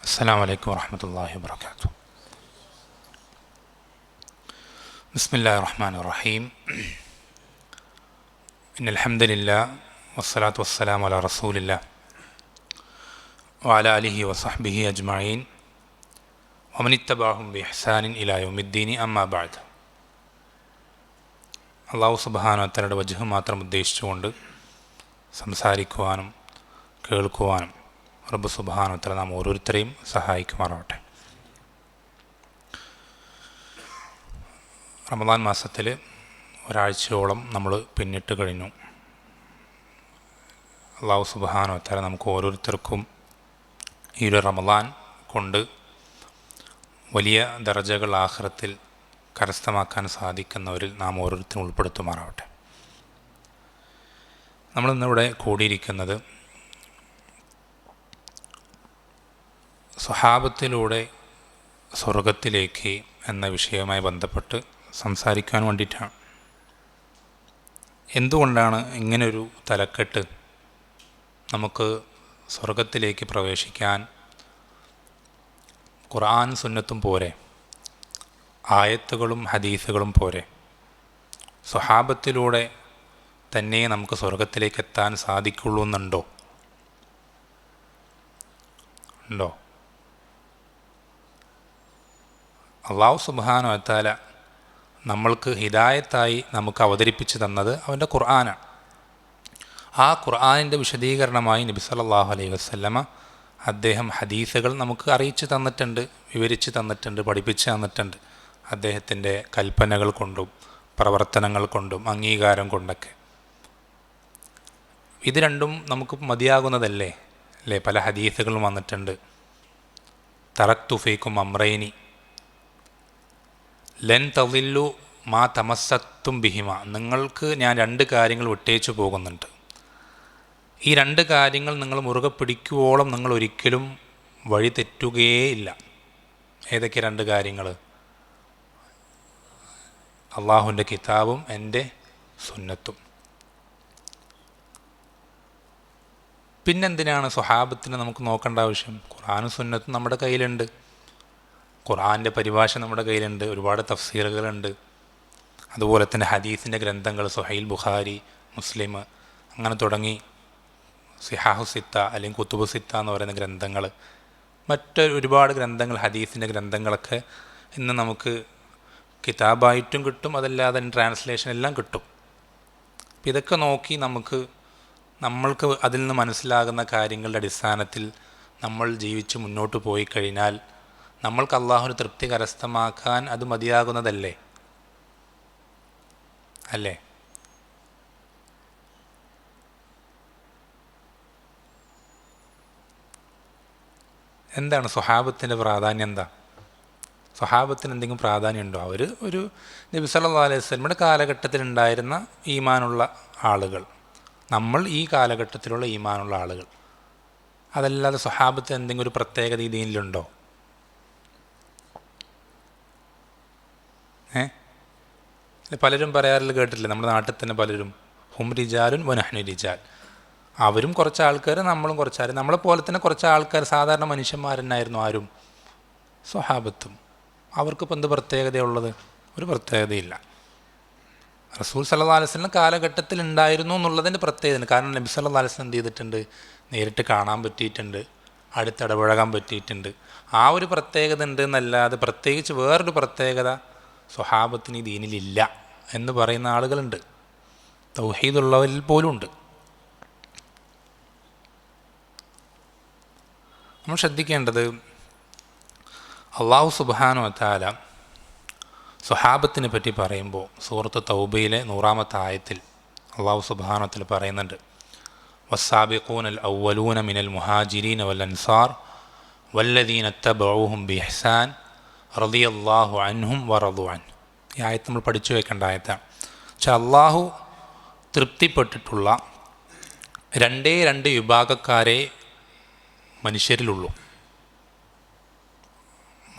السلام عليكم ورحمة الله وبركاته. بسم الله الرحمن الرحيم. إن الحمد لله والصلاة والسلام على رسول الله وعلى آله وصحبه أجمعين ومن اتبعهم بإحسان إلى يوم الدين أما بعد. അള്ളാഹു സുബ്ഹാനഹു വ തആലയുടെ വജ്ഹ് മാത്രം ഉദ്ദേശിച്ചുകൊണ്ട് സംസാരിക്കുവാനും കേൾക്കുവാനും റബ്ബ് സുബ്ഹാനഹു വ തആല നാം ഓരോരുത്തരെയും സഹായിക്കുമാറാവട്ടെ. റമദാൻ മാസത്തിൽ ഒരാഴ്ചയോളം നമ്മൾ പിന്നിട്ട് കഴിഞ്ഞു. അള്ളാഹു സുബ്ഹാനഹു വ തആല നമുക്ക് ഓരോരുത്തർക്കും ഈ ഒരു റമദാൻ കൊണ്ട് വലിയ ദർജകൾ ആഖിറത്തിൽ കരസ്ഥമാക്കാൻ സാധിക്കുന്നവരിൽ നാം ഓരോരുത്തരും ഉൾപ്പെടുത്തുമാറാവട്ടെ. നമ്മളിന്നിവിടെ കൂടിയിരിക്കുന്നത് സ്വഹാബത്തിലൂടെ സ്വർഗത്തിലേക്ക് എന്ന വിഷയവുമായി ബന്ധപ്പെട്ട് സംസാരിക്കാൻ വേണ്ടിയിട്ടാണ്. എന്തുകൊണ്ടാണ് ഇങ്ങനൊരു തലക്കെട്ട്? നമുക്ക് സ്വർഗത്തിലേക്ക് പ്രവേശിക്കാൻ ഖുർആൻ സുന്നത്തും പോരെ, ആയത്തുകളും ഹദീസുകളും പോരെ, സ്വഹാബത്തിലൂടെ തന്നെ നമുക്ക് സ്വർഗത്തിലേക്ക് എത്താൻ സാധിക്കുള്ളൂ എന്നുണ്ടോ? ഉണ്ടോ? അള്ളാഹു സുബ്ഹാനഹു വ തആല നമ്മൾക്ക് ഹിദായത്തായി നമുക്ക് അവതരിപ്പിച്ച് തന്നത് അവൻ്റെ ഖുർആനാണ്. ആ ഖുർആനിൻ്റെ വിശദീകരണമായി നബി സല്ലല്ലാഹു അലൈഹി വസല്ലമ അദ്ദേഹം ഹദീസുകൾ നമുക്ക് അറിയിച്ച് തന്നിട്ടുണ്ട്, വിവരിച്ച് തന്നിട്ടുണ്ട്, പഠിപ്പിച്ച് തന്നിട്ടുണ്ട്. അദ്ദേഹത്തിൻ്റെ കൽപ്പനകൾ കൊണ്ടും പ്രവർത്തനങ്ങൾ കൊണ്ടും അംഗീകാരം കൊണ്ടൊക്കെ. ഇത് രണ്ടും നമുക്ക് മതിയാകുന്നതല്ലേ? അല്ലേ? പല ഹദീസുകളും വന്നിട്ടുണ്ട്. തറക്തു ഫീക്കും അംറൈനി ലൻ തളില്ലു മാ തമസ്സത്തും ബിഹിമ. നിങ്ങൾക്ക് ഞാൻ രണ്ട് കാര്യങ്ങൾ വിട്ടേച്ചു പോകുന്നുണ്ട്. ഈ രണ്ട് കാര്യങ്ങൾ നിങ്ങൾ മുറുകെ പിടിക്കുവോളം നിങ്ങൾ ഒരിക്കലും വഴി തെറ്റുകയേയില്ല. ഏതൊക്കെ രണ്ട് കാര്യങ്ങൾ? അള്ളാഹുവിൻ്റെ കിതാബും എൻ്റെ സുന്നത്തും. പിന്നെന്തിനാണ് സ്വഹാബത്തിനെ നമുക്ക് നോക്കേണ്ട ആവശ്യം? ഖുർആനും സുന്നത്തും നമ്മുടെ കയ്യിലുണ്ട്. ഖുർആൻ്റെ പരിഭാഷ നമ്മുടെ കയ്യിലുണ്ട്, ഒരുപാട് തഫ്സീറുകളുണ്ട്. അതുപോലെ തന്നെ ഹദീസിൻ്റെ ഗ്രന്ഥങ്ങൾ സ്വഹീൽ ബുഖാരി, മുസ്ലിം, അങ്ങനെ തുടങ്ങി സിഹാഹു സിത്ത അല്ലെങ്കിൽ കുത്തുബു സിത്ത എന്ന് പറയുന്ന ഗ്രന്ഥങ്ങൾ, ഒരുപാട് ഗ്രന്ഥങ്ങൾ, ഹദീസിൻ്റെ ഗ്രന്ഥങ്ങളൊക്കെ ഇന്ന് നമുക്ക് കിതാബായിട്ടും കിട്ടും, അതല്ലാതെ ട്രാൻസ്ലേഷൻ എല്ലാം കിട്ടും. അപ്പം ഇതൊക്കെ നോക്കി നമ്മൾക്ക് അതിൽ നിന്ന് മനസ്സിലാകുന്ന കാര്യങ്ങളുടെ അടിസ്ഥാനത്തിൽ നമ്മൾ ജീവിച്ച് മുന്നോട്ട് പോയി കഴിഞ്ഞാൽ നമ്മൾക്ക് അള്ളാഹുവിന് തൃപ്തി കരസ്ഥമാക്കാൻ അത് മതിയാകുന്നതല്ലേ? അല്ലേ? എന്താണ് സ്വഹാബത്തിൻ്റെ പ്രാധാന്യം? എന്താ സ്വഹാബത്തിന് എന്തെങ്കിലും പ്രാധാന്യമുണ്ടോ? അവർ ഒരു നബി സല്ലല്ലാഹു അലൈഹി വസല്ലമയുടെ കാലഘട്ടത്തിലുണ്ടായിരുന്ന ഈമാനുള്ള ആളുകൾ, നമ്മൾ ഈ കാലഘട്ടത്തിലുള്ള ഈമാനുള്ള ആളുകൾ. അതല്ലാതെ സ്വഹാബത്തിന് എന്തെങ്കിലും ഒരു പ്രത്യേകത ഇതിലുണ്ടോ? പലരും പറയാറില്ല, കേട്ടിട്ടില്ല? നമ്മുടെ നാട്ടിൽ തന്നെ പലരും ഹും റിജാലുൻ വനഹ്നു റിജാൽ. അവരും കുറച്ച് ആൾക്കാർ, നമ്മളും കുറച്ചാൾ. നമ്മളെപ്പോലെ തന്നെ കുറച്ച് ആൾക്കാർ, സാധാരണ മനുഷ്യന്മാരെന്നായിരുന്നു ആരും? സ്വഹാബത്തും. അവർക്കിപ്പോൾ എന്ത് പ്രത്യേകതയുള്ളത്? ഒരു പ്രത്യേകതയില്ല. റസൂൽ സല്ലല്ലാഹു അലൈഹി വസല്ലം കാലഘട്ടത്തിൽ ഉണ്ടായിരുന്നു എന്നുള്ളതിൻ്റെ പ്രത്യേകത. കാരണം നബി സല്ലല്ലാഹു അലൈഹി വസല്ലം എന്ത് ചെയ്തിട്ടുണ്ട്? നേരിട്ട് കാണാൻ പറ്റിയിട്ടുണ്ട്, അടുത്തിടപഴകാൻ പറ്റിയിട്ടുണ്ട്. ആ ഒരു പ്രത്യേകത ഉണ്ട് എന്നല്ലാതെ പ്രത്യേകിച്ച് വേറൊരു പ്രത്യേകത സ്വഹാബത്തിന് ഈ ദീനിലില്ല എന്ന് പറയുന്ന ആളുകളുണ്ട്. തൗഹീദുള്ളവരിൽ പോലും ഉണ്ട്. നമ്മൾ ശ്രദ്ധിക്കേണ്ടത്, അള്ളാഹു സുബ്ഹാനഹു വ തആല സ്വഹാബത്തിനെ പറ്റി പറയുമ്പോൾ സൂറത്ത് തൗബയിലെ 100-ാമത്തെ ആയത്തിൽ അള്ളാഹു സുബ്ഹാനഹു വ തആല പറയുന്നുണ്ട്, വസ്സാബിഖൂനൽ അവ്വലൂന മിനൽ മുഹാജിരീന വൽ അൻസാർ വല്ലദീന തബഊഹും ബിഇഹ്സാൻ റളിയല്ലാഹു അൻഹും വറളു അൻ. ഈ ആയത്ത് നമ്മൾ പഠിച്ചു വെക്കേണ്ട ആയത്താണ്. പക്ഷെ അള്ളാഹു തൃപ്തിപ്പെട്ടിട്ടുള്ള രണ്ട് വിഭാഗക്കാരെ മനുഷ്യരിലുള്ളൂ.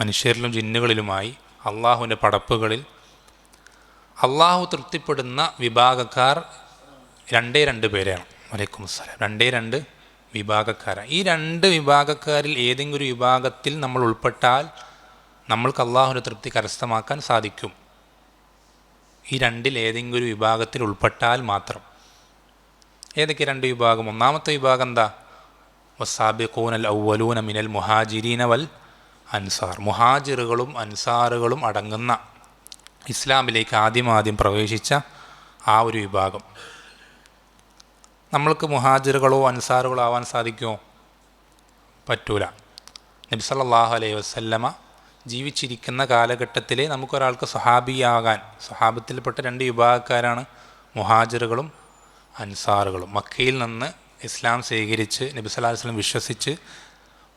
മനുഷ്യരിലും ജിന്നുകളിലുമായി അള്ളാഹുവിൻ്റെ പടപ്പുകളിൽ അള്ളാഹു തൃപ്തിപ്പെടുന്ന വിഭാഗക്കാർ 2 പേരെയാണ്. വലൈക്കും അസ്സലാം. 2 വിഭാഗക്കാരാണ്. ഈ രണ്ട് വിഭാഗക്കാരിൽ ഏതെങ്കിലും ഒരു വിഭാഗത്തിൽ നമ്മൾ ഉൾപ്പെട്ടാൽ നമ്മൾക്ക് അള്ളാഹുവിൻ്റെ തൃപ്തി കരസ്ഥമാക്കാൻ സാധിക്കും. ഈ രണ്ടിൽ ഏതെങ്കിലും ഒരു വിഭാഗത്തിൽ ഉൾപ്പെട്ടാൽ മാത്രം. ഏതൊക്കെ രണ്ട് വിഭാഗം? ഒന്നാമത്തെ വിഭാഗം എന്താ? വസ്സാബിഖൂനൽ അവ്വലൂന മിനൽ മുഹാജിരീന വൽ അൻസാർ. മുഹാജിറുകളും അൻസാറുകളും അടങ്ങുന്ന ഇസ്ലാമിലേക്ക് ആദ്യം പ്രവേശിച്ച ആ ഒരു വിഭാഗം. നമ്മൾക്ക് മുഹാജിറുകളോ അൻസാറുകളോ ആവാൻ സാധിക്കുമോ? പറ്റൂല. നബി സല്ലല്ലാഹു അലൈഹി വസല്ലമ ജീവിച്ചിരിക്കുന്ന കാലഘട്ടത്തിലെ നമുക്കൊരാൾക്ക് സ്വഹാബിയാകാൻ, സ്വഹാബത്തിൽപ്പെട്ട രണ്ട് വിഭാഗക്കാരാണ് മുഹാജിറുകളും അൻസാറുകളും. മക്കയിൽ നിന്ന് ഇസ്ലാം സ്വീകരിച്ച് നബി സല്ലല്ലാഹു അലൈഹി വസല്ലം വിശ്വസിച്ച്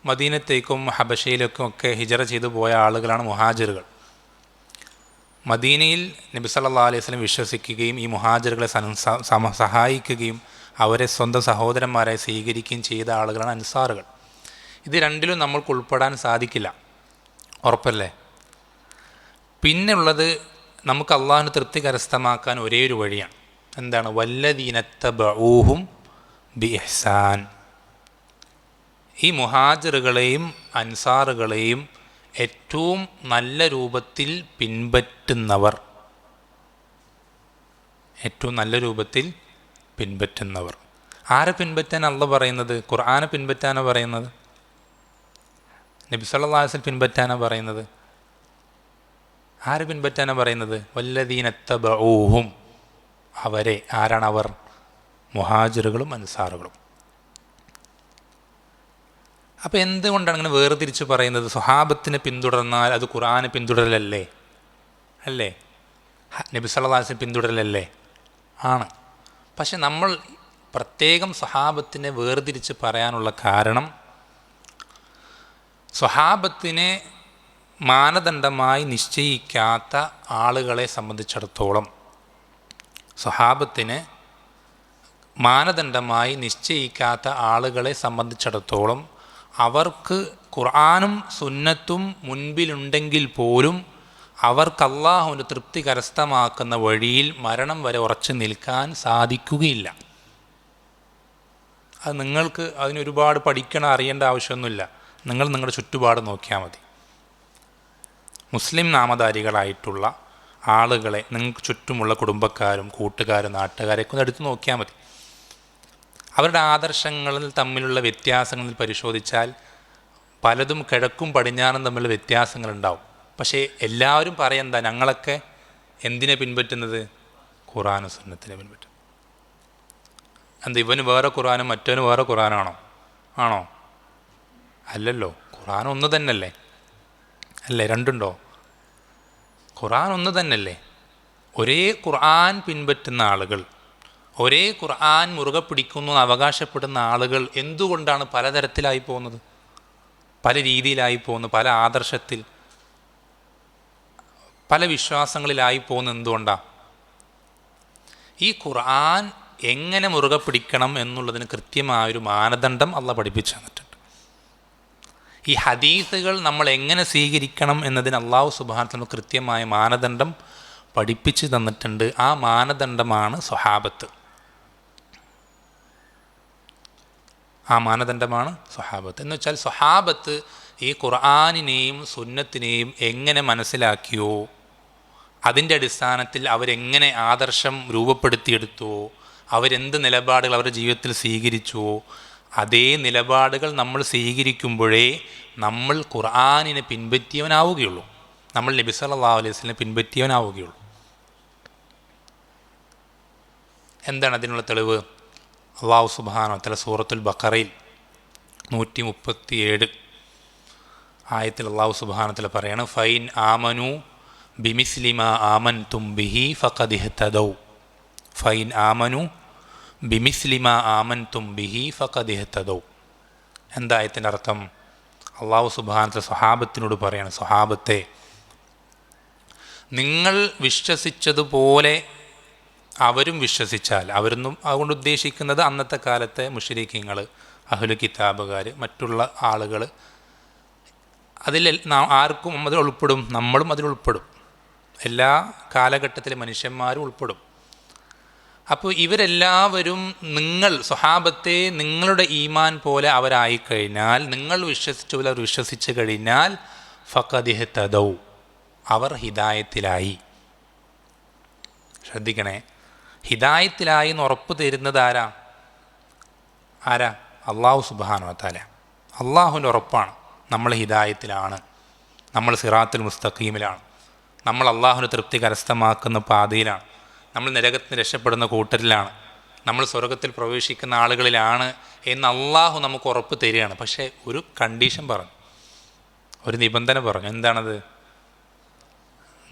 മദീനത്തേക്കും ഹബശയിലേക്കും ഒക്കെ ഹിജറ ചെയ്തു പോയ ആളുകളാണ് മുഹാജിറുകൾ. മദീനയിൽ നബി സല്ലല്ലാഹു അലൈഹി വസല്ലം വിശ്വസിക്കുകയും ഈ മുഹാജിറുകളെ സഹായിക്കുകയും അവരെ സ്വന്തം സഹോദരന്മാരായി സ്വീകരിക്കുകയും ചെയ്ത ആളുകളാണ് അൻസാറുകൾ. ഇത് രണ്ടിലും നമ്മൾക്ക് ഉൾപ്പെടാൻ സാധിക്കില്ല. ഉറപ്പല്ലേ? പിന്നെ ഉള്ളത് നമുക്ക് അള്ളാഹുവിന് തൃപ്തി കരസ്ഥമാക്കാൻ ഒരേ ഒരു വഴിയാണ്. എന്താണ്? വല്ലദീന തബഊഹും ബി ഇഹ്സാൻ. ഈ മുഹാജിറുകളെയും അൻസാറുകളെയും ഏറ്റവും നല്ല രൂപത്തിൽ പിൻപറ്റുന്നവർ, ഏറ്റവും നല്ല രൂപത്തിൽ പിൻപറ്റുന്നവർ. ആരെ പിൻപറ്റാൻ അള്ളാഹ് പറയുന്നത്? ഖുർആനെ പിൻപറ്റാനാണ് പറയുന്നത്? നബി സല്ലല്ലാഹു അലൈഹി വസല്ലം പിൻപറ്റാനാണ് പറയുന്നത്? ആരെ പിൻപറ്റാനാണ് പറയുന്നത്? വല്ലദീന തബഊഹും. അവരെ. ആരാണ് അവർ? മുഹാജിറുകളും അൻസാറുകളും. അപ്പോൾ എന്തുകൊണ്ടാണ് അങ്ങനെ വേർതിരിച്ച് പറയുന്നത്? സ്വഹാബത്തിനെ പിന്തുടർന്നാൽ അത് ഖുർആനെ പിന്തുടരലല്ലേ? അല്ലേ? നബി സല്ലല്ലാഹു അലൈഹി വസല്ലം പിന്തുടരലല്ലേ? ആണ്. പക്ഷെ നമ്മൾ പ്രത്യേകം സ്വഹാബത്തിനെ വേർതിരിച്ച് പറയാനുള്ള കാരണം, സ്വഹാബത്തിനെ മാനദണ്ഡമായി നിശ്ചയിക്കാത്ത ആളുകളെ സംബന്ധിച്ചിടത്തോളം, സ്വഹാബത്തിനെ മാനദണ്ഡമായി നിശ്ചയിക്കാത്ത ആളുകളെ സംബന്ധിച്ചിടത്തോളം അവർക്ക് ഖുർആനും സുന്നത്തും മുൻപിലുണ്ടെങ്കിൽ പോലും അവർക്ക് അള്ളാഹുവിൻ്റെ തൃപ്തി കരസ്ഥമാക്കുന്ന വഴിയിൽ മരണം വരെ ഉറച്ചു നിൽക്കാൻ സാധിക്കുകയില്ല. അത് നിങ്ങൾക്ക് അതിനൊരുപാട് പഠിക്കണം, അറിയേണ്ട ആവശ്യമൊന്നുമില്ല. നിങ്ങൾ നിങ്ങളുടെ ചുറ്റുപാട് നോക്കിയാൽ മതി. മുസ്ലിം നാമധാരികളായിട്ടുള്ള ആളുകളെ, നിങ്ങൾക്ക് ചുറ്റുമുള്ള കുടുംബക്കാരും കൂട്ടുകാരും നാട്ടുകാരെയൊക്കെ ഒന്ന് എടുത്ത് നോക്കിയാൽ മതി. അവരുടെ ആദർശങ്ങളിൽ തമ്മിലുള്ള വ്യത്യാസങ്ങളിൽ പരിശോധിച്ചാൽ പലതും കിഴക്കും പടിഞ്ഞാറും തമ്മിലുള്ള വ്യത്യാസങ്ങളുണ്ടാവും. പക്ഷേ എല്ലാവരും പറയുന്നത് ഞങ്ങളൊക്കെ എന്തിനെ പിൻപറ്റുന്നത്? ഖുർആനും സുന്നത്തിനെ പിൻപറ്റും. എന്താ, ഇവന് വേറെ ഖുർആനും മറ്റവന് വേറെ ഖുർആനാണോ? ആണോ? അല്ലല്ലോ. ഖുർആൻ ഒന്ന് തന്നെയല്ലേ? അല്ലേ? രണ്ടുണ്ടോ? ഖുർആൻ ഒന്ന് തന്നെയല്ലേ? ഒരേ ഖുർആൻ പിൻപറ്റുന്ന ആളുകൾ, ഒരേ ഖുർആൻ മുറുകെ പിടിക്കുന്നു എന്ന് അവകാശപ്പെടുന്ന ആളുകൾ എന്തുകൊണ്ടാണ് പലതരത്തിലായി പോകുന്നത്, പല രീതിയിലായി പോകുന്നത്, പല ആദർശത്തിൽ, പല വിശ്വാസങ്ങളിലായി പോകുന്നത്? എന്തുകൊണ്ടാണ്? ഈ ഖുർആൻ എങ്ങനെ മുറുകെ പിടിക്കണം എന്നുള്ളതിന് കൃത്യമായൊരു മാനദണ്ഡം അള്ളാഹ് പഠിപ്പിച്ചു തന്നിട്ടുണ്ട്. ഈ ഹദീസുകൾ നമ്മൾ എങ്ങനെ സ്വീകരിക്കണം എന്നതിന് അള്ളാഹു സുബ്ഹാനഹു വ തആല കൃത്യമായ മാനദണ്ഡം പഠിപ്പിച്ചു തന്നിട്ടുണ്ട്. ആ മാനദണ്ഡമാണ് സ്വഹാബത്ത്. ആ മാനദണ്ഡമാണ് സ്വഹാബത്ത്. എന്ന് വെച്ചാൽ സ്വഹാബത്ത് ഈ ഖുർആനിനെയും സുന്നത്തിനെയും എങ്ങനെ മനസ്സിലാക്കിയോ, അതിൻ്റെ അടിസ്ഥാനത്തിൽ അവരെങ്ങനെ ആദർശം രൂപപ്പെടുത്തിയെടുത്തുവോ, അവരെന്ത് നിലപാടുകൾ അവരുടെ ജീവിതത്തിൽ സ്വീകരിച്ചുവോ, അതേ നിലപാടുകൾ നമ്മൾ സ്വീകരിക്കുമ്പോഴേ നമ്മൾ ഖുർആനിനെ പിൻപറ്റിയവനാവുകയുള്ളൂ, നമ്മൾ നബി സല്ലല്ലാഹു അലൈഹി വസല്ലം പിൻപറ്റിയവനാവുകയുള്ളൂ. എന്താണ് അതിനുള്ള തെളിവ്? അല്ലാഹു സുബ്ഹാനഹു വ തആല സൂറത്തുൽ ബഖറയിൽ 137 ആയത്തിൽ അല്ലാഹു സുബ്ഹാനഹു വ തആല പറയാണ്, ഫൈൻ ആമനു ബിമിസ്ലി മാ ആമൻതും ബിഹി ഫഖദ് ഇഹ്തദൗ. ഫൈൻ ആമനു ബിമിസ്ലി മാ ആമൻതും ബിഹി ഫഖദ് ഇഹ്തദൗ. എന്താ ആയത്തിൻ്റെ അർത്ഥം? അല്ലാഹു സുബ്ഹാനഹു വ തആല സ്വഹാബത്തിനോട് പറയാണ്, സ്വഹാബത്തെ, നിങ്ങൾ വിശ്വസിച്ചതുപോലെ അവരും വിശ്വസിച്ചാൽ, അവരൊന്നും അതുകൊണ്ട് ഉദ്ദേശിക്കുന്നത് അന്നത്തെ കാലത്തെ മുശ്രിക്കീങ്ങൾ, അഹ്ലു കിതാബുകാർ, മറ്റുള്ള ആളുകൾ, അതിൽ ആർക്കും അതിൽ ഉൾപ്പെടും, നമ്മളും അതിൽ ഉൾപ്പെടും, എല്ലാ കാലഘട്ടത്തിലെ മനുഷ്യന്മാരും ഉൾപ്പെടും. അപ്പോൾ ഇവരെല്ലാവരും നിങ്ങൾ സ്വഹാബത്തെ നിങ്ങളുടെ ഈമാൻ പോലെ അവരായിക്കഴിഞ്ഞാൽ, നിങ്ങൾ വിശ്വസിച്ച പോലെ അവർ വിശ്വസിച്ച് കഴിഞ്ഞാൽ ഫഖദിഹ്തദൗ, അവർ ഹിദായത്തിലായി. ശ്രദ്ധിക്കണേ, ഹിദായത്തിലായി എന്ന് ഉറപ്പ് തരുന്നത് ആരാ? അള്ളാഹു സുബ്ഹാനഹു വ തആല. അള്ളാഹുവിൻ്റെ ഉറപ്പാണ് നമ്മൾ ഹിദായത്തിലാണ്, നമ്മൾ സിറാത്തുൽ മുസ്തഖീമിലാണ്, നമ്മൾ അള്ളാഹുവിൻ്റെ തൃപ്തി കരസ്ഥമാക്കുന്ന പാതയിലാണ്, നമ്മൾ നരകത്തിന് രക്ഷപ്പെടുന്ന കൂട്ടരിലാണ്, നമ്മൾ സ്വർഗത്തിൽ പ്രവേശിക്കുന്ന ആളുകളിലാണ് എന്ന് അള്ളാഹു നമുക്ക് ഉറപ്പ് തരികയാണ്. പക്ഷേ ഒരു കണ്ടീഷൻ പറഞ്ഞു, ഒരു നിബന്ധന പറഞ്ഞു. എന്താണത്?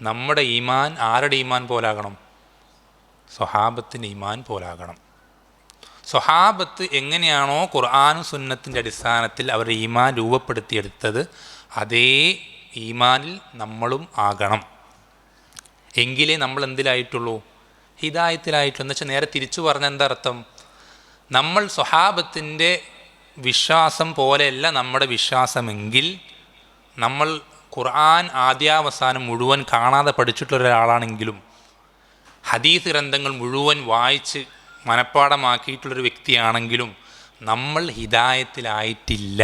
നമ്മുടെ ഈമാൻ ആരുടെ ഈമാൻ പോലാകണം? സ്വഹാബത്തിൻ്റെ ഈമാൻ പോലാകണം. സ്വഹാബത്ത് എങ്ങനെയാണോ ഖുർആനും സുന്നത്തിൻ്റെ അടിസ്ഥാനത്തിൽ അവരുടെ ഈമാൻ രൂപപ്പെടുത്തിയെടുത്തത്, അതേ ഈമാനിൽ നമ്മളും ആകണം. എങ്കിലേ നമ്മൾ എന്തിലായിട്ടുള്ളൂ? ഹിദായത്തിലായിട്ടുള്ളൂ. എന്ന് വെച്ചാൽ നേരെ തിരിച്ചു പറഞ്ഞ എന്താ അർത്ഥം? നമ്മൾ സ്വഹാബത്തിൻ്റെ വിശ്വാസം പോലെയല്ല നമ്മുടെ വിശ്വാസമെങ്കിൽ, നമ്മൾ ഖുർആൻ ആദ്യാവസാനം മുഴുവൻ കാണാതെ പഠിച്ചിട്ടുള്ള ഒരാളാണെങ്കിലും, ഹദീസ് ഗ്രന്ഥങ്ങൾ മുഴുവൻ വായിച്ച് മനഃപ്പാടമാക്കിയിട്ടുള്ളൊരു വ്യക്തിയാണെങ്കിലും നമ്മൾ ഹിദായത്തിലായിട്ടില്ല.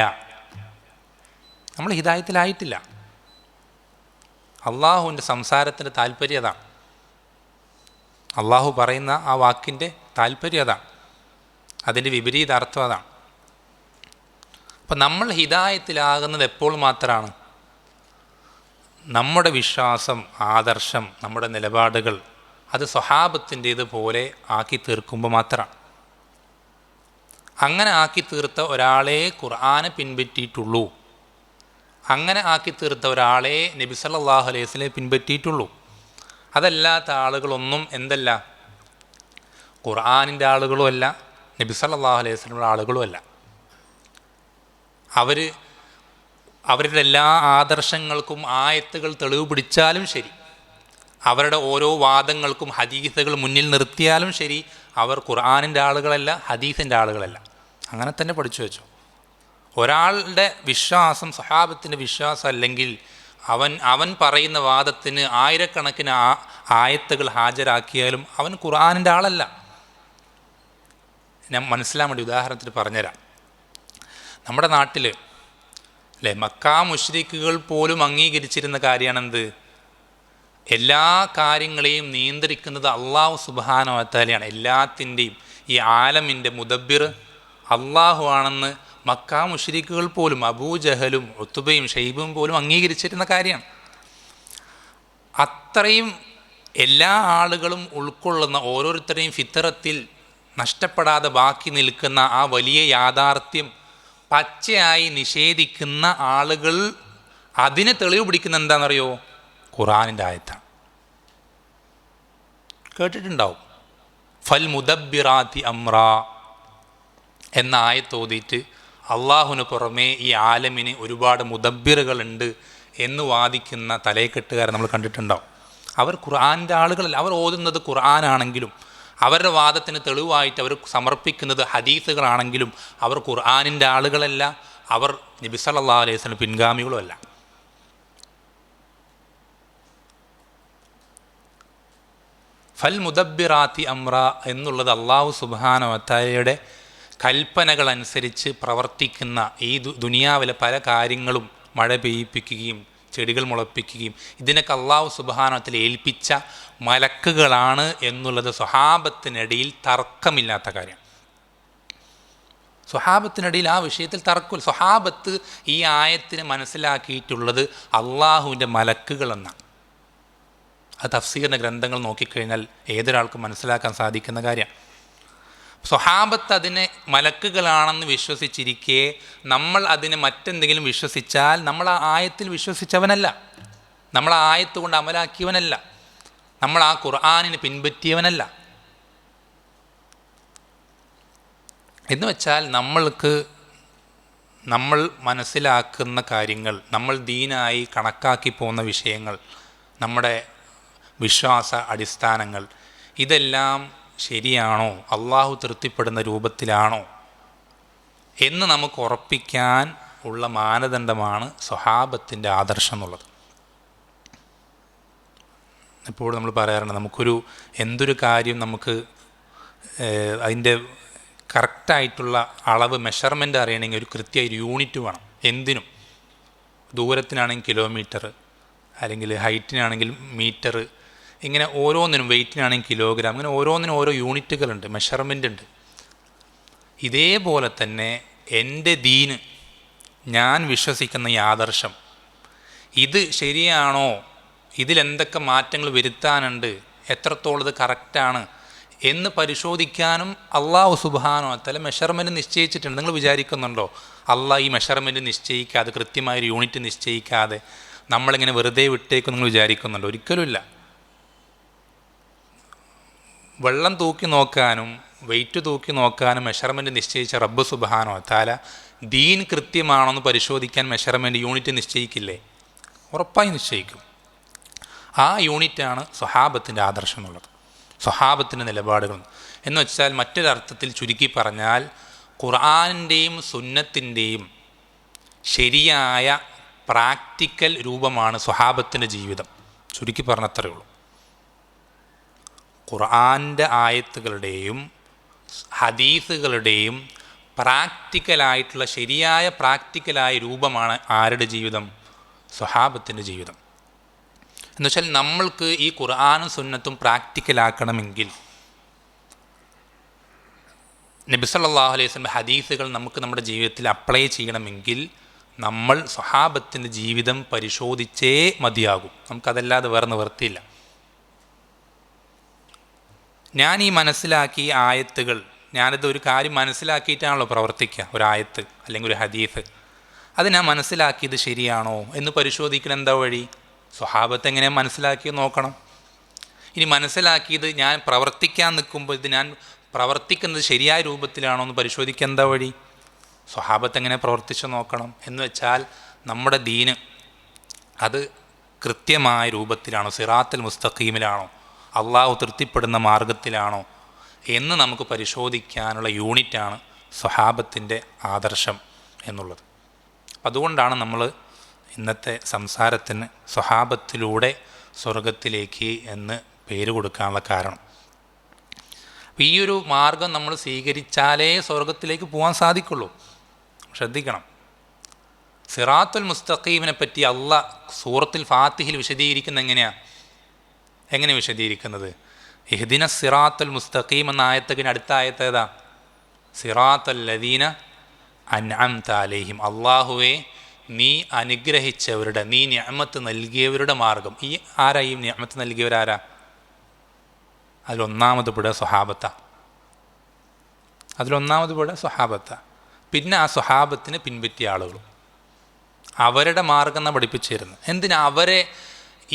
നമ്മൾ ഹിദായത്തിലായിട്ടില്ല. അള്ളാഹുവിൻ്റെ സംസാരത്തിൻ്റെ താല്പര്യം അതാണ്. അള്ളാഹു പറയുന്ന ആ വാക്കിൻ്റെ താല്പര്യം അതാണ്, അതിൻ്റെ വിപരീതാർത്ഥം അതാണ്. അപ്പം നമ്മൾ ഹിദായത്തിലാകുന്നത് എപ്പോൾ മാത്രമാണ്? നമ്മുടെ വിശ്വാസം, ആദർശം, നമ്മുടെ നിലപാടുകൾ അത് സ്വഹാബത്തിൻ്റേതുപോലെ ആക്കി തീർക്കുമ്പോൾ മാത്രമാണ്. അങ്ങനെ ആക്കി തീർത്ത ഒരാളെ ഖുർആനെ പിൻപറ്റിയിട്ടുള്ളൂ, അങ്ങനെ ആക്കി തീർത്ത ഒരാളെ നബി സല്ലല്ലാഹു അലൈഹി വസല്ലം പിൻപറ്റിയിട്ടുള്ളൂ. അതല്ലാത്ത ആളുകളൊന്നും എന്തല്ല? ഖുർആനിൻ്റെ ആളുകളുമല്ല, നബി സല്ലല്ലാഹു അലൈഹി വസല്ലം ആളുകളുമല്ല. അവരുടെ എല്ലാ ആദർശങ്ങൾക്കും ആയത്തുകൾ തെളിവ് പിടിച്ചാലും ശരി, അവരുടെ ഓരോ വാദങ്ങൾക്കും ഹദീസുകൾ മുന്നിൽ നിർത്തിയാലും ശരി, അവർ ഖുർആനിൻ്റെ ആളുകളല്ല, ഹദീസിൻ്റെ ആളുകളല്ല. അങ്ങനെ തന്നെ പഠിച്ചു വെച്ചു. ഒരാളുടെ വിശ്വാസം സ്വഹാബത്തിൻ്റെ വിശ്വാസം അല്ലെങ്കിൽ അവൻ പറയുന്ന വാദത്തിന് ആയിരക്കണക്കിന് ആയത്തുകൾ ഹാജരാക്കിയാലും അവൻ ഖുർആനിൻ്റെ ആളല്ല. ഞാൻ മനസ്സിലാൻ വേണ്ടി ഉദാഹരണത്തിന് പറഞ്ഞുതരാം. നമ്മുടെ നാട്ടിൽ അല്ലേ, മക്കാ മുശ്രിക്കുകൾ പോലും അംഗീകരിച്ചിരുന്ന കാര്യമാണെന്ത്? എല്ലാ കാര്യങ്ങളെയും നിയന്ത്രിക്കുന്നത് അള്ളാഹു സുബ്ഹാനഹു വ തആലയാണ്. എല്ലാത്തിൻ്റെയും ഈ ആലമിൻ്റെ മുദബ്ബിർ അള്ളാഹു ആണെന്ന് മക്കാ മുശ്രിക്കുകൾ പോലും, അബൂജഹലും ഉത്ബയും ഷൈബും പോലും അംഗീകരിച്ചിരുന്ന കാര്യമാണ്. അത്രയും എല്ലാ ആളുകളും ഉൾക്കൊള്ളുന്ന, ഓരോരുത്തരെയും ഫിത്തറത്തിൽ നഷ്ടപ്പെടാതെ ബാക്കി നിൽക്കുന്ന ആ വലിയ യാഥാർത്ഥ്യം പച്ചയായി നിഷേധിക്കുന്ന ആളുകൾ അതിനെ തെളിവ് പിടിക്കുന്ന എന്താണെന്നറിയോ? ഖുർആനിൻ്റെ ആയത്താണ്. കേട്ടിട്ടുണ്ടാവും. ഫൽ മുദബ്ബിറാത്തി അമ്ര എന്ന ആയത്ത് ഓതിയിട്ട് അള്ളാഹുവിന് പുറമേ ഈ ആലമിന് ഒരുപാട് മുദബ്ബിറുകളുണ്ട് എന്ന് വാദിക്കുന്ന തലയെക്കെട്ടുകാരെ നമ്മൾ കണ്ടിട്ടുണ്ടാവും. അവർ ഖുർആനിൻ്റെ ആളുകളല്ല. അവർ ഓതുന്നത് ഖുർആനാണെങ്കിലും, അവരുടെ വാദത്തിന് തെളിവായിട്ട് അവർ സമർപ്പിക്കുന്നത് ഹദീസുകളാണെങ്കിലും അവർ ഖുർആനിൻ്റെ ആളുകളല്ല, അവർ നബി സല്ലല്ലാഹു അലൈഹി വസല്ലം പിൻഗാമികളുമല്ല. ഫൽ മുദബ്ബിറാത്തി അമ്ര എന്നുള്ളത് അള്ളാഹു സുബ്ഹാനഹു വ തആലയുടെ കൽപ്പനകളനുസരിച്ച് പ്രവർത്തിക്കുന്ന ഈ ദുനിയാവിലെ പല കാര്യങ്ങളും, മഴ പെയ്യിപ്പിക്കുകയും ചെടികൾ മുളപ്പിക്കുകയും ഇതിനൊക്കെ അള്ളാഹു സുബ്ഹാനഹു വ തആല ഏൽപ്പിച്ച മലക്കുകളാണ് എന്നുള്ളത് സ്വഹാബത്തിനിടയിൽ തർക്കമില്ലാത്ത കാര്യമാണ്. സ്വഹാബത്തിനിടയിൽ ആ വിഷയത്തിൽ തർക്കമില്ല. സ്വഹാബത്ത് ഈ ആയത്തിനെ മനസ്സിലാക്കിയിട്ടുള്ളത് അള്ളാഹുവിൻ്റെ മലക്കുകളെന്നാണ്. അത് തഫ്സീറിൻ്റെ ഗ്രന്ഥങ്ങൾ നോക്കിക്കഴിഞ്ഞാൽ ഏതൊരാൾക്കും മനസ്സിലാക്കാൻ സാധിക്കുന്ന കാര്യമാണ്. സ്വഹാബത്ത് അതിനെ മലക്കുകളാണെന്ന് വിശ്വസിച്ചിരിക്കെ നമ്മൾ അതിനെ മറ്റെന്തെങ്കിലും വിശ്വസിച്ചാൽ നമ്മൾ ആ ആയത്തിൽ വിശ്വസിച്ചവനല്ല, നമ്മൾ ആ ആയത്ത് കൊണ്ട് അമലാക്കിയവനല്ല, നമ്മൾ ആ ഖുർആനിനെ പിൻപറ്റിയവനല്ല. എന്ന് വെച്ചാൽ നമ്മൾ മനസ്സിലാക്കുന്ന കാര്യങ്ങൾ, നമ്മൾ ദീനായി കണക്കാക്കി പോകുന്ന വിഷയങ്ങൾ, നമ്മുടെ വിശ്വാസ അടിസ്ഥാനങ്ങൾ, ഇതെല്ലാം ശരിയാണോ, അള്ളാഹു തൃപ്തിപ്പെടുന്ന രൂപത്തിലാണോ എന്ന് നമുക്ക് ഉറപ്പിക്കാൻ ഉള്ള മാനദണ്ഡമാണ് സ്വഹാബത്തിൻ്റെ ആദർശം എന്നുള്ളത്. ഇപ്പോൾ നമ്മൾ പറയാറുണ്ട്, എന്തൊരു കാര്യം നമുക്ക് അതിൻ്റെ കറക്റ്റായിട്ടുള്ള അളവ് മെഷർമെൻ്റ് അറിയണമെങ്കിൽ ഒരു കൃത്യമായൊരു യൂണിറ്റ് വേണം. എന്തിനും, ദൂരത്തിനാണെങ്കിൽ കിലോമീറ്റർ, അല്ലെങ്കിൽ ഹൈറ്റിനാണെങ്കിൽ മീറ്റർ, ഇങ്ങനെ ഓരോന്നിനും, വെയ്റ്റിനാണെങ്കിൽ കിലോഗ്രാം, ഇങ്ങനെ ഓരോന്നിനും ഓരോ യൂണിറ്റുകളുണ്ട്, മെഷർമെൻ്റ് ഉണ്ട്. ഇതേപോലെ തന്നെ എൻ്റെ ദീന്, ഞാൻ വിശ്വസിക്കുന്ന ഈ ആദർശം, ഇത് ശരിയാണോ, ഇതിലെന്തൊക്കെ മാറ്റങ്ങൾ വരുത്താനുണ്ട്, എത്രത്തോളം ഇത് കറക്റ്റാണ് എന്ന് പരിശോധിക്കാനും അള്ളാഹു സുബ്ഹാനഹു വ തആല മെഷർമെൻറ്റ് നിശ്ചയിച്ചിട്ടുണ്ട്. നിങ്ങൾ വിചാരിക്കുന്നുണ്ടോ അള്ളാഹ് ഈ മെഷർമെൻറ്റ് നിശ്ചയിക്കാതെ, കൃത്യമായൊരു യൂണിറ്റ് നിശ്ചയിക്കാതെ നമ്മളിങ്ങനെ വെറുതെ വിട്ടേക്കും നിങ്ങൾ വിചാരിക്കുന്നുണ്ടോ? ഒരിക്കലുമില്ല. വെള്ളം തൂക്കി നോക്കാനും വെയിറ്റ് തൂക്കി നോക്കാനും മെഷർമെൻറ്റ് നിശ്ചയിച്ച റബ്ബ് സുബ്ഹാനഹു വ തആല ദീൻ കൃത്യമാണോ എന്ന് പരിശോധിക്കാൻ മെഷർമെൻറ്റ് യൂണിറ്റ് നിശ്ചയിക്കില്ലേ? ഉറപ്പായി നിശ്ചയിക്കും. ആ യൂണിറ്റാണ് സ്വഹാബത്തിൻ്റെ ആദർശം എന്നുള്ളത്, സ്വഹാബത്തിൻ്റെ നിലപാടുകൾ എന്ന് വെച്ചാൽ മറ്റൊരർത്ഥത്തിൽ ചുരുക്കി പറഞ്ഞാൽ ഖുർആനിൻ്റെയും സുന്നത്തിൻ്റെയും ശരിയായ പ്രാക്ടിക്കൽ രൂപമാണ് സ്വഹാബത്തിൻ്റെ ജീവിതം. ചുരുക്കി പറഞ്ഞത്രയേ ഉള്ളൂ. ഖുർആൻ്റെ ആയത്തുകളുടെയും ഹദീസുകളുടെയും പ്രാക്ടിക്കലായിട്ടുള്ള ശരിയായ പ്രാക്ടിക്കലായ രൂപമാണ് ആരുടെ ജീവിതം? സ്വഹാബത്തിൻ്റെ ജീവിതം. എന്നുവെച്ചാൽ നമ്മൾക്ക് ഈ ഖുർആനും സുന്നത്തും പ്രാക്ടിക്കലാക്കണമെങ്കിൽ, നബി സല്ലല്ലാഹു അലൈഹി വസല്ലം ഹദീസുകൾ നമുക്ക് നമ്മുടെ ജീവിതത്തിൽ അപ്ലൈ ചെയ്യണമെങ്കിൽ നമ്മൾ സ്വഹാബത്തിൻ്റെ ജീവിതം പരിശോധിച്ചേ മതിയാകും. നമുക്കതല്ലാതെ വേറെ നിവൃത്തിയില്ല. ഞാൻ ഈ മനസ്സിലാക്കി ആയത്തുകൾ, ഞാനിത് ഒരു കാര്യം മനസ്സിലാക്കിയിട്ടാണല്ലോ പ്രവർത്തിക്കുക, ഒരായത്ത് അല്ലെങ്കിൽ ഒരു ഹദീസ്, അത് ഞാൻ മനസ്സിലാക്കിയത് ശരിയാണോ എന്ന് പരിശോധിക്കണം. എന്താ വഴി? സ്വഹാബത്ത് എങ്ങനെയാണ് മനസ്സിലാക്കിയത് നോക്കണം. ഇനി മനസ്സിലാക്കിയത് ഞാൻ പ്രവർത്തിക്കാൻ നിൽക്കുമ്പോൾ ഇത് ഞാൻ പ്രവർത്തിക്കുന്നത് ശരിയായ രൂപത്തിലാണോ എന്ന് പരിശോധിക്കാൻ എന്താ വഴി? സ്വഹാബത്ത് എങ്ങനെ പ്രവർത്തിച്ച് നോക്കണം. എന്ന് വെച്ചാൽ നമ്മുടെ ദീന് അത് കൃത്യമായ രൂപത്തിലാണോ, സിറാത്തുൽ മുസ്തഖീമിലാണോ, അള്ളാഹു തൃപ്തിപ്പെടുന്ന മാർഗത്തിലാണോ എന്ന് നമുക്ക് പരിശോധിക്കാനുള്ള യൂണിറ്റാണ് സ്വഹാബത്തിൻ്റെ ആദർശം എന്നുള്ളത്. അതുകൊണ്ടാണ് നമ്മൾ ഇന്നത്തെ സംസാരത്തിന് സ്വഹാബത്തിലൂടെ സ്വർഗത്തിലേക്ക് എന്ന് പേര് കൊടുക്കാനുള്ള കാരണം. അപ്പോൾ ഈ ഒരു മാർഗം നമ്മൾ സ്വീകരിച്ചാലേ സ്വർഗത്തിലേക്ക് പോകാൻ സാധിക്കുള്ളൂ. ശ്രദ്ധിക്കണം. സിറാത്തുൽ മുസ്തഖീമിനെ പറ്റി അള്ളാഹ് സൂറത്തുൽ ഫാത്തിഹിൽ വിശദീകരിക്കുന്നത് എങ്ങനെ വിശദീകരിക്കുന്നത്? ഇഹ്ദിന സിറാത്തുൽ മുസ്തഖീം എന്ന ആയത്തിന് അടുത്ത ആയത്ത് ഏതാ? സിറാത്തുൽ ലദീന അൻഅംത അലൈഹിം. അള്ളാഹുവേ, നീ അനുഗ്രഹിച്ചവരുടെ, നീ നിഅമത്ത് നൽകിയവരുടെ മാർഗം. ഈ ആരാ ഈ നിഅമത്ത് നൽകിയവരാരാ? അതിലൊന്നാമത് പെടുക സ്വഹാബത്ത. പിന്നെ ആ സ്വഹാബത്തിനെ പിൻപറ്റിയ ആളുകളും അവരുടെ മാർഗം എന്നാണ് പഠിപ്പിച്ചിരുന്നത്. എന്തിനാ അവരെ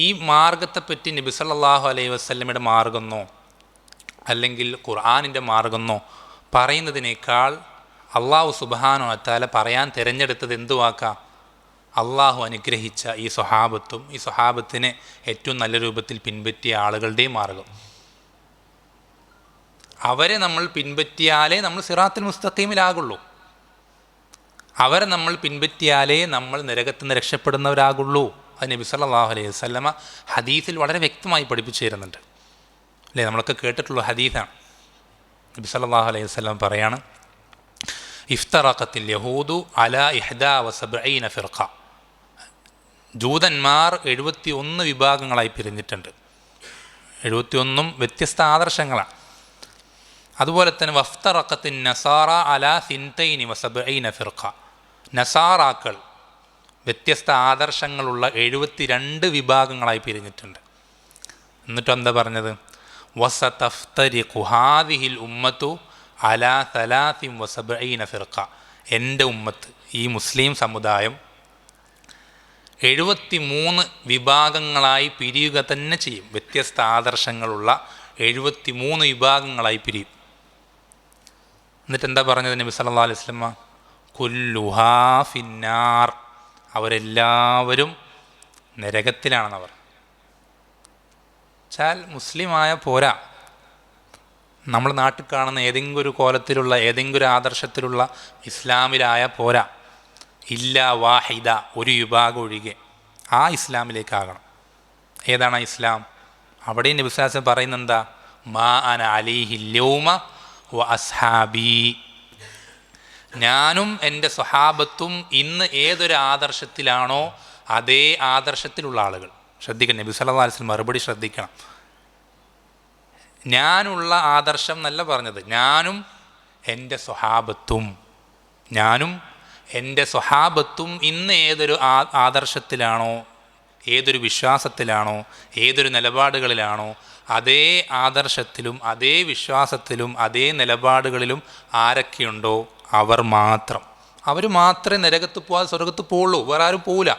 ഈ മാർഗത്തെപ്പറ്റി നബി സല്ലല്ലാഹു അലൈഹി വസല്ലമയുടെ മാർഗമെന്നോ അല്ലെങ്കിൽ ഖുർആനിൻ്റെ മാർഗമെന്നോ പറയുന്നതിനേക്കാൾ അള്ളാഹു സുബ്ഹാനഹു വ തആല പറയാൻ തിരഞ്ഞെടുത്തത് എന്തു വാക്കാ? അള്ളാഹു അനുഗ്രഹിച്ച ഈ സ്വഹാബത്തും ഈ സ്വഹാബത്തിനെ ഏറ്റവും നല്ല രൂപത്തിൽ പിൻപറ്റിയ ആളുകളുടെയും മാർഗം. അവരെ നമ്മൾ പിൻപറ്റിയാലേ നമ്മൾ സിറാത്തുൽ മുസ്തഖീമിലാകുള്ളൂ. അവരെ നമ്മൾ പിൻപറ്റിയാലേ നമ്മൾ നരകത്തിൽ നിന്ന് രക്ഷപ്പെടുന്നവരാകുള്ളൂ. അത് നബി സല്ലല്ലാഹു അലൈഹി വസല്ലമ ഹദീസിൽ വളരെ വ്യക്തമായി പഠിപ്പിച്ചു തരുന്നുണ്ട്. അല്ലേ, നമ്മളൊക്കെ കേട്ടിട്ടുള്ള ഹദീസാണ്. നബി സല്ലല്ലാഹു അലൈഹി വസല്ലം പറയാണ്, ഇഫ്തറഖത്തിൽ യഹൂദു അലാ 71 ഫിർഖ. ജൂതന്മാർ 71 വിഭാഗങ്ങളായി പിരിഞ്ഞിട്ടുണ്ട്. 71 വ്യത്യസ്ത ആദർശങ്ങളാണ്. അതുപോലെ തന്നെ വഫ്തറഖത്തിൻ നസാറ അലാ 72 ഫിർഖ. നസാറാക്കൾ വ്യത്യസ്ത ആദർശങ്ങളുള്ള 72 വിഭാഗങ്ങളായി പിരിഞ്ഞിട്ടുണ്ട്. എന്നിട്ടും എന്താ പറഞ്ഞത്? വസതഫ്തരിഖു ഹാദിഹിൽ ഉമ്മത്തു അലാ 73 ഫിർഖ. എൻ്റെ ഉമ്മത്ത്, ഈ മുസ്ലിം സമുദായം 73 വിഭാഗങ്ങളായി പിരിയുക തന്നെ ചെയ്യും. വ്യത്യസ്ത ആദർശങ്ങളുള്ള 73 വിഭാഗങ്ങളായി പിരിയും. എന്നിട്ട് എന്താ പറഞ്ഞത് നബി സല്ലല്ലാഹു അലൈഹി വസല്ലം? കുല്ലുഹാ ഫിന്നാർ. അവരെല്ലാവരും നരകത്തിലാണെന്നവർ. വെച്ചാൽ മുസ്ലിമായ പോരാ, നമ്മൾ നാട്ടിൽ കാണുന്ന ഏതെങ്കിലും ഒരു കോലത്തിലുള്ള ഏതെങ്കിലും ഒരു ആദർശത്തിലുള്ള ഇസ്ലാമിലായ പോരാ. ഇല്ല വാഹിദ, ഒരു വിഭാഗം ഒഴികെ ആ ഇസ്ലാമിലേക്കാകണം. ഏതാണ് ഇസ്ലാം? അവിടെ നബി സല്ലല്ലാഹു അലൈഹി വസല്ലം പറയുന്നത് എന്താ? മാ അന അലൈഹി യൗമ വ അസ്ഹാബി, ഞാനും എൻ്റെ സ്വഹാബത്തും ഇന്ന് ഏതൊരു ആദർശത്തിലാണോ അതേ ആദർശത്തിലുള്ള ആളുകൾ. ശ്രദ്ധിക്കണം, നബി സല്ലല്ലാഹു അലൈഹി വസല്ലം മറുപടി ശ്രദ്ധിക്കണം. ഞാനുള്ള ആദർശം എന്നല്ല പറഞ്ഞത്, ഞാനും എൻ്റെ സ്വഹാബത്തും ഇന്ന് ഏതൊരു ആദർശത്തിലാണോ, ഏതൊരു വിശ്വാസത്തിലാണോ, ഏതൊരു നിലപാടുകളിലാണോ അതേ ആദർശത്തിലും അതേ വിശ്വാസത്തിലും അതേ നിലപാടുകളിലും ആരൊക്കെയുണ്ടോ അവർ മാത്രമേ നരകത്ത് പോകാതെ സ്വർഗത്ത് പോവുള്ളൂ. വേറെ ആരും പോവില്ല.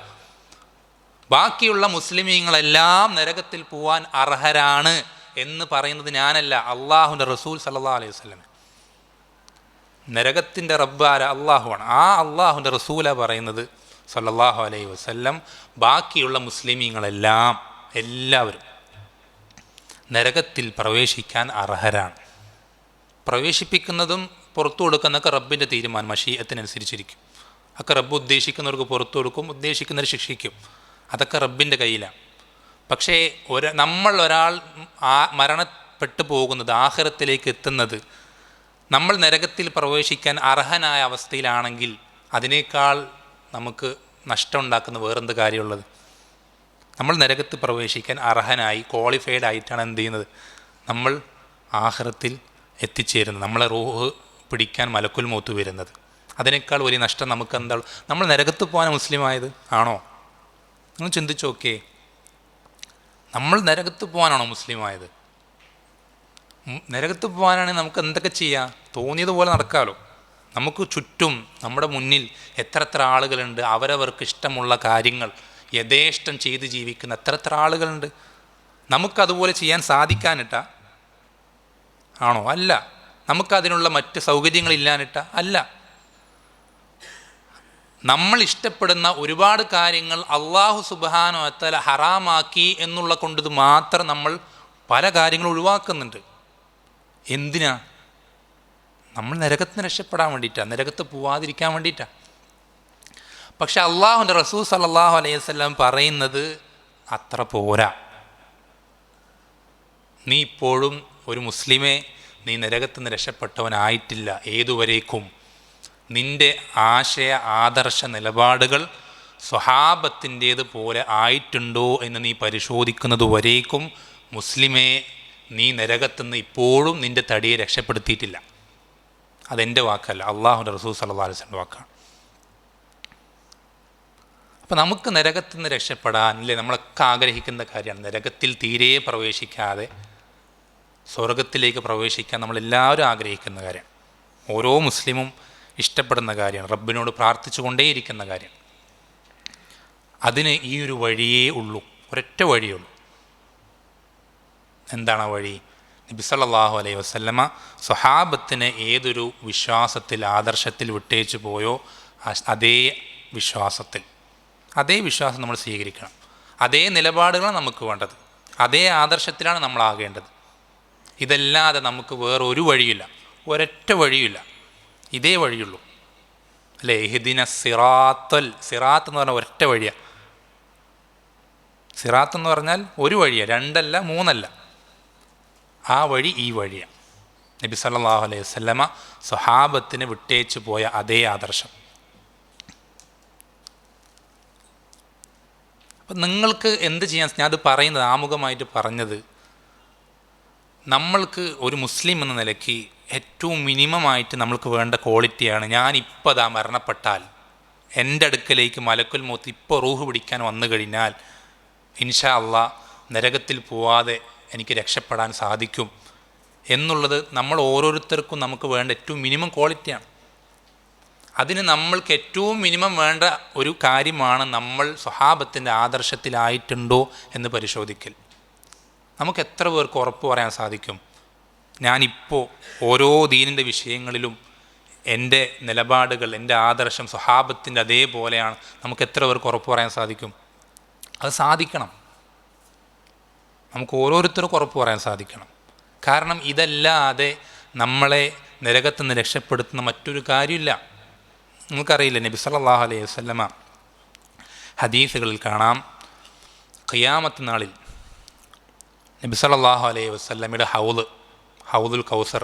ബാക്കിയുള്ള മുസ്ലിമീങ്ങളെല്ലാം നരകത്തിൽ പോവാൻ അർഹരാണ് എന്ന് പറയുന്നത് ഞാനല്ല, അള്ളാഹുവിൻ്റെ റസൂൽ സല്ലല്ലാഹു അലൈഹി വസല്ലം. നരകത്തിൻ്റെ റബ്ബാര അള്ളാഹുവാണ്. ആ അള്ളാഹുവിൻ്റെ റസൂല പറയുന്നത് സല്ലല്ലാഹു അലൈഹി വസല്ലം ബാക്കിയുള്ള മുസ്ലിമീങ്ങളെല്ലാം എല്ലാവരും നരകത്തിൽ പ്രവേശിക്കാൻ അർഹരാണ്. പ്രവേശിപ്പിക്കുന്നതും പുറത്തു കൊടുക്കുന്നതൊക്കെ റബ്ബിൻ്റെ തീരുമാനം, മശീഅത്തിനനുസരിച്ചിരിക്കും. ഒക്കെ റബ്ബ് ഉദ്ദേശിക്കുന്നവർക്ക് പുറത്തു കൊടുക്കും, ഉദ്ദേശിക്കുന്നവർ ശിക്ഷിക്കും. അതൊക്കെ റബ്ബിൻ്റെ കയ്യിലാണ്. പക്ഷേ നമ്മൾ ഒരാൾ മരണപ്പെട്ടു പോകുന്നത്, ആഖിറത്തിലേക്ക് എത്തുന്നത് നമ്മൾ നരകത്തിൽ പ്രവേശിക്കാൻ അർഹനായ അവസ്ഥയിലാണെങ്കിൽ അതിനേക്കാൾ നമുക്ക് നഷ്ടം ഉണ്ടാക്കുന്ന വേറെന്ത് കാര്യമുള്ളത്? നമ്മൾ നരകത്ത് പ്രവേശിക്കാൻ അർഹനായി ക്വാളിഫൈഡ് ആയിട്ടാണ് എന്ത് ചെയ്യുന്നത്, നമ്മൾ ആഖിറത്തിൽ എത്തിച്ചേരുന്നത്, നമ്മളെ റൂഹ് പിടിക്കാൻ മലക്കുൽ മൗത്ത് വരുന്നത്. അതിനേക്കാൾ വലിയ നഷ്ടം നമുക്ക് എന്താണ്? നമ്മൾ നരകത്ത് പോകാൻ മുസ്ലിമായത് ആണോ? നിങ്ങൾ ചിന്തിച്ചു നോക്കേ, നമ്മൾ നരകത്ത് പോകാനാണോ മുസ്ലിമായത്? നരകത്ത് പോകാനാണെങ്കിൽ നമുക്ക് എന്തൊക്കെ ചെയ്യാം? തോന്നിയതുപോലെ നടക്കാമല്ലോ. നമുക്ക് ചുറ്റും നമ്മുടെ മുന്നിൽ എത്ര ആളുകളുണ്ട്, അവരവർക്ക് ഇഷ്ടമുള്ള കാര്യങ്ങൾ യഥേഷ്ടം ചെയ്ത് ജീവിക്കുന്ന എത്ര ആളുകളുണ്ട്. നമുക്കതുപോലെ ചെയ്യാൻ സാധിക്കാനിട്ടാ ആണോ? അല്ല. നമുക്കതിനുള്ള മറ്റ് സൗകര്യങ്ങളില്ലാനിട്ടാ അല്ല. നമ്മൾ ഇഷ്ടപ്പെടുന്ന ഒരുപാട് കാര്യങ്ങൾ അള്ളാഹു സുബ്ഹാനഹു വ തആല ഹറാമാക്കി എന്നുള്ള കൊണ്ടത് മാത്രം നമ്മൾ പല കാര്യങ്ങളും ഒഴിവാക്കുന്നുണ്ട്. എന്തിനാ? നമ്മൾ നരകത്തിന് രക്ഷപ്പെടാൻ വേണ്ടിയിട്ടാണ്, നരകത്ത് പോവാതിരിക്കാൻ വേണ്ടിയിട്ടാണ്. പക്ഷെ അള്ളാഹുവിൻ്റെ റസൂൽ സല്ലല്ലാഹു അലൈഹി വസല്ലം പറയുന്നത് അത്ര പോരാ. നീ ഇപ്പോഴും ഒരു മുസ്ലിമേ, നീ നരകത്തിന് രക്ഷപ്പെട്ടവനായിട്ടില്ല. ഏതുവരേക്കും നിൻ്റെ ആശയ ആദർശ നിലപാടുകൾ സ്വഹാബത്തിൻ്റേത് പോലെ ആയിട്ടുണ്ടോ എന്ന് നീ പരിശോധിക്കുന്നത് വരേക്കും മുസ്ലിമേ, നീ നരകത്തുനിന്ന് ഇപ്പോഴും നിൻ്റെ തടിയെ രക്ഷപ്പെടുത്തിയിട്ടില്ല. അതെൻ്റെ വാക്കല്ല, അള്ളാഹുവിൻ്റെ റസൂൽ സല്ലല്ലാഹു അലൈഹി വസല്ലം വാക്കാണ്. അപ്പം നമുക്ക് നരകത്തുനിന്ന് രക്ഷപ്പെടാൻ, അല്ലേ, നമ്മളൊക്കെ ആഗ്രഹിക്കുന്ന കാര്യമാണ് നരകത്തിൽ തീരെ പ്രവേശിക്കാതെ സ്വർഗത്തിലേക്ക് പ്രവേശിക്കാൻ നമ്മളെല്ലാവരും ആഗ്രഹിക്കുന്ന കാര്യമാണ്. ഓരോ മുസ്ലിമും ഇഷ്ടപ്പെടുന്ന കാര്യമാണ്, റബ്ബിനോട് പ്രാർത്ഥിച്ചു കൊണ്ടേയിരിക്കുന്ന കാര്യം. അതിന് ഈ ഒരു വഴിയേ ഉള്ളൂ, ഒരൊറ്റ വഴിയേ ഉള്ളൂ. എന്താണ് ആ വഴി? നബി സല്ലല്ലാഹു അലൈഹി വസല്ലമ സ്വഹാബത്തിനെ ഏതൊരു വിശ്വാസത്തിൽ, ആദർശത്തിൽ വിട്ടേച്ചു പോയോ അതേ വിശ്വാസം നമ്മൾ സ്വീകരിക്കണം. അതേ നിലപാടുകളാണ് നമുക്ക് വേണ്ടത്, അതേ ആദർശത്തിലാണ് നമ്മളാകേണ്ടത്. ഇതല്ലാതെ നമുക്ക് വേറൊരു വഴിയില്ല, ഒരൊറ്റ വഴിയില്ല, ഇതേ വഴിയുള്ളൂ. അല്ലേ? ഇഹ്ദിന സിറാത്ത് എന്ന് പറഞ്ഞാൽ ഒരൊറ്റ വഴിയാണ്. സിറാത്ത് എന്ന് പറഞ്ഞാൽ ഒരു വഴിയാണ്, രണ്ടല്ല മൂന്നല്ല. ആ വഴി ഈ വഴിയാണ്. നബി സല്ലല്ലാഹു അലൈഹി വസല്ലമ സ്വഹാബത്തിന് വിട്ടേച്ചു പോയ അതേ ആദർശം. അപ്പം നിങ്ങൾക്ക് എന്ത് ചെയ്യാൻ, ഞാനത് പറയുന്നത് ആമുഖമായിട്ട് പറഞ്ഞത്, നമ്മൾക്ക് ഒരു മുസ്ലിം എന്ന നിലയ്ക്ക് ഏറ്റവും മിനിമമായിട്ട് നമ്മൾക്ക് വേണ്ട ക്വാളിറ്റിയാണ്, ഞാനിപ്പോൾ മരണപ്പെട്ടാൽ എൻ്റെ അടുക്കലേക്ക് മലക്കുൽ മൗത്ത് ഇപ്പോൾ റൂഹ് പിടിക്കാൻ വന്നു കഴിഞ്ഞാൽ ഇൻഷാ അള്ളാഹ് നരകത്തിൽ പോവാതെ എനിക്ക് രക്ഷപ്പെടാൻ സാധിക്കും എന്നുള്ളത് നമ്മൾ ഓരോരുത്തർക്കും നമുക്ക് വേണ്ട ഏറ്റവും മിനിമം ക്വാളിറ്റിയാണ്. അതിന് നമ്മൾക്ക് ഏറ്റവും മിനിമം വേണ്ട ഒരു കാര്യമാണ് നമ്മൾ സ്വഹാബത്തിൻ്റെ ആദർശത്തിലായിട്ടുണ്ടോ എന്ന് പരിശോധിക്കൽ. നമുക്ക് എത്ര പേർക്ക് ഉറപ്പ് പറയാൻ സാധിക്കും ഞാനിപ്പോൾ ഓരോ ദീനിൻ്റെ വിഷയങ്ങളിലും എൻ്റെ നിലപാടുകൾ, എൻ്റെ ആദർശം സ്വഹാബത്തിൻ്റെ അതേപോലെയാണ്? നമുക്ക് എത്ര പേർക്ക് ഉറപ്പ് പറയാൻ സാധിക്കും? അത് സാധിക്കണം. നമുക്ക് ഓരോരുത്തർക്കും ഉറപ്പ് പറയാൻ സാധിക്കണം. കാരണം ഇതല്ലാതെ നമ്മളെ നരകത്തിൽ നിന്ന് രക്ഷപ്പെടുത്തുന്ന മറ്റൊരു കാര്യമില്ല. നിങ്ങൾക്കറിയില്ല, നബി സല്ലല്ലാഹു അലൈഹി വസല്ലമ ഹദീസുകളിൽ കാണാം, ഖിയാമത്ത് നാളിൽ നബി സല്ലല്ലാഹു അലൈഹി വസല്ലമയുടെ ഹൗദുൽ കൗസർ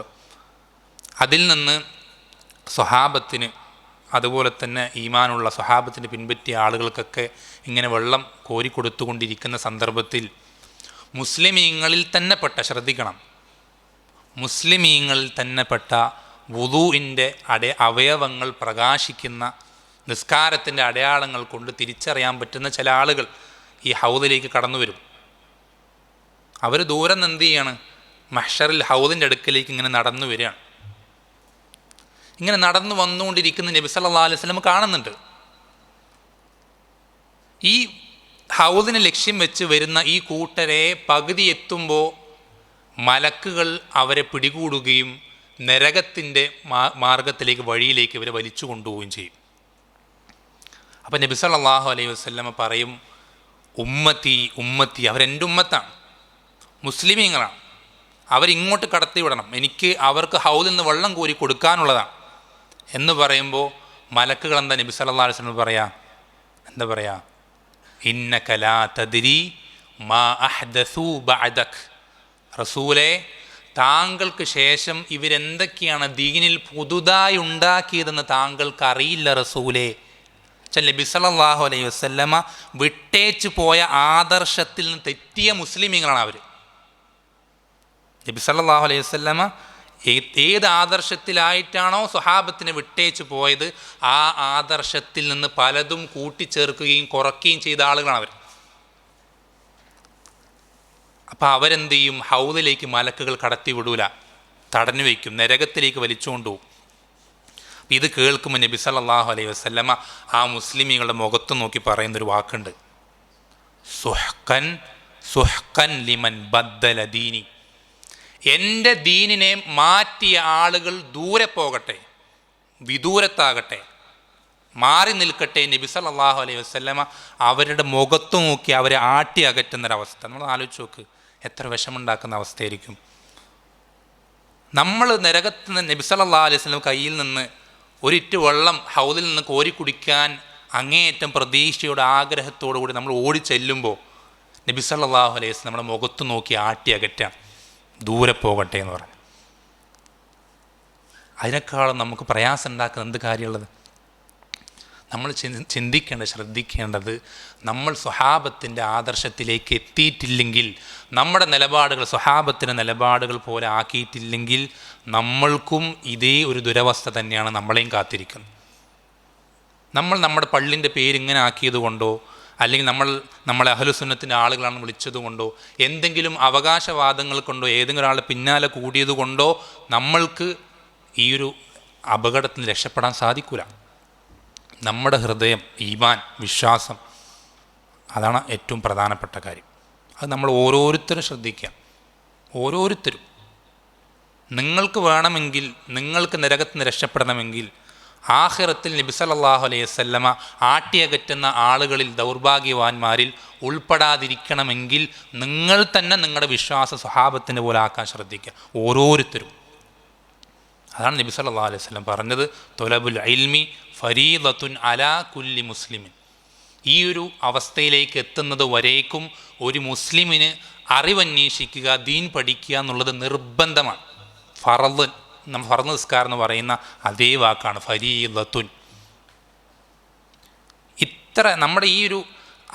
അതിൽ നിന്ന് സ്വഹാബത്തിന്, അതുപോലെ തന്നെ ഈമാനുള്ള സ്വഹാബത്തിന് പിൻപറ്റിയ ആളുകൾക്കൊക്കെ ഇങ്ങനെ വെള്ളം കോരിക്കൊടുത്തുകൊണ്ടിരിക്കുന്ന സന്ദർഭത്തിൽ മുസ്ലിമീങ്ങളിൽ തന്നെ പെട്ട, ശ്രദ്ധിക്കണം, മുസ്ലിമീങ്ങളിൽ തന്നെ പെട്ട വുദൂഇൻ്റെ അവയവങ്ങൾ പ്രകാശിക്കുന്ന നിസ്കാരത്തിൻ്റെ അടയാളങ്ങൾ കൊണ്ട് തിരിച്ചറിയാൻ പറ്റുന്ന ചില ആളുകൾ ഈ ഹൗദിലേക്ക് കടന്നു വരും. അവർ ദൂരം നിന്ന് എന്ത് ചെയ്യാണ്? മഹ്ഷറിൽ ഹൗദിൻ്റെ അടുക്കലേക്ക് ഇങ്ങനെ നടന്നു വരികയാണ്. ഇങ്ങനെ നടന്നു വന്നുകൊണ്ടിരിക്കുന്ന നബി സല്ലല്ലാഹു അലൈഹി വസല്ലം കാണുന്നുണ്ട്. ഈ ഹൗദിനെ ലക്ഷ്യം വെച്ച് വരുന്ന ഈ കൂട്ടരെ പകുതി എത്തുമ്പോൾ മലക്കുകൾ അവരെ പിടികൂടുകയും നരകത്തിൻ്റെ മാർഗത്തിലേക്ക്, വഴിയിലേക്ക് ഇവരെ വലിച്ചു കൊണ്ടുപോവുകയും ചെയ്യും. അപ്പം നബി സല്ലല്ലാഹു അലൈഹി വസല്ലം പറയും, ഉമ്മത്തി ഉമ്മത്തി, അവരെൻ്റെ ഉമ്മത്താണ്, മുസ്ലിമീങ്ങളാണ്, അവരിങ്ങോട്ട് കടത്തി വിടണം, എനിക്ക് അവർക്ക് ഹൗദിൽ നിന്ന് വെള്ളം കോരി കൊടുക്കാനുള്ളതാണ് എന്ന് പറയുമ്പോൾ മലക്കുകൾ എന്താ നബി സല്ലല്ലാഹു അലൈഹി വസല്ലം എന്താ പറയാ? ഇന്നക ലാ തദ്രി മാ അഹ്ദസൂ ബഅദക്, റസൂലേ, താങ്കൾക്ക് ശേഷം ഇവരെന്തൊക്കെയാണ് ദീനിൽ പുതുതായി ഉണ്ടാക്കിയതെന്ന് താങ്കൾക്ക് അറിയില്ല റസൂലേ. നബി സല്ലല്ലാഹു അലൈഹി വസല്ലമ വിട്ടേച്ചു പോയ ആദർശത്തിൽ നിന്ന് തെറ്റിയ മുസ്ലിമീങ്ങളാണ് അവർ. നബി സല്ലല്ലാഹു അലൈഹി വസല്ലമ ഏത് ആദർശത്തിലായിട്ടാണോ സ്വഹാബത്തിനെ വിട്ടേച്ചു പോയത്, ആ ആദർശത്തിൽ നിന്ന് പലതും കൂട്ടിച്ചേർക്കുകയും കുറയ്ക്കുകയും ചെയ്ത ആളുകളാണ് അവർ. അപ്പം അവരെന്ത് ചെയ്യും? ഹൗദിലേക്ക് മലക്കുകൾ കടത്തി വിടൂല, തടഞ്ഞു വയ്ക്കും, നരകത്തിലേക്ക് വലിച്ചുകൊണ്ടുപോകും. ഇത് കേൾക്കുമ്പോൾ നബി സല്ലല്ലാഹു അലൈഹി വസല്ലമ ആ മുസ്ലിമീങ്ങളുടെ മുഖത്ത് നോക്കി പറയുന്നൊരു വാക്കുണ്ട്, സുഹ്കൻ സുഹ്കൻ ലിമൻ ബദ്ദല ദീനി, എൻ്റെ ദീനിനെ മാറ്റിയ ആളുകൾ ദൂരെ പോകട്ടെ, വിദൂരത്താകട്ടെ, മാറി നിൽക്കട്ടെ. നബി സല്ലല്ലാഹു അലൈഹി വസല്ലമ അവരുടെ മുഖത്ത് നോക്കി അവരെ ആട്ടി അകറ്റുന്നൊരവസ്ഥ നമ്മൾ ആലോചിച്ച് നോക്ക്. എത്ര വിഷമുണ്ടാക്കുന്ന അവസ്ഥയായിരിക്കും. നമ്മൾ നരകത്ത് നിന്ന് നബി സല്ലല്ലാഹു അലൈഹി വസല്ലം കയ്യിൽ നിന്ന് ഒരിറ്റ് വെള്ളം ഹൗദിൽ നിന്ന് കോരി കുടിക്കാൻ അങ്ങേയറ്റം പ്രതീക്ഷയോടെ ആഗ്രഹത്തോടു കൂടി നമ്മൾ ഓടിച്ചെല്ലുമ്പോൾ നബി സല്ലല്ലാഹു അലൈഹി വസല്ലം നമ്മുടെ മുഖത്ത് നോക്കി ആട്ടി അകറ്റാം, ദൂരെ പോകട്ടെ എന്ന് പറഞ്ഞു. അതിനേക്കാളും നമുക്ക് പ്രയാസം ഉണ്ടാക്കുന്ന എന്ത് കാര്യമുള്ളത്? നമ്മൾ ചിന്തിക്കേണ്ടത്, ശ്രദ്ധിക്കേണ്ടത്, നമ്മൾ സ്വഹാബത്തിൻ്റെ ആദർശത്തിലേക്ക് എത്തിയിട്ടില്ലെങ്കിൽ, നമ്മുടെ നിലപാടുകൾ സ്വഹാബത്തിൻ്റെ നിലപാടുകൾ പോലെ ആക്കിയിട്ടില്ലെങ്കിൽ നമ്മൾക്കും ഇതേ ഒരു ദുരവസ്ഥ തന്നെയാണ് നമ്മളെയും കാത്തിരിക്കുന്നത്. നമ്മൾ നമ്മുടെ പള്ളിൻ്റെ പേരിങ്ങനെ ആക്കിയത് കൊണ്ടോ, അല്ലെങ്കിൽ നമ്മളെ അഹ്ലുസുന്നത്തിൻ്റെ ആളുകളാണ് വിളിച്ചതുകൊണ്ടോ, എന്തെങ്കിലും അവകാശവാദങ്ങൾ കൊണ്ടോ, ഏതെങ്കിലും ഒരാളുടെ പിന്നാലെ കൂടിയത് കൊണ്ടോ നമ്മൾക്ക് ഈ ഒരു അപകടത്തിൽ നിന്ന് രക്ഷപ്പെടാൻ സാധിക്കില്ല. നമ്മുടെ ഹൃദയം, ഈമാൻ, വിശ്വാസം, അതാണ് ഏറ്റവും പ്രധാനപ്പെട്ട കാര്യം. അത് നമ്മൾ ഓരോരുത്തരും ശ്രദ്ധിക്കുക. ഓരോരുത്തരും നിങ്ങൾക്ക് വേണമെങ്കിൽ, നിങ്ങൾക്ക് നരകത്തിൽ നിന്ന് രക്ഷപ്പെടണമെങ്കിൽ, ആഖിറത്തിൽ നബി സല്ലല്ലാഹു അലൈഹി വസല്ലമ ആട്ടിയകറ്റുന്ന ആളുകളിൽ, ദൗർഭാഗ്യവാന്മാരിൽ ഉൾപ്പെടാതിരിക്കണമെങ്കിൽ നിങ്ങൾ തന്നെ നിങ്ങളുടെ വിശ്വാസ സ്വഹാബത്തിൻ്റെ പോലെ ആക്കാൻ ശ്രദ്ധിക്കുക, ഓരോരുത്തരും. അതാണ് നബി സല്ലല്ലാഹു അലൈഹി വസല്ലം പറഞ്ഞത്, തൊലബുൽ ഇൽമി ഫരീദത്തുൻ അലാ കുല്ലി മുസ്ലിമിൻ. ഈ ഒരു അവസ്ഥയിലേക്ക് എത്തുന്നത് വരേക്കും ഒരു മുസ്ലിമിന് അറിവന്വേഷിക്കുക, ദീൻ പഠിക്കുക എന്നുള്ളത് നിർബന്ധമാണ്. ഫർദ് നിസ്കാരം എന്ന് പറയുന്ന അതേ വാക്കാണ് ഫരീദത്തുൻ. ഇത്ര നമ്മുടെ ഈ ഒരു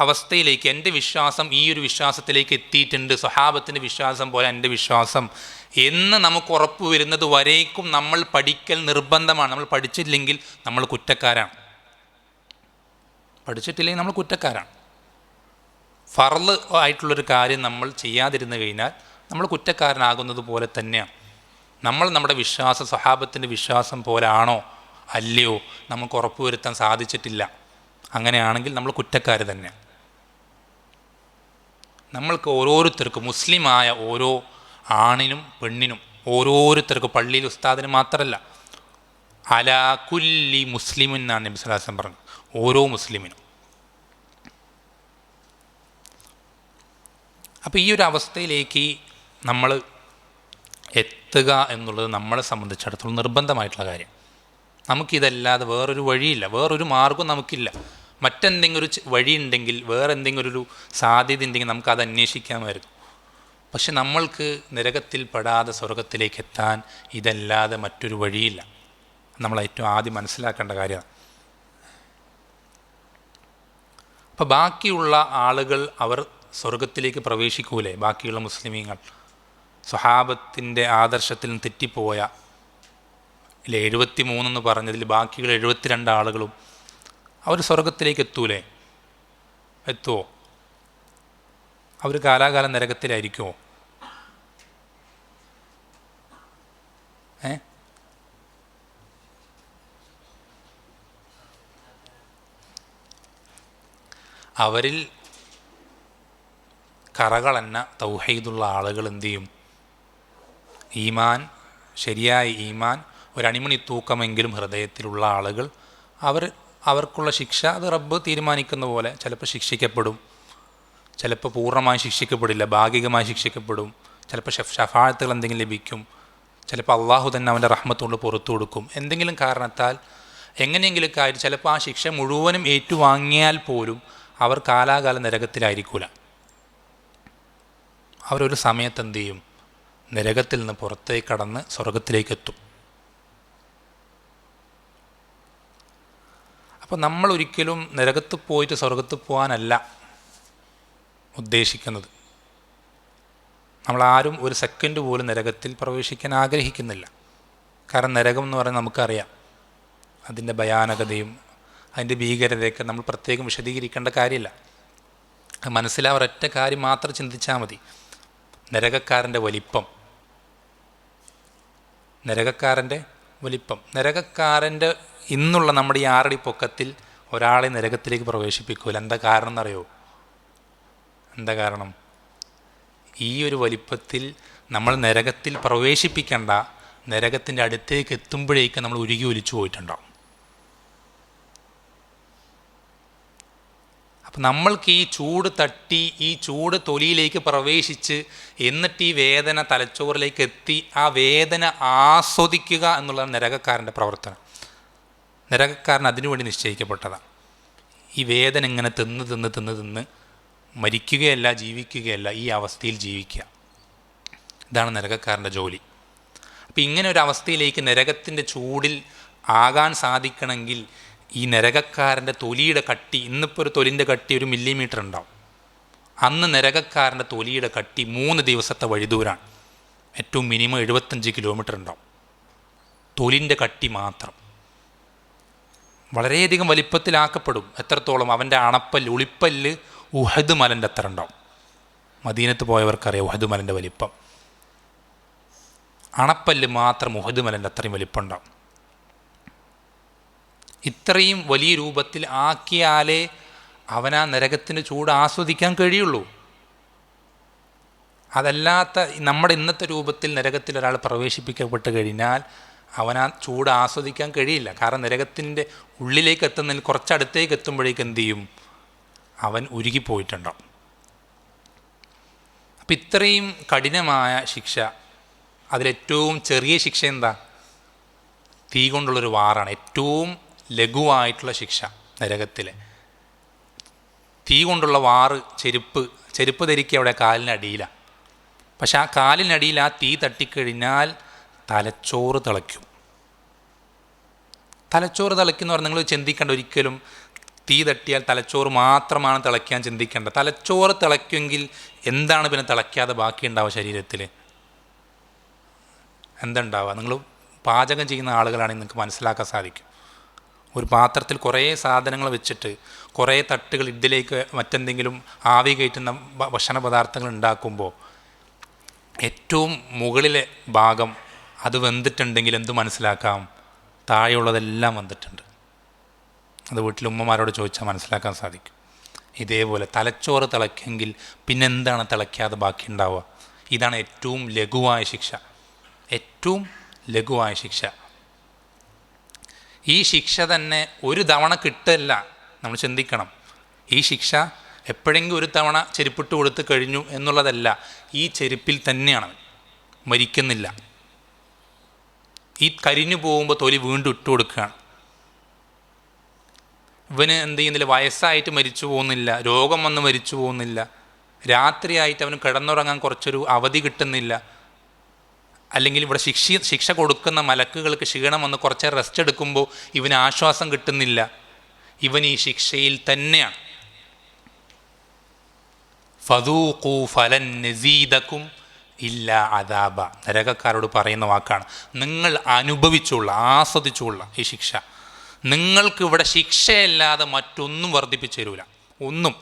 അവസ്ഥയിലേക്ക്, എൻ്റെ വിശ്വാസം ഈ ഒരു വിശ്വാസത്തിലേക്ക് എത്തിയിട്ടുണ്ട്, സ്വഹാബത്തിൻ്റെ വിശ്വാസം പോലെ എൻ്റെ വിശ്വാസം എന്ന് നമുക്ക് ഉറപ്പ് വരുന്നത് വരേക്കും നമ്മൾ പഠിക്കൽ നിർബന്ധമാണ്. നമ്മൾ പഠിച്ചില്ലെങ്കിൽ നമ്മൾ കുറ്റക്കാരാണ്. പഠിച്ചിട്ടില്ലെങ്കിൽ നമ്മൾ കുറ്റക്കാരാണ്. ഫർള് ആയിട്ടുള്ളൊരു കാര്യം നമ്മൾ ചെയ്യാതിരുന്നു കഴിഞ്ഞാൽ നമ്മൾ കുറ്റക്കാരനാകുന്നത് പോലെ തന്നെയാണ്. നമ്മൾ നമ്മുടെ വിശ്വാസം സ്വഹാബത്തിൻ്റെ വിശ്വാസം പോലെ ആണോ അല്ലയോ നമുക്ക് ഉറപ്പ് വരുത്താൻ സാധിച്ചിട്ടില്ല. അങ്ങനെയാണെങ്കിൽ നമ്മൾ കുറ്റക്കാർ തന്നെയാണ്. നമ്മൾക്ക് ഓരോരുത്തർക്കും, മുസ്ലിമായ ഓരോ ആണിനും പെണ്ണിനും, ഓരോരുത്തർക്കും, പള്ളിയിൽ ഉസ്താദിന് മാത്രമല്ല, അലാ കുല്ലി മുസ്ലിമിൻ എന്നാണ് നബി സ്വല്ലല്ലാഹു അലൈഹി വസല്ലം പറഞ്ഞത്, ഓരോ മുസ്ലിമിനും. അപ്പോൾ ഈ ഒരു അവസ്ഥയിലേക്ക് നമ്മൾ എത്തുക എന്നുള്ളത് നമ്മളെ സംബന്ധിച്ചിടത്തോളം നിർബന്ധമായിട്ടുള്ള കാര്യം. നമുക്കിതല്ലാതെ വേറൊരു വഴിയില്ല, വേറൊരു മാർഗം നമുക്കില്ല. മറ്റെന്തെങ്കിലും ഒരു വഴി ഉണ്ടെങ്കിൽ, വേറെ എന്തെങ്കിലും ഒരു സാധ്യത ഉണ്ടെങ്കിൽ നമുക്കത് അന്വേഷിക്കാമായിരുന്നു. പക്ഷെ നമ്മൾക്ക് നരകത്തിൽ പെടാതെ സ്വർഗത്തിലേക്ക് എത്താൻ ഇതല്ലാതെ മറ്റൊരു വഴിയില്ല. നമ്മൾ ഏറ്റവും ആദ്യം മനസ്സിലാക്കേണ്ട കാര്യമാണ്. അപ്പോൾ ബാക്കിയുള്ള ആളുകൾ അവർ സ്വർഗത്തിലേക്ക് പ്രവേശിക്കൂലേ? ബാക്കിയുള്ള മുസ്ലിമീങ്ങൾ സ്വഹാബത്തിൻ്റെ ആദർശത്തിൽ നിന്ന് തെറ്റിപ്പോയ 73 പറഞ്ഞതിൽ ബാക്കിയുള്ള 72 ആളുകളും അവർ സ്വർഗത്തിലേക്ക് എത്തൂലേ? എത്തുമോ? അവർ കാലാകാലം നരകത്തിലായിരിക്കുമോ? അവരിൽ കറകളെന്ന തൗഹീദുള്ള ആളുകൾ എന്തു ചെയ്യും? ഈമാൻ, ശരിയായ ഈമാൻ, ഒരണിമണി തൂക്കമെങ്കിലും ഹൃദയത്തിലുള്ള ആളുകൾ അവർക്കുള്ള ശിക്ഷ അത് റബ്ബ് തീരുമാനിക്കുന്ന പോലെ ചിലപ്പോൾ ശിക്ഷിക്കപ്പെടും, ചിലപ്പോൾ പൂർണ്ണമായി ശിക്ഷിക്കപ്പെടില്ല, ഭാഗികമായി ശിക്ഷിക്കപ്പെടും, ചിലപ്പോൾ ഷഫാഅത്തുകൾ എന്തെങ്കിലും ലഭിക്കും, ചിലപ്പോൾ അള്ളാഹു തന്നെ അവൻ്റെ റഹ്മത്തുകൊണ്ട് പുറത്തു കൊടുക്കും. എന്തെങ്കിലും കാരണത്താൽ എങ്ങനെയെങ്കിലുമൊക്കെ ആയിട്ട് ചിലപ്പോൾ ആ ശിക്ഷ മുഴുവനും ഏറ്റുവാങ്ങിയാൽ പോലും അവർ കാലാകാലം നരകത്തിലായിരിക്കൂല. അവരൊരു സമയത്ത് എന്തു ചെയ്യും? നരകത്തിൽ നിന്ന് പുറത്തേക്ക് കടന്ന് സ്വർഗത്തിലേക്ക് എത്തും. അപ്പോൾ നമ്മൾ ഒരിക്കലും നരകത്ത് പോയിട്ട് സ്വർഗത്ത് പോകാനല്ല ഉദ്ദേശിക്കുന്നത്. നമ്മളാരും ഒരു സെക്കൻഡ് പോലും നരകത്തിൽ പ്രവേശിക്കാൻ ആഗ്രഹിക്കുന്നില്ല. കാരണം നരകം എന്ന് പറയുന്നത് നമുക്കറിയാം, അതിൻ്റെ ഭയാനകതയും അതിൻ്റെ ഭീകരതയൊക്കെ നമ്മൾ പ്രത്യേകം വിശദീകരിക്കേണ്ട കാര്യമില്ല. മനസ്സിലാവൊരൊറ്റ കാര്യം മാത്രം ചിന്തിച്ചാൽ മതി. നരകക്കാരൻ്റെ വലിപ്പം, നരകക്കാരൻ്റെ ഇന്നുള്ള നമ്മുടെ ഈ 6 അടി പൊക്കത്തിൽ ഒരാളെ നരകത്തിലേക്ക് പ്രവേശിപ്പിക്കൂല. എന്താ കാരണം എന്നറിയോ? എന്താ കാരണം? ഈ ഒരു വലിപ്പത്തിൽ നമ്മൾ നരകത്തിൽ പ്രവേശിപ്പിക്കേണ്ട, നരകത്തിൻ്റെ അടുത്തേക്ക് എത്തുമ്പോഴേക്കും നമ്മൾ ഉരുകി ഒലിച്ചു പോയിട്ടുണ്ടാവും. അപ്പം നമ്മൾക്ക് ഈ ചൂട് തട്ടി, ഈ ചൂട് തൊലിയിലേക്ക് പ്രവേശിച്ച് എന്നിട്ട് ഈ വേദന തലച്ചോറിലേക്ക് എത്തി ആ വേദന ആസ്വദിക്കുക എന്നുള്ളതാണ് നരകക്കാരൻ്റെ പ്രവർത്തനം. നരകക്കാരൻ അതിനുവേണ്ടി നിശ്ചയിക്കപ്പെട്ടതാണ്. ഈ വേദന ഇങ്ങനെ തിന്ന് മരിക്കുകയല്ല, ജീവിക്കുകയല്ല, ഈ അവസ്ഥയിൽ ജീവിക്കുക. ഇതാണ് നരകക്കാരൻ്റെ ജോലി. അപ്പം ഇങ്ങനെ ഒരു അവസ്ഥയിലേക്ക് നരകത്തിൻ്റെ ചൂടിൽ ആകാൻ സാധിക്കണമെങ്കിൽ ഈ നരകക്കാരൻ്റെ തൊലിയുടെ കട്ടി, ഇന്നിപ്പോൾ ഒരു തൊലിൻ്റെ കട്ടി 1 മില്ലിമീറ്റർ ഉണ്ടാവും. അന്ന് നരകക്കാരൻ്റെ തൊലിയുടെ കട്ടി 3 ദിവസത്തെ വഴിദൂരാണ്. ഏറ്റവും മിനിമം 75 കിലോമീറ്റർ ഉണ്ടാവും തൊലിൻ്റെ കട്ടി മാത്രം. വളരെയധികം വലിപ്പത്തിലാക്കപ്പെടും. എത്രത്തോളം? അവൻ്റെ അണപ്പല്ല്, ഉളിപ്പല്ല് ഉഹദ് മലൻ്റെ അത്ര ഉണ്ടാവും. മദീനത്ത് പോയവർക്കറിയാം ഉഹദ് മലൻ്റെ വലിപ്പം. അണപ്പല്ല് മാത്രം ഉഹദ് മലൻ്റെ അത്രയും വലിപ്പം ഉണ്ടാവും. ഇത്രയും വലിയ രൂപത്തിൽ ആക്കിയാലേ അവനാ നരകത്തിൻ്റെ ചൂട് ആസ്വദിക്കാൻ കഴിയുള്ളൂ. അതല്ലാത്ത നമ്മുടെ ഇന്നത്തെ രൂപത്തിൽ നരകത്തിൽ ഒരാൾ പ്രവേശിപ്പിക്കപ്പെട്ട് കഴിഞ്ഞാൽ അവനാ ചൂട് ആസ്വദിക്കാൻ കഴിയില്ല. കാരണം നരകത്തിൻ്റെ ഉള്ളിലേക്ക് എത്തുന്നതിൽ കുറച്ചടുത്തേക്ക് എത്തുമ്പോഴേക്ക് എന്തു ചെയ്യും? അവൻ ഉരുകിപ്പോയിട്ടുണ്ടാവും. അപ്പം ഇത്രയും കഠിനമായ ശിക്ഷ, അതിലേറ്റവും ചെറിയ ശിക്ഷ എന്താ? തീ കൊണ്ടുള്ളൊരു വാറാണ്. ഏറ്റവും ലഘുവായിട്ടുള്ള ശിക്ഷ നരകത്തിലെ തീ കൊണ്ടുള്ള വാറ്. ചെരുപ്പ് ധരിക്കുക അവിടെ കാലിനടിയിലാണ്. പക്ഷെ ആ കാലിനടിയിൽ ആ തീ തട്ടിക്കഴിഞ്ഞാൽ തലച്ചോറ് തിളയ്ക്കും. തലച്ചോറ് തിളയ്ക്കുന്ന പറഞ്ഞാൽ നിങ്ങൾ ചിന്തിക്കേണ്ട, ഒരിക്കലും തീ തട്ടിയാൽ തലച്ചോറ് മാത്രമാണ് തിളയ്ക്കാൻ ചിന്തിക്കേണ്ട. തലച്ചോറ് തിളയ്ക്കുമെങ്കിൽ എന്താണ് പിന്നെ തിളയ്ക്കാതെ ബാക്കി ഉണ്ടാവുക ശരീരത്തിൽ? എന്തുണ്ടാവുക? നിങ്ങൾ പാചകം ചെയ്യുന്ന ആളുകളാണെങ്കിൽ നിങ്ങൾക്ക് മനസ്സിലാക്കാൻ സാധിക്കും. ഒരു പാത്രത്തിൽ കുറേ സാധനങ്ങൾ വെച്ചിട്ട് കുറേ തട്ടുകൾ ഇതിലേക്ക് മറ്റെന്തെങ്കിലും ആവി കയറ്റുന്ന ഭക്ഷണ പദാർത്ഥങ്ങൾ ഉണ്ടാക്കുമ്പോൾ ഏറ്റവും മുകളിലെ ഭാഗം അത് വെന്തിട്ടുണ്ടെങ്കിൽ എന്ത് മനസ്സിലാക്കാം? താഴെയുള്ളതെല്ലാം വെന്തിട്ടുണ്ട്. അത് വീട്ടിൽ ഉമ്മമാരോട് ചോദിച്ചാൽ മനസ്സിലാക്കാൻ സാധിക്കും. ഇതേപോലെ തലച്ചോറ് തിളയ്ക്കെങ്കിൽ പിന്നെന്താണ് തിളയ്ക്കാതെ ബാക്കി ഉണ്ടാവുക? ഇതാണ് ഏറ്റവും ലഘുവായ ശിക്ഷ. ഏറ്റവും ലഘുവായ ശിക്ഷ. ഈ ശിക്ഷ തന്നെ ഒരു തവണ കിട്ടില്ല. നമ്മൾ ചിന്തിക്കണം, ഈ ശിക്ഷ എപ്പോഴെങ്കിലും ഒരു തവണ ചെരുപ്പിട്ട് കൊടുത്ത് കഴിഞ്ഞു എന്നുള്ളതല്ല. ഈ ചെരുപ്പിൽ തന്നെയാണ്, മരിക്കുന്നില്ല. ഈ കരിഞ്ഞു പോകുമ്പോൾ തൊലി വീണ്ടും ഇട്ട് കൊടുക്കുകയാണ്. ഇവന് എന്ത് ചെയ്യുന്നില്ല? വയസ്സായിട്ട് മരിച്ചു പോകുന്നില്ല, രോഗം വന്ന് മരിച്ചു പോകുന്നില്ല. രാത്രിയായിട്ട് അവന് കിടന്നുറങ്ങാൻ കുറച്ചൊരു അവധി കിട്ടുന്നില്ല, അല്ലെങ്കിൽ ഇവിടെ ശിക്ഷ കൊടുക്കുന്ന മലക്കുകൾക്ക് ക്ഷീണം വന്ന് കുറച്ച് റെസ്റ്റ് എടുക്കുമ്പോൾ ഇവന് ആശ്വാസം കിട്ടുന്നില്ല, ഇവൻ ഈ ശിക്ഷയിൽ തന്നെയാണ്. ഫദൂഖു ഫലൻ നസീദകും ഇല്ല അദാബ, നരകക്കാരോട് പറയുന്ന വാക്കാണ്. നിങ്ങൾ അനുഭവിച്ചുള്ള, ആസ്വദിച്ചുള്ള ഈ ശിക്ഷ, നിങ്ങൾക്ക് ഇവിടെ ശിക്ഷയല്ലാതെ മറ്റൊന്നും വർദ്ധിപ്പിച്ചു തരൂല, ഒന്നും.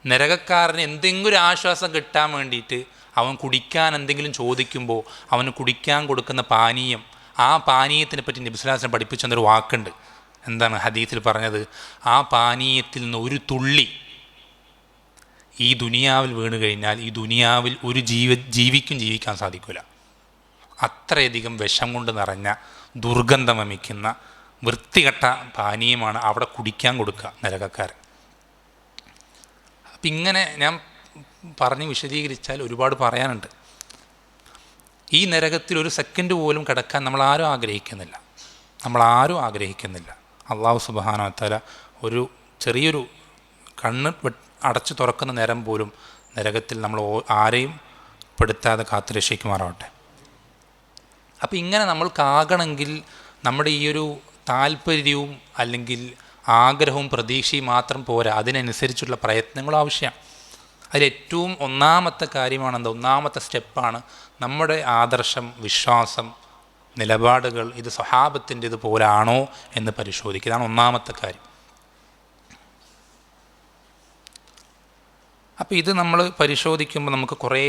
നരകക്കാരന് എന്തെങ്കിലും ഒരു ആശ്വാസം കിട്ടാൻ വേണ്ടിയിട്ട് അവൻ കുടിക്കാൻ എന്തെങ്കിലും ചോദിക്കുമ്പോൾ അവന് കുടിക്കാൻ കൊടുക്കുന്ന പാനീയം, ആ പാനീയത്തിനെ പറ്റി നബി സ്വല്ലല്ലാഹു അലൈഹി വസല്ലം പഠിപ്പിച്ചു തന്നൊരു വാക്കുണ്ട്. എന്താണ് ഹദീസിൽ പറഞ്ഞത്? ആ പാനീയത്തിൽ നിന്ന് ഒരു തുള്ളി ഈ ദുനിയാവിൽ വീണ് കഴിഞ്ഞാൽ ഈ ദുനിയാവിൽ ഒരു ജീവിക്കും ജീവിക്കാൻ സാധിക്കില്ല. അത്രയധികം വിഷം കൊണ്ട് നിറഞ്ഞ ദുർഗന്ധം വമിക്കുന്ന വൃത്തികെട്ട പാനീയമാണ് അവിടെ കുടിക്കാൻ കൊടുക്കുക നരകക്കാരൻ. അപ്പം ഇങ്ങനെ ഞാൻ പറഞ്ഞ് വിശദീകരിച്ചാൽ ഒരുപാട് പറയാനുണ്ട്. ഈ നരകത്തിൽ ഒരു സെക്കൻഡ് പോലും കിടക്കാൻ നമ്മളാരും ആഗ്രഹിക്കുന്നില്ല. അള്ളാഹു സുബ്ഹാനഹു വ തആല ഒരു ചെറിയൊരു കണ്ണ് അടച്ചു തുറക്കുന്ന നേരം പോലും നരകത്തിൽ നമ്മൾ ആരെയും പെടുത്താതെ കാത്തു രക്ഷിക്കുമാറാവട്ടെ. അപ്പം ഇങ്ങനെ നമ്മൾക്കാകണമെങ്കിൽ നമ്മുടെ ഈ ഒരു താല്പര്യവും അല്ലെങ്കിൽ ആഗ്രഹവും പ്രതീക്ഷയും മാത്രം പോരാ, അതിനനുസരിച്ചുള്ള പ്രയത്നങ്ങളും ആവശ്യമാണ്. അതിലേറ്റവും ഒന്നാമത്തെ കാര്യമാണ് ഒന്നാമത്തെ സ്റ്റെപ്പാണ് നമ്മുടെ ആദർശം, വിശ്വാസം, നിലപാടുകൾ ഇത് സ്വഹാബത്തിൻ്റെ ഇത് പോലാണോ എന്ന് പരിശോധിക്കുക. ഇതാണ് ഒന്നാമത്തെ കാര്യം. അപ്പോൾ ഇത് നമ്മൾ പരിശോധിക്കുമ്പോൾ നമുക്ക് കുറേ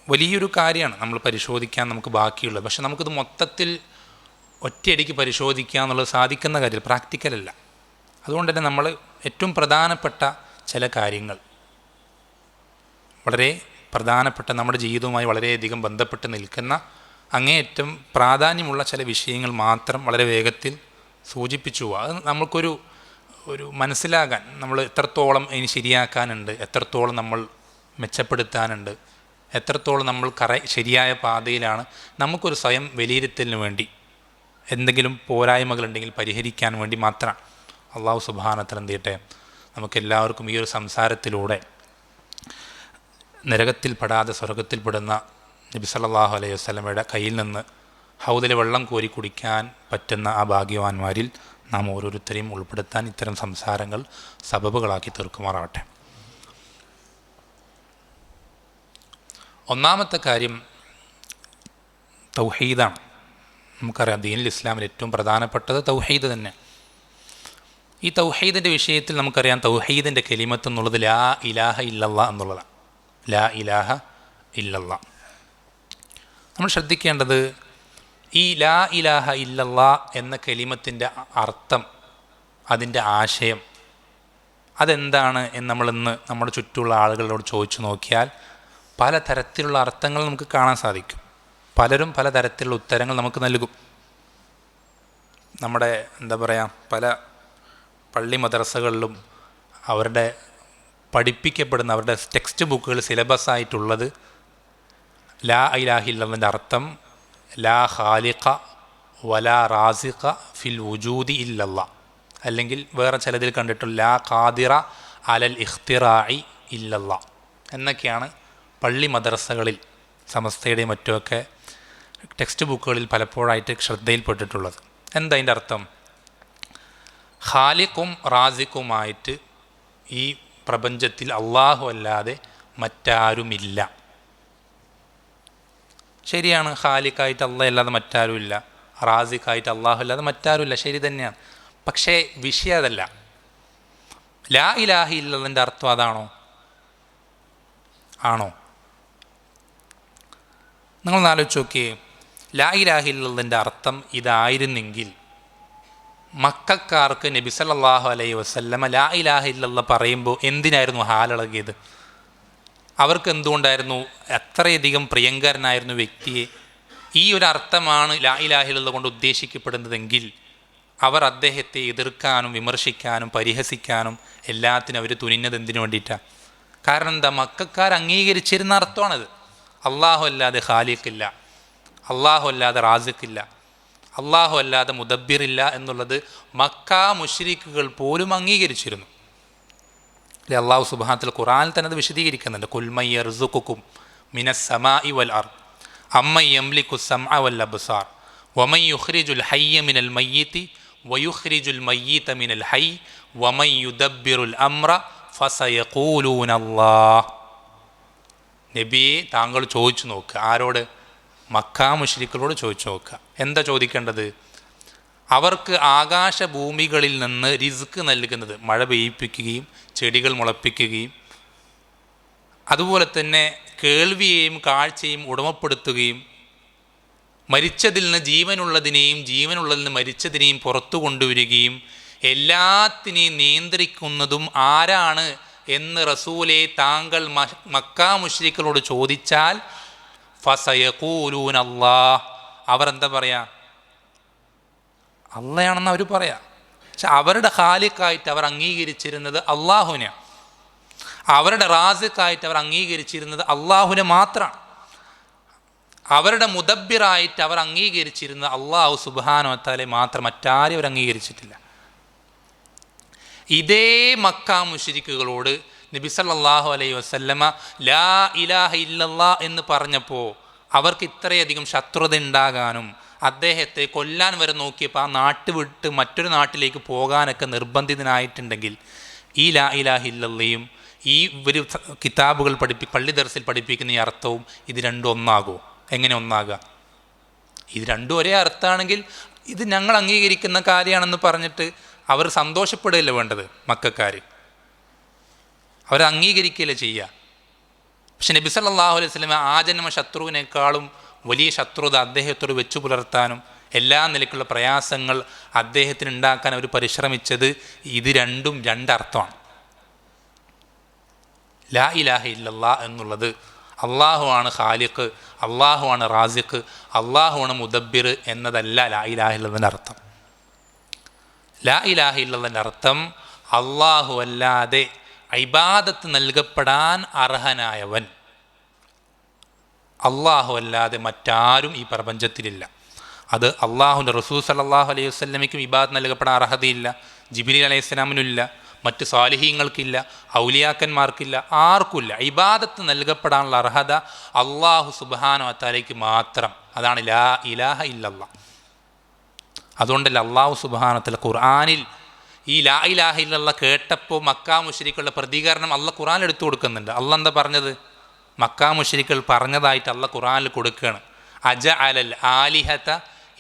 വലിയൊരു കാര്യമാണ് നമ്മൾ പരിശോധിക്കാൻ നമുക്ക് ബാക്കിയുള്ളത്. പക്ഷെ നമുക്കിത് മൊത്തത്തിൽ ഒറ്റയടിക്ക് പരിശോധിക്കുക എന്നുള്ളത് സാധിക്കുന്ന കാര്യത്തിൽ പ്രാക്ടിക്കലല്ല. അതുകൊണ്ട് തന്നെ നമ്മൾ ഏറ്റവും പ്രധാനപ്പെട്ട ചില കാര്യങ്ങൾ, വളരെ പ്രധാനപ്പെട്ട നമ്മുടെ ജീവിതവുമായി വളരെയധികം ബന്ധപ്പെട്ട് നിൽക്കുന്ന അങ്ങേയറ്റം പ്രാധാന്യമുള്ള ചില വിഷയങ്ങൾ മാത്രം വളരെ വേഗത്തിൽ സൂചിപ്പിച്ചു പോവുക. അത് നമുക്കൊരു മനസ്സിലാകാൻ, നമ്മൾ എത്രത്തോളം ഇനി ശരിയാക്കാനുണ്ട്, എത്രത്തോളം നമ്മൾ മെച്ചപ്പെടുത്താനുണ്ട്, എത്രത്തോളം നമ്മൾ ശരിയായ പാതയിലാണ്, നമുക്കൊരു സ്വയം വിലയിരുത്തലിന് വേണ്ടി എന്തെങ്കിലും പോരായ്മകളുണ്ടെങ്കിൽ പരിഹരിക്കാൻ വേണ്ടി മാത്രമാണ്. അള്ളാഹു സുബ്ഹാനഹു വ തആല എന്ത് ചെയ്യട്ടെ, നമുക്കെല്ലാവർക്കും ഈ ഒരു സംസാരത്തിലൂടെ നരകത്തിൽ പെടാതെ സ്വർഗത്തിൽപ്പെടുന്ന നബി സല്ലല്ലാഹു അലൈഹി വസല്ലമയുടെ കയ്യിൽ നിന്ന് ഹൗദിലെ വെള്ളം കോരി കുടിക്കാൻ പറ്റുന്ന ആ ഭാഗ്യവാന്മാരിൽ നാം ഓരോരുത്തരെയും ഉൾപ്പെടുത്താൻ ഇത്തരം സംസാരങ്ങൾ സബബുകളാക്കി തീർക്കുമാറാവട്ടെ. ഒന്നാമത്തെ കാര്യം തൗഹീദാണ്. നമുക്കറിയാം ദീനുൽ ഇസ്ലാമിൽ ഏറ്റവും പ്രധാനപ്പെട്ടത് തൗഹീദ് തന്നെ. ഈ തൗഹീദിൻ്റെ വിഷയത്തിൽ നമുക്കറിയാം തൗഹീദിൻ്റെ കലിമത്ത് എന്നുള്ളത് ലാ ഇലാഹ ഇല്ലല്ലാഹ് എന്നുള്ളതാണ്. ലാ ഇലാഹ ഇല്ലല്ലാഹ്. നമ്മൾ ശ്രദ്ധിക്കേണ്ടത് ഈ ലാ ഇലാഹ ഇല്ലല്ലാഹ് എന്ന കലിമത്തിൻ്റെ അർത്ഥം, അതിൻ്റെ ആശയം അതെന്താണ് എന്ന് നമ്മളിന്ന് നമ്മുടെ ചുറ്റുമുള്ള ആളുകളോട് ചോദിച്ചു നോക്കിയാൽ പലതരത്തിലുള്ള അർത്ഥങ്ങൾ നമുക്ക് കാണാൻ സാധിക്കും. പലരും പലതരത്തിലുള്ള ഉത്തരങ്ങൾ നമുക്ക് നൽകും. നമ്മുടെ പല പള്ളി മദ്രസകളിലും അവരുടെ പഠിപ്പിക്കപ്പെടുന്ന അവരുടെ ടെക്സ്റ്റ് ബുക്കുകൾ സിലബസായിട്ടുള്ളത് ലാ ഇലാഹ ഇല്ലല്ലാഹിൻ്റെ അർത്ഥം ലാ ഖാലിഖ വലാ റാസിഖ ഫിൽ വുജൂദി ഇല്ലല്ലാഹ്, അല്ലെങ്കിൽ വേറെ ചിലതിൽ കണ്ടിട്ടുള്ള ലാ ഖാദിറ അലൽ ഇഖ്തിറാഇ ഇല്ലല്ലാഹ് എന്നൊക്കെയാണ് പള്ളി മദ്രസകളിൽ സമസ്തയുടെയും മറ്റുമൊക്കെ ടെക്സ്റ്റ് ബുക്കുകളിൽ പലപ്പോഴായിട്ട് ശ്രദ്ധയിൽപ്പെട്ടിട്ടുള്ളത്. എന്താ അതിൻ്റെ അർത്ഥം? ഖാലിഖും റാസിഖുമായിട്ട് ഈ പ്രപഞ്ചത്തിൽ അള്ളാഹു അല്ലാതെ മറ്റാരുമില്ല. ശരിയാണ്, ഖാലിഖായിട്ട് അള്ളാഹ് അല്ലാതെ മറ്റാരുമില്ല, റാസിഖായിട്ട് അള്ളാഹു അല്ലാതെ മറ്റാരുമില്ല, ശരി തന്നെയാണ്. പക്ഷേ വിഷയം അതല്ല. ലാ ഇലാഹ ഇല്ലല്ലാഹിൻ്റെ അർത്ഥം അതാണോ? ആണോ? നിങ്ങളൊന്ന് ആലോചിച്ച് നോക്കിയേ. ലാ ഇലാഹ ഇല്ലല്ലാഹിൻ്റെ അർത്ഥം ഇതായിരുന്നെങ്കിൽ മക്കക്കാർക്ക് നബി സല്ലല്ലാഹു അലൈഹി വസല്ലമ ലാ ഇലാഹ ഇല്ലല്ലാഹ് പറയുമ്പോൾ എന്തിനായിരുന്നു ഹാലിളകിയത്? അവർക്ക് എന്തുകൊണ്ടായിരുന്നു അത്രയധികം പ്രിയങ്കരനായിരുന്നു വ്യക്തിയെ ഈ ഒരു അർത്ഥമാണ് ലാ ഇലാഹ ഇല്ലല്ലാഹ് കൊണ്ട് ഉദ്ദേശിക്കപ്പെടുന്നതെങ്കിൽ അവർ അദ്ദേഹത്തെ എതിർക്കാനും വിമർശിക്കാനും പരിഹസിക്കാനും എല്ലാത്തിനും അവർ തുനിഞ്ഞത് എന്തിനു വേണ്ടിയിട്ടാണ്? കാരണം എന്താ? മക്കക്കാർ അംഗീകരിച്ചിരുന്ന അർത്ഥമാണത്. അള്ളാഹു അല്ലാതെ ഖാലിഖില്ല, അള്ളാഹു അല്ലാതെ റാസിഖില്ല, അള്ളാഹു അല്ലാതെ മുദബ്ബിറില്ല എന്നുള്ളത് മക്ക മുശ്രിക്കുകൾ പോലും അംഗീകരിച്ചിരുന്നു. അള്ളാഹു സുബ്ഹാനഹു വ ഖുർആനിൽ തന്നെ അത് വിശദീകരിക്കുന്നുണ്ട്. ഖുൽ മൻ യർസുഖുകും മിനസ് സമാഇ വൽ അർദ് അമ്മൻ യംലികു സമഅ വൽ അബ്സാർ വമൻ യുഖ്രിജുൽ ഹയ്യ മിനൽ മയ്യിതി വയുഖ്രിജുൽ മയ്യിത മിനൽ ഹയ്യ് വമൻ യുദബ്ബിറുൽ അംറ ഫസയഖൂലൂന അല്ലാഹ്. നബിയെ താങ്കൾ ചോദിച്ചു നോക്കുക. ആരോട്? മക്കാ മുശ്രിക്കുകളോട് ചോദിച്ചു നോക്കുക. എന്താ ചോദിക്കേണ്ടത്? അവർക്ക് ആകാശഭൂമികളിൽ നിന്ന് റിസ്ക് നൽകുന്നത്, മഴ പെയ്യിപ്പിക്കുകയും ചെടികൾ മുളപ്പിക്കുകയും അതുപോലെ തന്നെ കേൾവിയെയും കാഴ്ചയും ഉടമപ്പെടുത്തുകയും മരിച്ചതിൽ നിന്ന് ജീവനുള്ളതിനെയും ജീവനുള്ളതിൽ നിന്ന് മരിച്ചതിനെയും പുറത്തു കൊണ്ടുവരികയും എല്ലാത്തിനെയും നിയന്ത്രിക്കുന്നതും ആരാണ് എന്ന് റസൂലെ താങ്കൾ മക്കാ മുശ്രിക്കുകളോട് ചോദിച്ചാൽ ഫസയഖൂലൂന അല്ലാഹ്, അവർ എന്താ പറയാ? അള്ളയാണെന്ന് അവർ പറയാം. പക്ഷെ അവരുടെ ഖാലിഖായിട്ട് അവർ അംഗീകരിച്ചിരുന്നത് അള്ളാഹുവിനെയാണ്. അവരുടെ റാസിഖായിട്ട് അവർ അംഗീകരിച്ചിരുന്നത് അള്ളാഹുവിനെ മാത്രമാണ്. അവരുടെ മുദബ്ബിറായിട്ട് അവർ അംഗീകരിച്ചിരുന്നത് അള്ളാഹു സുബ്ഹാനഹു വ തആല മാത്രം, മറ്റാരും അവർ അംഗീകരിച്ചിട്ടില്ല. ഇതേ മക്കാ മുശ്രിക്കുകളോട് നബി സല്ലല്ലാഹു അലൈഹി വസല്ലമ ലാ ഇലാഹ ഇല്ലല്ലാഹ് എന്ന് പറഞ്ഞപ്പോൾ അവർക്ക് ഇത്രയധികം ശത്രുത ഉണ്ടാകാനും അദ്ദേഹത്തെ കൊല്ലാൻ വരെ നോക്കിയപ്പോൾ ആ നാട്ട് വിട്ട് മറ്റൊരു നാട്ടിലേക്ക് പോകാനൊക്കെ നിർബന്ധിതനായിട്ടുണ്ടെങ്കിൽ ഈ ലാ ഇലാഹ ഇല്ലല്ലയും ഈ ഒരു കിതാബുകൾ പള്ളി ദർസിൽ പഠിപ്പിക്കുന്ന ഈ അർത്ഥവും ഇത് രണ്ടും ഒന്നാകുമോ? എങ്ങനെ ഒന്നാകുക? ഇത് രണ്ടും ഒരേ അർത്ഥമാണെങ്കിൽ ഇത് ഞങ്ങൾ അംഗീകരിക്കുന്ന കാര്യമാണെന്ന് പറഞ്ഞിട്ട് അവർ സന്തോഷപ്പെടുകയല്ല വേണ്ടത്. മക്കക്കാർ അവർ അംഗീകരിക്കുകയല്ലേ ചെയ്യുക. പക്ഷെ നബി സല്ലല്ലാഹു അലൈഹി വസല്ലം ആജന്മ ശത്രുവിനേക്കാളും വലിയ ശത്രുത അദ്ദേഹത്തോട് വെച്ചു പുലർത്താനും എല്ലാ നിലയ്ക്കുള്ള പ്രയാസങ്ങൾ അദ്ദേഹത്തിന് ഉണ്ടാക്കാൻ അവർ പരിശ്രമിച്ചത് ഇത് രണ്ടും രണ്ടർത്ഥമാണ്. ലാ ഇലാഹ ഇല്ലല്ലാഹ് എന്നുള്ളത് അള്ളാഹുവാണ് ഖാലിഖ്, അള്ളാഹുവാണ് റാസിഖ്, അള്ളാഹുവാണ് മുദബ്ബിർ എന്നതല്ല ലാ ഇലാഹ ഇല്ലല്ലാഹിൻ്റെ അർത്ഥം. ലാ ഇലാഹ ഇല്ലല്ലാഹിൻ്റെ അർത്ഥം അള്ളാഹു അല്ലാതെ ഇബാദത്ത് നൽകപ്പെടാൻ അർഹനായവൻ, അള്ളാഹു അല്ലാതെ മറ്റാരും ഈ പ്രപഞ്ചത്തിലില്ല. അത് അള്ളാഹുവിൻ്റെ റസൂൽ സല്ലല്ലാഹു അലൈഹി വസല്ലമയ്ക്കും ഇബാദത്ത് നൽകപ്പെടാൻ അർഹതയില്ല, ജിബ്രീൽ അലൈഹി സ്വലാമിനുമില്ല, മറ്റ് സ്വാലിഹീങ്ങൾക്കില്ല, ഔലിയാക്കന്മാർക്കില്ല, ആർക്കുമില്ല. ഇബാദത്ത് നൽകപ്പെടാനുള്ള അർഹത അള്ളാഹു സുബ്ഹാനഹു വ തആലയ്ക്ക് മാത്രം. അതാണ് ലാ ഇലാഹ ഇല്ലല്ലാഹ്. അതുകൊണ്ടല്ല അള്ളാഹു സുബ്ഹാനഹു വ തആല ഖുർആനിൽ ഈ ലാ ഇലാഹ ഇല്ലല്ലാഹ് കേട്ടപ്പോൾ മക്കാ മുശ്രിക്കുകളുടെ പ്രതികരണം അള്ളാഹ് ഖുർആനിൽ എടുത്തു കൊടുക്കുന്നുണ്ട്. അള്ളാഹ് എന്താ പറഞ്ഞത്? മക്കാ മുശ്രിക്കുകൾ പറഞ്ഞതായിട്ട് അള്ളാഹ് ഖുർആനിൽ കൊടുക്കുകയാണ്. അജഅലൽ ആലിഹത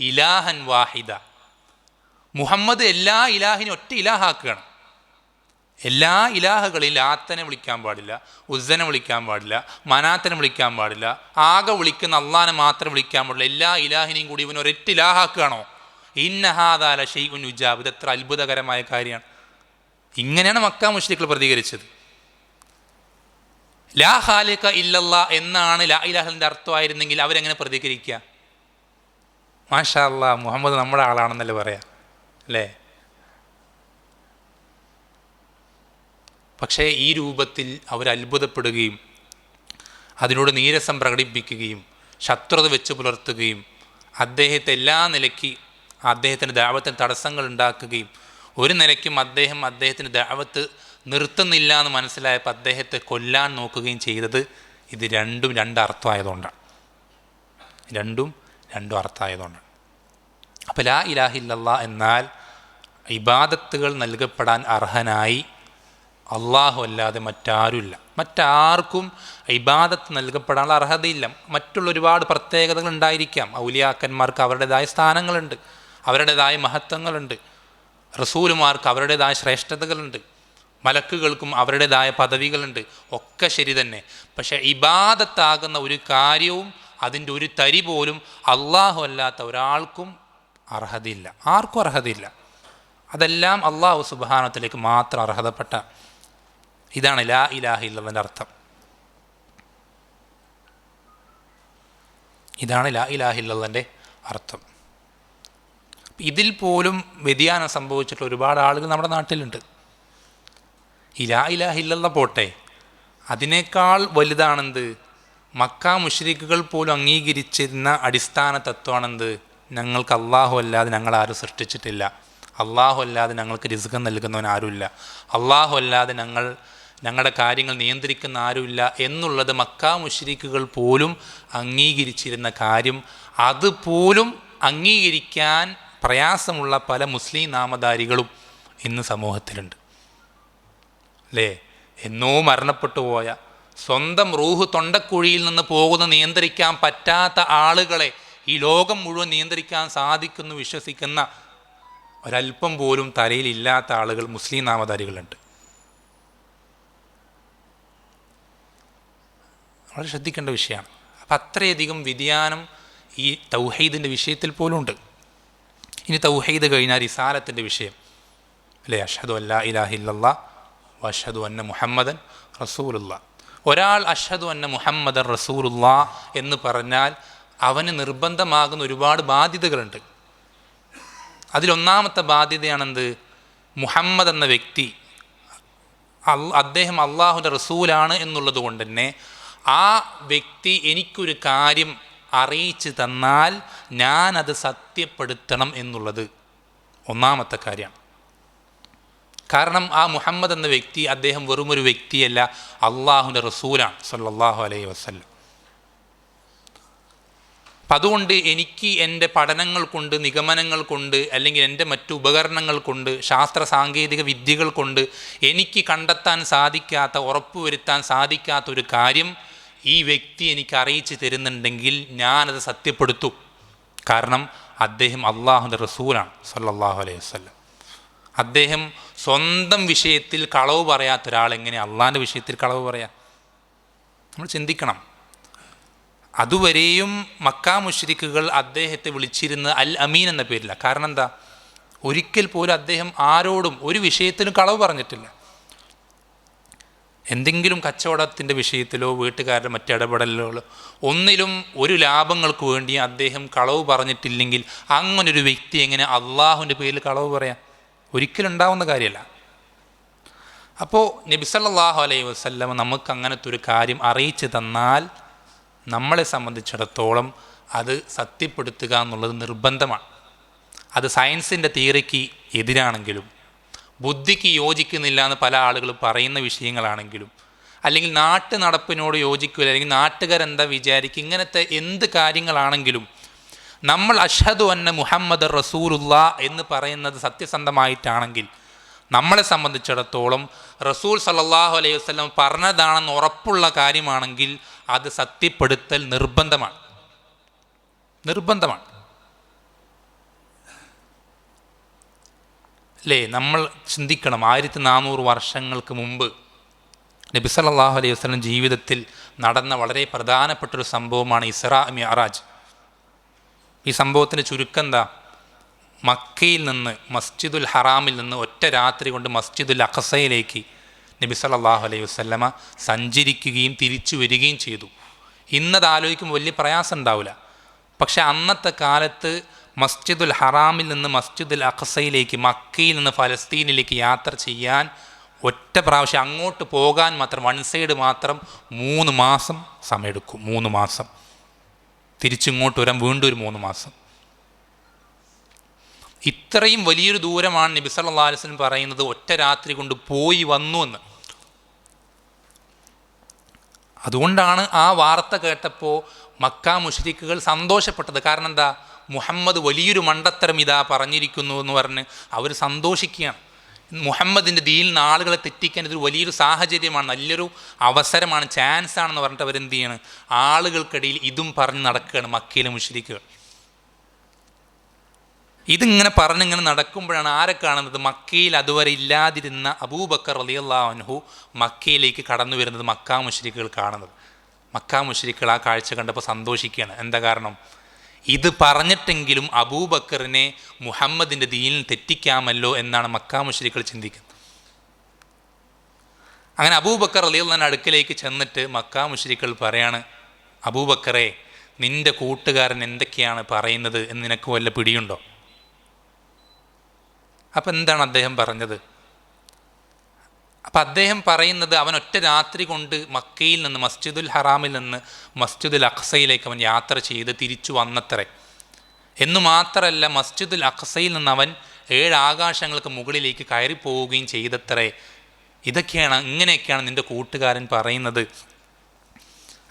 ഇലാഹൻ വാഹിദ. മുഹമ്മദ് എല്ലാ ഇലാഹിനും ഒറ്റ ഇലാഹാക്കുകയാണ്. എല്ലാ ഇലാഹുകളിൽ ലാത്തനെ വിളിക്കാൻ പാടില്ല, ഉസ്സനെ വിളിക്കാൻ പാടില്ല, മനാത്തനെ വിളിക്കാൻ പാടില്ല, ആകെ വിളിക്കുന്ന അള്ളാഹിനെ മാത്രം വിളിക്കാൻ പാടില്ല. എല്ലാ ഇലാഹിനെയും കൂടി ഇവൻ ഒരൊറ്റ ഇലാഹാക്കുകയാണോ? ഇന്ന ഹാദാ ലശൈഉൻ ഉജാബ്. ഇത് എത്ര അത്ഭുതകരമായ കാര്യമാണ്. ഇങ്ങനെയാണ് മക്കാ മുശ്രിക്കുകൾ പ്രതികരിച്ചത്. ലാ ഖാലിഖ ഇല്ലല്ലാഹ് എന്നാണ് ലാ ഇലാഹയുടെ അർത്ഥമായിരുന്നെങ്കിൽ അവരെങ്ങനെ പ്രതികരിക്കുക? മാഷാ അല്ലാഹ്, മുഹമ്മദ് നമ്മുടെ ആളാണെന്നല്ലേ പറയാം, അല്ലേ? പക്ഷേ ഈ രൂപത്തിൽ അവർ അത്ഭുതപ്പെടുകയും അതിനോട് നീരസം പ്രകടിപ്പിക്കുകയും ശത്രുത വെച്ച് പുലർത്തുകയും അദ്ദേഹത്തെ എല്ലാ നിലയ്ക്ക് അദ്ദേഹത്തിൻ്റെ ദഅവത്തിന് തടസ്സങ്ങൾ ഉണ്ടാക്കുകയും ഒരു നിലയ്ക്കും അദ്ദേഹത്തിൻ്റെ ദഅവത്ത് നിർത്തുന്നില്ല എന്ന് മനസ്സിലായപ്പോൾ അദ്ദേഹത്തെ കൊല്ലാൻ നോക്കുകയും ചെയ്തത് ഇത് രണ്ടും രണ്ടർത്ഥമായതുകൊണ്ടാണ്. രണ്ടും അർത്ഥമായതുകൊണ്ടാണ്. അപ്പോൾ ലാ ഇലാഹ ഇല്ലല്ലാഹ് എന്നാൽ ഇബാദത്തുകൾ നൽകപ്പെടാൻ അർഹനായി അള്ളാഹു അല്ലാതെ മറ്റാരുമില്ല. മറ്റാർക്കും ഇബാദത്ത് നൽകപ്പെടാനുള്ള അർഹതയില്ല. മറ്റുള്ള ഒരുപാട് പ്രത്യേകതകൾ ഉണ്ടായിരിക്കാം. ഔലിയാക്കന്മാർക്ക് അവരുടേതായ സ്ഥാനങ്ങളുണ്ട്, അവരുടേതായ മഹത്വങ്ങളുണ്ട്. റസൂലുമാർക്ക് അവരുടേതായ ശ്രേഷ്ഠതകളുണ്ട്, മലക്കുകൾക്കും അവരുടേതായ പദവികളുണ്ട്. ഒക്കെ ശരി തന്നെ. പക്ഷേ ഇബാദത്താകുന്ന ഒരു കാര്യവും അതിൻ്റെ ഒരു തരി പോലും അള്ളാഹു അല്ലാത്ത ഒരാൾക്കും അർഹതയില്ല, ആർക്കും അർഹതയില്ല. അതെല്ലാം അള്ളാഹു സുബ്ഹാനഹു വ തആലയ്ക്ക് മാത്രം അർഹതപ്പെട്ട. ഇതാണ് ലാ ഇലാഹ ഇല്ലല്ലാഹിൻ്റെ അർത്ഥം. ഇതാണ് ലാ ഇലാഹ ഇല്ലല്ലാഹിൻ്റെ അർത്ഥം. ഇതിൽ പോലും വ്യതിയാനം സംഭവിച്ചിട്ടുള്ള ഒരുപാട് ആളുകൾ നമ്മുടെ നാട്ടിലുണ്ട്. ഈ ലാ ഇലാഹ ഇല്ലല്ലാഹ് പോട്ടെ, അതിനേക്കാൾ വലുതാണെന്ത്? മക്കാ മുശ്രിക്കുകൾ പോലും അംഗീകരിച്ചിരുന്ന അടിസ്ഥാന തത്വമാണെന്ത്? ഞങ്ങൾക്ക് അള്ളാഹു അല്ലാതെ ഞങ്ങൾ ആരും സൃഷ്ടിച്ചിട്ടില്ല, അള്ളാഹു അല്ലാതെ ഞങ്ങൾക്ക് റിസ്ക് നൽകുന്നവൻ ആരുമില്ല, അള്ളാഹു അല്ലാതെ ഞങ്ങളുടെ കാര്യങ്ങൾ നിയന്ത്രിക്കുന്ന ആരുമില്ല എന്നുള്ളത് മക്ക മുശ്രിക്കുകൾ പോലും അംഗീകരിച്ചിരുന്ന കാര്യം, അതുപോലും അംഗീകരിക്കാൻ പ്രയാസമുള്ള പല മുസ്ലിം നാമധാരികളും ഇന്ന് സമൂഹത്തിലുണ്ട് അല്ലേ? എന്നോ മരണപ്പെട്ടു പോയ, സ്വന്തം റൂഹ് തൊണ്ടക്കുഴിയിൽ നിന്ന് പോകുന്ന നിയന്ത്രിക്കാൻ പറ്റാത്ത ആളുകളെ ഈ ലോകം മുഴുവൻ നിയന്ത്രിക്കാൻ സാധിക്കുന്നു വിശ്വസിക്കുന്ന ഒരല്പം പോലും തലയിലില്ലാത്ത ആളുകൾ മുസ്ലിം നാമധാരികളുണ്ട്. വളരെ ശ്രദ്ധിക്കേണ്ട വിഷയമാണ്. അപ്പം അത്രയധികം വ്യതിയാനം ഈ തൗഹീദിൻ്റെ വിഷയത്തിൽ പോലും ഉണ്ട്. ഇനി തൗഹീദ് കഴിഞ്ഞാൽ റിസാലത്തിൻ്റെ വിഷയം അല്ലേ? അഷ്ഹദു അല്ലാ ഇലാഹ ഇല്ലല്ലാഹ് വ അഷ്ഹദു അന്ന മുഹമ്മദൻ റസൂലുള്ളാഹ്. ഒരാൾ അഷ്ഹദു അന്ന മുഹമ്മദൻ റസൂലുള്ളാഹ് എന്ന് പറഞ്ഞാൽ അവന് നിർബന്ധമാകുന്ന ഒരുപാട് ബാധ്യതകളുണ്ട്. അതിലൊന്നാമത്തെ ബാധ്യതയാണെന്ത്? മുഹമ്മദ് എന്ന വ്യക്തി അദ്ദേഹം അള്ളാഹുവിൻ്റെ റസൂലാണ് എന്നുള്ളത് കൊണ്ട് തന്നെ ആ വ്യക്തി എനിക്കൊരു കാര്യം അറിയിച്ചു തന്നാൽ ഞാനത് സത്യപ്പെടുത്തണം എന്നുള്ളത് ഒന്നാമത്തെ കാര്യമാണ്. കാരണം ആ മുഹമ്മദ് എന്ന വ്യക്തി അദ്ദേഹം വെറുമൊരു വ്യക്തിയല്ല, അള്ളാഹുവിൻ്റെ റസൂലാണ് സല്ലല്ലാഹു അലൈഹി വസല്ലം. അപ്പം അതുകൊണ്ട് എനിക്ക് എൻ്റെ പഠനങ്ങൾ കൊണ്ട്, നിഗമനങ്ങൾ കൊണ്ട്, അല്ലെങ്കിൽ എൻ്റെ മറ്റു ഉപകരണങ്ങൾ കൊണ്ട്, ശാസ്ത്ര സാങ്കേതിക വിദ്യകൾ കൊണ്ട് എനിക്ക് കണ്ടെത്താൻ സാധിക്കാത്ത, ഉറപ്പുവരുത്താൻ സാധിക്കാത്ത ഒരു കാര്യം ഈ വ്യക്തി എനിക്ക് അറിയിച്ചു തരുന്നുണ്ടെങ്കിൽ ഞാനത് സത്യപ്പെടുത്തും. കാരണം അദ്ദേഹം അള്ളാഹുവിൻ്റെ റസൂലാണ് സല്ലല്ലാഹു അലൈഹി വസല്ലം. അദ്ദേഹം സ്വന്തം വിഷയത്തിൽ കളവ് പറയാത്ത ഒരാൾ എങ്ങനെ അള്ളാഹിൻ്റെ വിഷയത്തിൽ കളവ് പറയാം? നമ്മൾ ചിന്തിക്കണം. അതുവരെയും മക്കാ മുശ്രിക്കുകൾ അദ്ദേഹത്തെ വിളിച്ചിരുന്നത് അൽ അമീൻ എന്ന പേരില്ല. കാരണം എന്താ? ഒരിക്കൽ പോലും അദ്ദേഹം ആരോടും ഒരു വിഷയത്തിലും കളവ് പറഞ്ഞിട്ടില്ല. എന്തെങ്കിലും കച്ചവടത്തിൻ്റെ വിഷയത്തിലോ വീട്ടുകാരുടെ മറ്റിടപെടലുകളോ ഒന്നിലും ഒരു ലാഭങ്ങൾക്ക് വേണ്ടി അദ്ദേഹം കളവ് പറഞ്ഞിട്ടില്ലെങ്കിൽ അങ്ങനൊരു വ്യക്തി എങ്ങനെ അള്ളാഹുവിൻ്റെ പേരിൽ കളവ് പറയാം? ഒരിക്കലും ഉണ്ടാവുന്ന കാര്യമല്ല. അപ്പോൾ നബി സല്ലല്ലാഹു അലൈഹി വസല്ലം നമുക്ക് അങ്ങനത്തെ ഒരു കാര്യം അറിയിച്ചു തന്നാൽ നമ്മളെ സംബന്ധിച്ചിടത്തോളം അത് സത്യപ്പെടുത്തുക എന്നുള്ളത് നിർബന്ധമാണ്. അത് സയൻസിൻ്റെ തിയറിക്ക് എതിരാണെങ്കിലും, ബുദ്ധിക്ക് യോജിക്കുന്നില്ല എന്ന് പല ആളുകളും പറയുന്ന വിഷയങ്ങളാണെങ്കിലും, അല്ലെങ്കിൽ നാട്ടു നടപ്പിനോട് യോജിക്കില്ല, അല്ലെങ്കിൽ നാട്ടുകാരെന്താ വിചാരിക്കും, ഇങ്ങനത്തെ എന്ത് കാര്യങ്ങളാണെങ്കിലും നമ്മൾ അഷ്ഹദു അന്ന മുഹമ്മദ് റസൂലുള്ളാഹ് എന്ന് പറയുന്നത് സത്യസന്ധമായിട്ടാണെങ്കിൽ നമ്മളെ സംബന്ധിച്ചിടത്തോളം റസൂൽ സല്ലല്ലാഹു അലൈഹി വസല്ലം പറഞ്ഞതാണെന്ന് ഉറപ്പുള്ള കാര്യമാണെങ്കിൽ അത് സത്യപ്പെടുത്തൽ നിർബന്ധമാണ്. അല്ലേ? നമ്മൾ ചിന്തിക്കണം, 1400 വർഷങ്ങൾക്ക് മുമ്പ് നബി സല്ലല്ലാഹു അലൈഹി വസല്ലം ജീവിതത്തിൽ നടന്ന വളരെ പ്രധാനപ്പെട്ടൊരു സംഭവമാണ് ഇസ്രാ മിഅ്റാജ്. ഈ സംഭവത്തിൻ്റെ ചുരുക്കം എന്താ? മക്കയിൽ നിന്ന്, മസ്ജിദുൽ ഹറാമിൽ നിന്ന് ഒറ്റ രാത്രി കൊണ്ട് മസ്ജിദുൽ അഖസയിലേക്ക് നബി സല്ലല്ലാഹു അലൈഹി വസല്ലമ സഞ്ചരിക്കുകയും തിരിച്ചു വരികയും ചെയ്തു. ഇന്നത് ആലോചിക്കുമ്പോൾ വലിയ പ്രയാസം ഉണ്ടാവില്ല. പക്ഷെ അന്നത്തെ കാലത്ത് മസ്ജിദുൽ ഹറാമിൽ നിന്ന് മസ്ജിദുൽ അഖസയിലേക്ക്, മക്കയിൽ നിന്ന് ഫലസ്തീനിലേക്ക് യാത്ര ചെയ്യാൻ ഒറ്റ പ്രാവശ്യം അങ്ങോട്ട് പോകാൻ മാത്രം, വൺ സൈഡ് മാത്രം 3 മാസം സമയമെടുക്കും. 3 മാസം തിരിച്ചിങ്ങോട്ട് വരാൻ വീണ്ടും ഒരു 3 മാസം. ഇത്രയും വലിയൊരു ദൂരമാണ് നബി സല്ലല്ലാഹു അലൈഹി വസല്ലം പറയുന്നത് ഒറ്റ രാത്രി കൊണ്ട് പോയി വന്നു എന്ന്. അതുകൊണ്ടാണ് ആ വാർത്ത കേട്ടപ്പോൾ മക്കാ മുശ്രിക്കുകൾ സന്തോഷപ്പെട്ടത്. കാരണം എന്താ? മുഹമ്മദ് വലിയൊരു മണ്ടത്തരം ഇതാ പറഞ്ഞിരിക്കുന്നു എന്ന് പറഞ്ഞ് അവർ സന്തോഷിക്കുകയാണ്. മുഹമ്മദിൻ്റെ ദീനിൽ നിന്ന് ആളുകളെ തെറ്റിക്കാൻ ഇതൊരു വലിയൊരു സാഹചര്യമാണ്, നല്ലൊരു അവസരമാണ്, ചാൻസ് ആണെന്ന് പറഞ്ഞിട്ട് അവരെന്ത് ചെയ്യാണ്? ആളുകൾക്കിടയിൽ ഇതും പറഞ്ഞ് നടക്കുകയാണ് മക്കയിലെ മുശ്രിക്കുകൾ. ഇതിങ്ങനെ പറഞ്ഞിങ്ങനെ നടക്കുമ്പോഴാണ് ആരെ കാണുന്നത്? മക്കയിൽ അതുവരെ ഇല്ലാതിരുന്ന അബൂബക്കർ റളിയല്ലാഹു അൻഹു മക്കയിലേക്ക് കടന്നു വരുന്നത് മക്കാ മുശ്രിക്കുകൾ കാണുന്നത്. മക്കാ മുശ്രിക്കുകൾ ആ കാഴ്ച കണ്ടപ്പോൾ സന്തോഷിക്കുകയാണ്. എന്താ കാരണം? ഇത് പറഞ്ഞിട്ടെങ്കിലും അബൂബക്കറിനെ മുഹമ്മദിൻ്റെ ദീനിൽ തെറ്റിക്കാമല്ലോ എന്നാണ് മക്കാ മുശ്രിക്കുകൾ ചിന്തിക്കുന്നത്. അങ്ങനെ അബൂബക്കർ റളിയല്ലാഹു അൻഹു അടുക്കലേക്ക് ചെന്നിട്ട് മക്കാ മുശ്രിക്കുകൾ പറയാണ്, അബൂബക്കറെ, നിൻ്റെ കൂട്ടുകാരൻ എന്തൊക്കെയാണ് പറയുന്നത് എന്ന് നിനക്ക് വല്ല പിടിയുണ്ടോ? അപ്പം എന്താണ് അദ്ദേഹം പറഞ്ഞത്? അപ്പം അദ്ദേഹം പറയുന്നത് അവൻ ഒറ്റ രാത്രി കൊണ്ട് മക്കയിൽ നിന്ന്, മസ്ജിദുൽ ഹറാമിൽ നിന്ന് മസ്ജിദുൽ അഖ്സയിലേക്ക് അവൻ യാത്ര ചെയ്ത് തിരിച്ചു വന്നത്രേ. എന്നു മാത്രമല്ല, മസ്ജിദുൽ അഖ്സയിൽ നിന്ന് അവൻ 7 ആകാശങ്ങൾക്ക് മുകളിലേക്ക് കയറിപ്പോവുകയും ചെയ്തത്രേ ഇങ്ങനെയൊക്കെയാണ് നിൻ്റെ കൂട്ടുകാരൻ പറയുന്നത്.